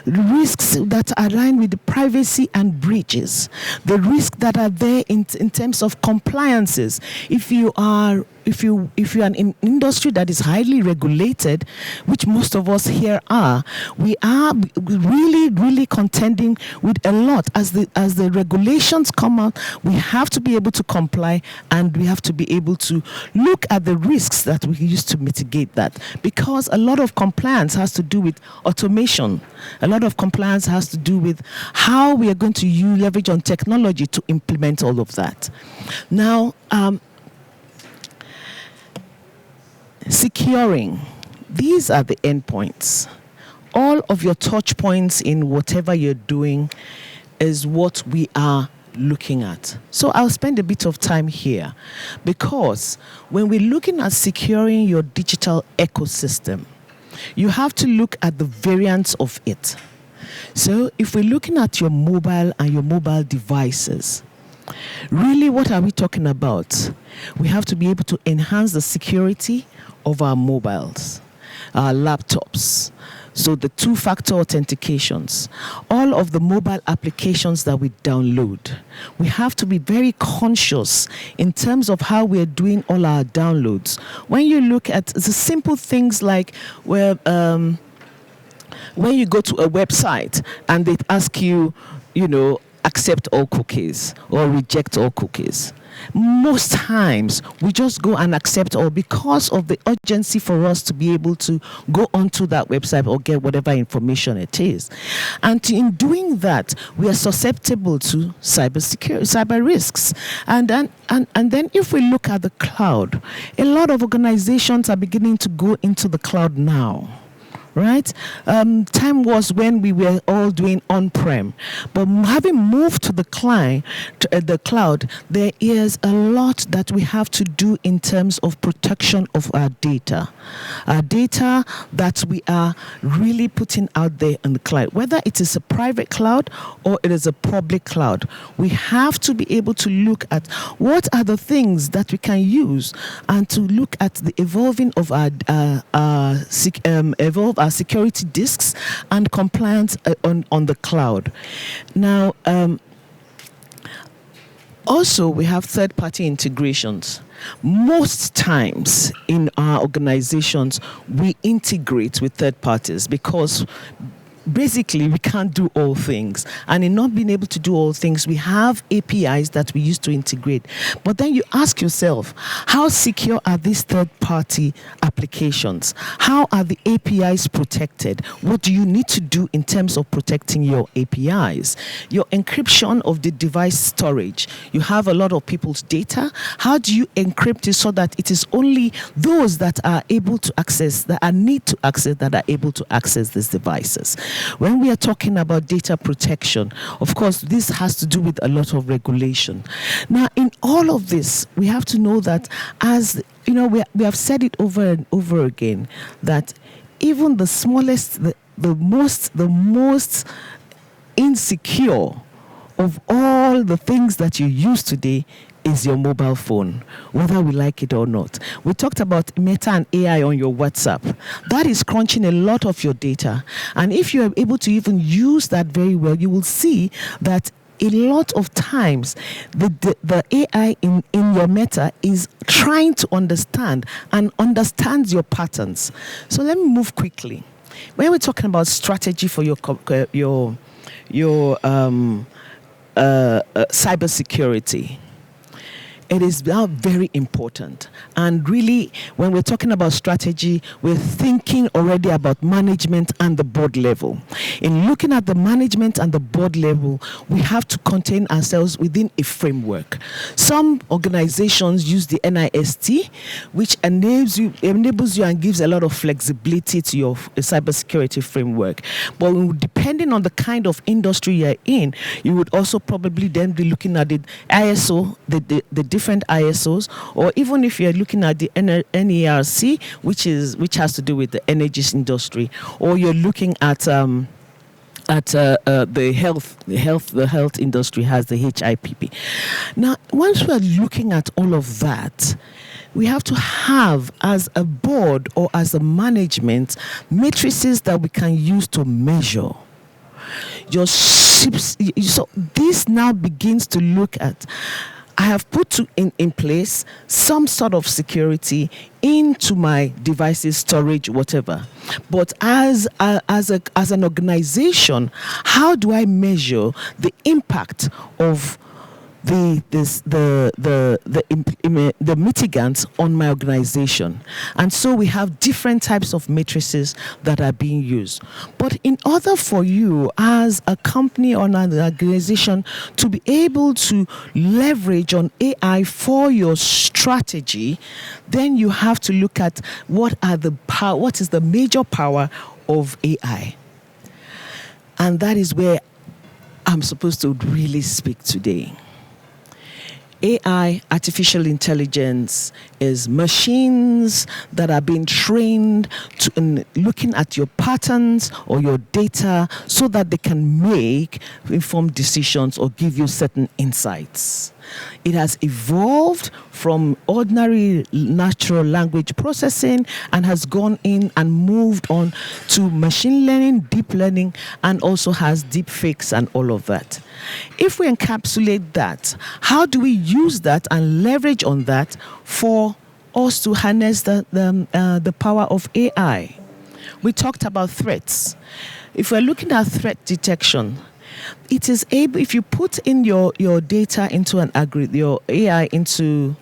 risks that align with the privacy and breaches, the risks that are there in terms of compliances. If you're an industry that is highly regulated, which most of us here are, we are really contending with a lot. As the regulations come out, we have to be able to comply, and we have to be able to look at the risks that we use to mitigate that, because a lot of compliance has to do with automation. A lot of compliance has to do with how we are going to leverage on technology to implement all of that. Now, securing, these are the endpoints. All of your touch points in whatever you're doing is what we are looking at. So I'll spend a bit of time here, because when we're looking at securing your digital ecosystem, you have to look at the variants of it. So if we're looking at your mobile and your mobile devices, really, what are we talking about? We have to be able to enhance the security of our mobiles, our laptops. So the two-factor authentications, all of the mobile applications that we download, we have to be very conscious in terms of how we're doing all our downloads. When you look at the simple things like when you go to a website and they ask you, accept all cookies or reject all cookies. Most times we just go and accept all because of the urgency for us to be able to go onto that website or get whatever information it is. And in doing that, we are susceptible to cyber risks. And then if we look at the cloud, a lot of organizations are beginning to go into the cloud now. right? Time was when we were all doing on-prem, but having moved to the cloud, there is a lot that we have to do in terms of protection of our data that we are really putting out there in the cloud, whether it is a private cloud or it is a public cloud. We have to be able to look at what are the things that we can use and to look at the evolving of our security disks and compliance on the cloud. Now, also, we have third-party integrations. Most times in our organizations, we integrate with third parties because basically we can't do all things, and in not being able to do all things, we have APIs that we use to integrate. But then you ask yourself, how secure are these third-party applications? How are the APIs protected? What do you need to do in terms of protecting your APIs? Your encryption of the device storage. You have a lot of people's data. How do you encrypt it so that it is only those that are able to access, that are need to access, that are able to access these devices? When we are talking about data protection, of course, this has to do with a lot of regulation. Now, in all of this, we have to know that, as you know, we have said it over and over again, that even the smallest, the most insecure of all the things that you use today is your mobile phone, whether we like it or not. We talked about Meta and AI on your WhatsApp. That is crunching a lot of your data. And if you are able to even use that very well, you will see that a lot of times the AI in your Meta is trying to understand and understands your patterns. So let me move quickly. When we're talking about strategy for your cybersecurity, it is now very important. And really, when we're talking about strategy, we're thinking already about management and the board level. In looking at the management and the board level, we have to contain ourselves within a framework. Some organizations use the NIST, which enables you and gives a lot of flexibility to your cybersecurity framework. But depending on the kind of industry you're in, you would also probably then be looking at the ISO, the different ISOs, or even if you're looking at the NERC, which has to do with the energy industry, or you're looking at the health industry has the HIPP. Now, once we're looking at all of that, we have to have, as a board or as a management, matrices that we can use to measure. So this now begins to look at, I have put in place some sort of security into my devices, storage, whatever. But as an organization, how do I measure the impact of the mitigants on my organization? And so we have different types of matrices that are being used. But in order for you as a company or an organization to be able to leverage on AI for your strategy, then you have to look at what is the major power of AI. And that is where I'm supposed to really speak today. AI, artificial intelligence, is machines that are being trained in looking at your patterns or your data so that they can make informed decisions or give you certain insights. It has evolved from ordinary natural language processing and has gone in and moved on to machine learning, deep learning, and also has deep fakes and all of that. If we encapsulate that, how do we use that and leverage on that for us to harness the power of AI? We talked about threats. If we're looking at threat detection, it is able, if you put in your data into an algorithm, your AI into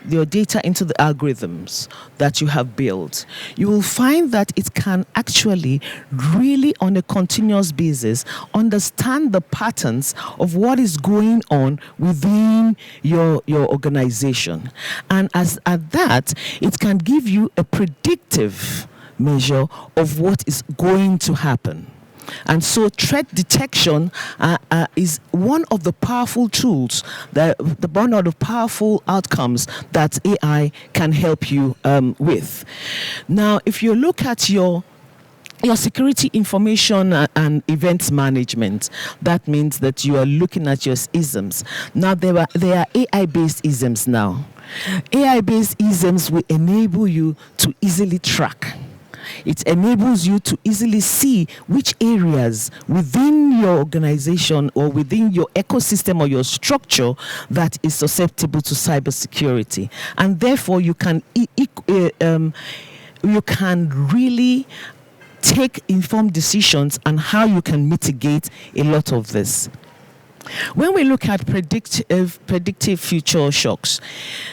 your data into the algorithms that you have built, you will find that it can actually really, on a continuous basis, understand the patterns of what is going on within your organization. And as at that, it can give you a predictive measure of what is going to happen. And so threat detection is one of the powerful tools, one of the powerful outcomes that AI can help you with. Now, if you look at your security information and events management, that means that you are looking at your ISMs. Now, there are AI-based ISMs now. AI-based ISMs will enable you to easily track. It enables you to easily see which areas within your organization or within your ecosystem or your structure that is susceptible to cybersecurity. And therefore, you can really take informed decisions on how you can mitigate a lot of this. When we look at predictive future shocks,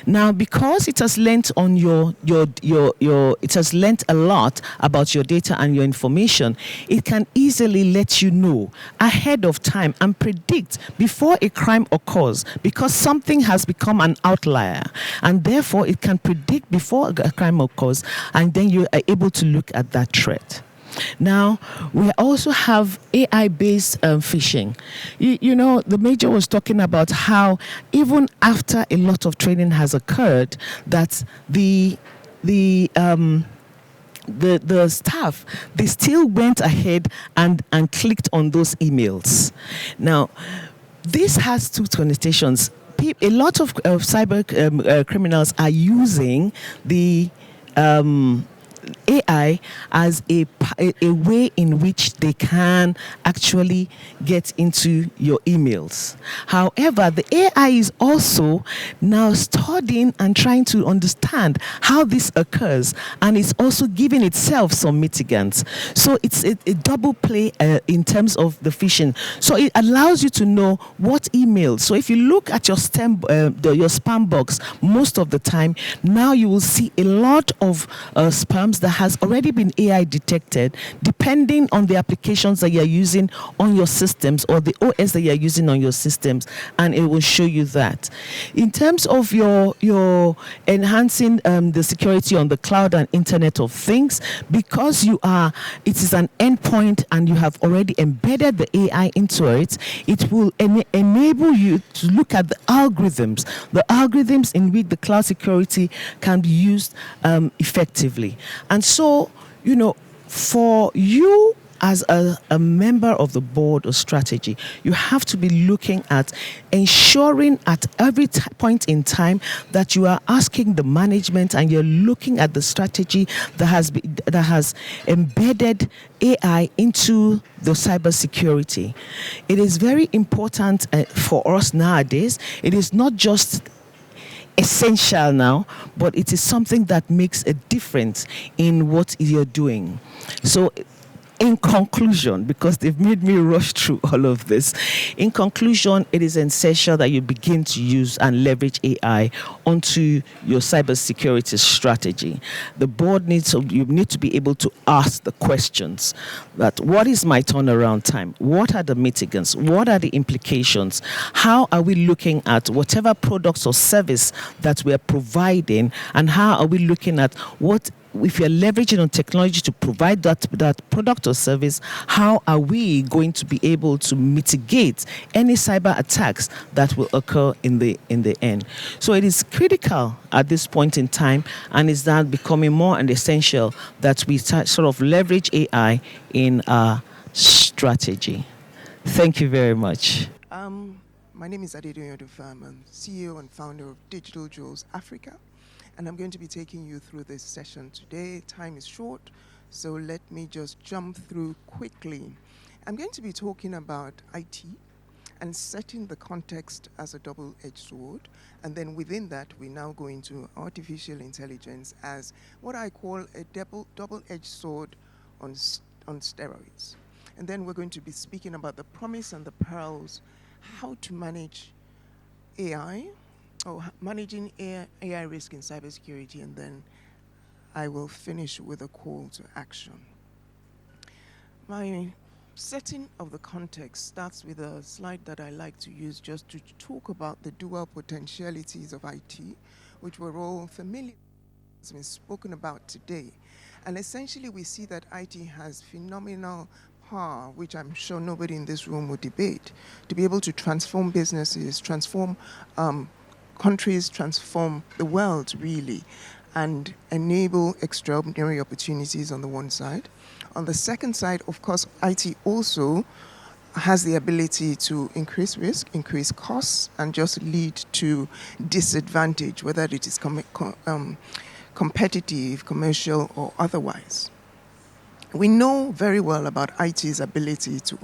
now because it has learnt on it has learnt a lot about your data and your information, it can easily let you know ahead of time and predict before a crime occurs, because something has become an outlier, and therefore it can predict before a crime occurs, and then you are able to look at that threat. Now, we also have AI-based phishing. You know, the Major was talking about how even after a lot of training has occurred, that the staff, they still went ahead and clicked on those emails. Now, this has two connotations. A lot of cyber criminals are using the AI as a way in which they can actually get into your emails. However, the AI is also now studying and trying to understand how this occurs, and it's also giving itself some mitigants. So it's a double play in terms of the phishing. So it allows you to know what emails. So if you look at your spam box, most of the time, now you will see a lot of spams that has already been AI detected, depending on the applications that you're using on your systems or the OS that you're using on your systems, and it will show you that. In terms of your enhancing the security on the cloud and Internet of Things, because it is an endpoint and you have already embedded the AI into it, it will enable you to look at the algorithms in which the cloud security can be used effectively. And so, you know, for you as a member of the board of strategy, you have to be looking at ensuring at every point in time that you are asking the management and you're looking at the strategy that has embedded AI into the cybersecurity. It is very important for us nowadays. It is not just essential now, but it is something that makes a difference in what you're doing. So in conclusion, because they've made me rush through all of this, in conclusion, it is essential that you begin to use and leverage AI onto your cybersecurity strategy. The board you need to be able to ask the questions that, what is my turnaround time? What are the mitigants? What are the implications? How are we looking at whatever products or service that we are providing, and how are we looking at what, if you're leveraging on technology to provide that product or service, how are we going to be able to mitigate any cyber attacks that will occur in the end? So it is critical at this point in time, and is that becoming more and essential that we sort of leverage AI in our strategy. Thank you very much. My name is Adedoyin Odufam. I'm CEO and founder of Digital Jewels Africa, and I'm going to be taking you through this session today. Time is short, so let me just jump through quickly. I'm going to be talking about IT and setting the context as a double-edged sword, and then within that, we now go into artificial intelligence as what I call a double-edged sword on steroids. And then we're going to be speaking about the promise and the perils, how to manage AI, or managing AI risk in cybersecurity, and then I will finish with a call to action. My setting of the context starts with a slide that I like to use just to talk about the dual potentialities of IT, which we're all familiar with, has been spoken about today. And essentially, we see that IT has phenomenal power, which I'm sure nobody in this room would debate, to be able to transform businesses, transform countries, transform the world, really, and enable extraordinary opportunities on the one side. On the second side, of course, IT also has the ability to increase risk, increase costs, and just lead to disadvantage, whether it is competitive, commercial, or otherwise. We know very well about IT's ability to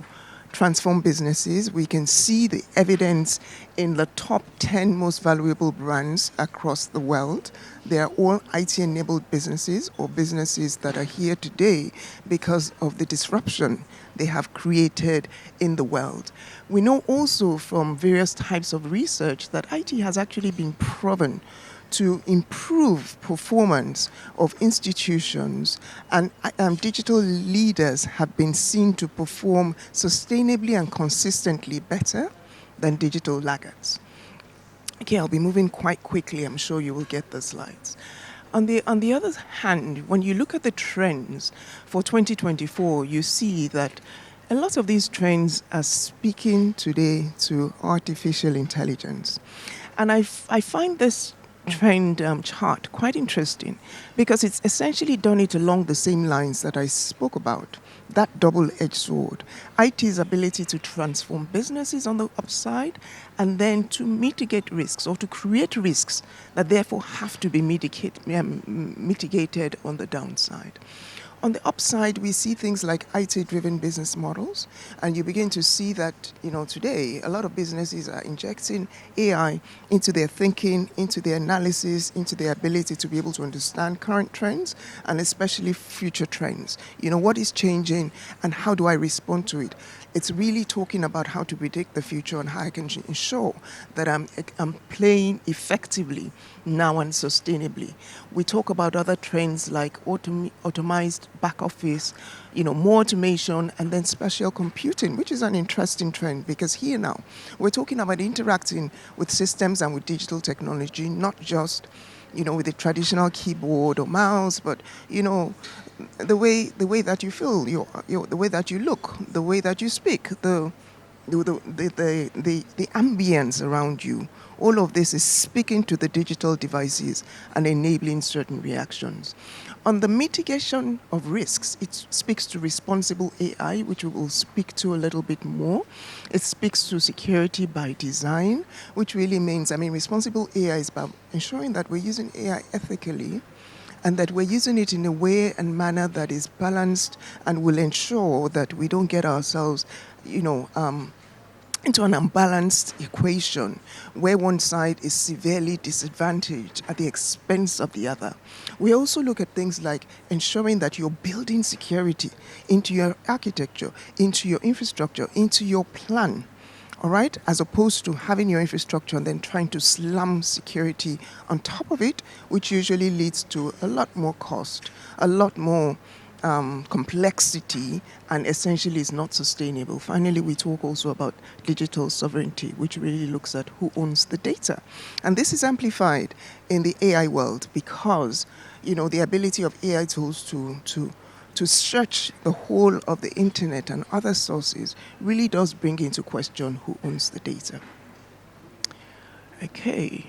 transform businesses. We can see the evidence in the top 10 most valuable brands across the world. They are all IT-enabled businesses or businesses that are here today because of the disruption they have created in the world. We know also from various types of research that IT has actually been proven to improve performance of institutions, and digital leaders have been seen to perform sustainably and consistently better than digital laggards. Okay, I'll be moving quite quickly. I'm sure you will get the slides. On the other hand, when you look at the trends for 2024, you see that a lot of these trends are speaking today to artificial intelligence. And I find this trend chart quite interesting because it's essentially done it along the same lines that I spoke about, that double-edged sword. IT's ability to transform businesses on the upside and then to mitigate risks or to create risks that therefore have to be mitigated on the downside. On the upside, we see things like IT-driven business models, and you begin to see that, today, a lot of businesses are injecting AI into their thinking, into their analysis, into their ability to be able to understand current trends, and especially future trends. What is changing, and how do I respond to it? It's really talking about how to predict the future and how I can ensure that I'm playing effectively now and sustainably. We talk about other trends like automized back office, more automation, and then spatial computing, which is an interesting trend because here now we're talking about interacting with systems and with digital technology, not just with a traditional keyboard or mouse, but the way that you feel, the way that you look, the way that you speak, the ambience around you. All of this is speaking to the digital devices and enabling certain reactions. On the mitigation of risks, it speaks to responsible AI, which we will speak to a little bit more. It speaks to security by design, which really means, responsible AI is about ensuring that we're using AI ethically and that we're using it in a way and manner that is balanced and will ensure that we don't get ourselves, into an unbalanced equation where one side is severely disadvantaged at the expense of the other. We also look at things like ensuring that you're building security into your architecture, into your infrastructure, into your plan, all right, as opposed to having your infrastructure and then trying to slam security on top of it, which usually leads to a lot more cost, a lot more complexity, and essentially is not sustainable. Finally, we talk also about digital sovereignty, which really looks at who owns the data. And this is amplified in the AI world because, the ability of AI tools to search the whole of the internet and other sources really does bring into question who owns the data. Okay.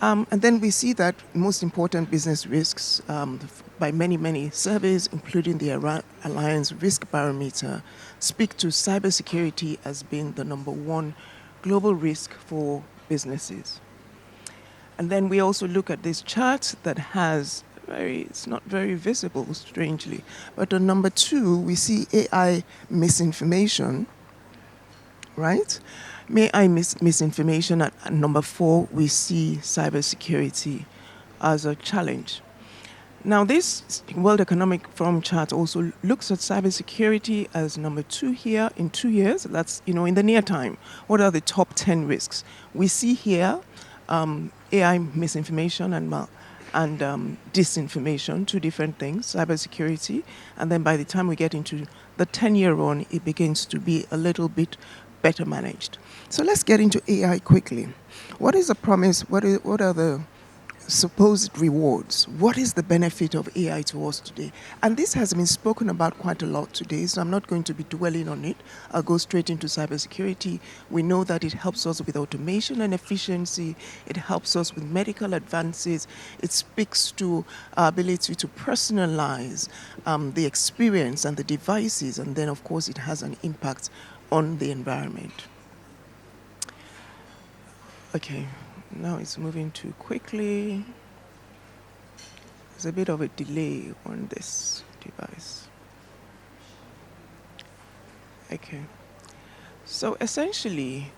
And then we see that most important business risks by many surveys, including the Alliance Risk Barometer, speak to cybersecurity as being the number one global risk for businesses. And then we also look at this chart that has it's not very visible, strangely, but on number 2, we see AI misinformation, right? AI misinformation. At number 4, we see cybersecurity as a challenge. Now, this World Economic Forum chart also looks at cybersecurity as number 2 here in 2 years. That's, in the near time. What are the top 10 risks? We see here AI misinformation and disinformation, 2 different things, cybersecurity. And then by the time we get into the 10-year run, it begins to be a little bit better managed. So let's get into AI quickly. What is the promise? What are the supposed rewards. What is the benefit of AI to us today? And this has been spoken about quite a lot today, so I'm not going to be dwelling on it. I'll go straight into cybersecurity. We know that it helps us with automation and efficiency. It helps us with medical advances. It speaks to our ability to personalize the experience and the devices, and then, of course, it has an impact on the environment. Okay. Now it's moving too quickly. There's a bit of a delay on this device. Okay. So essentially,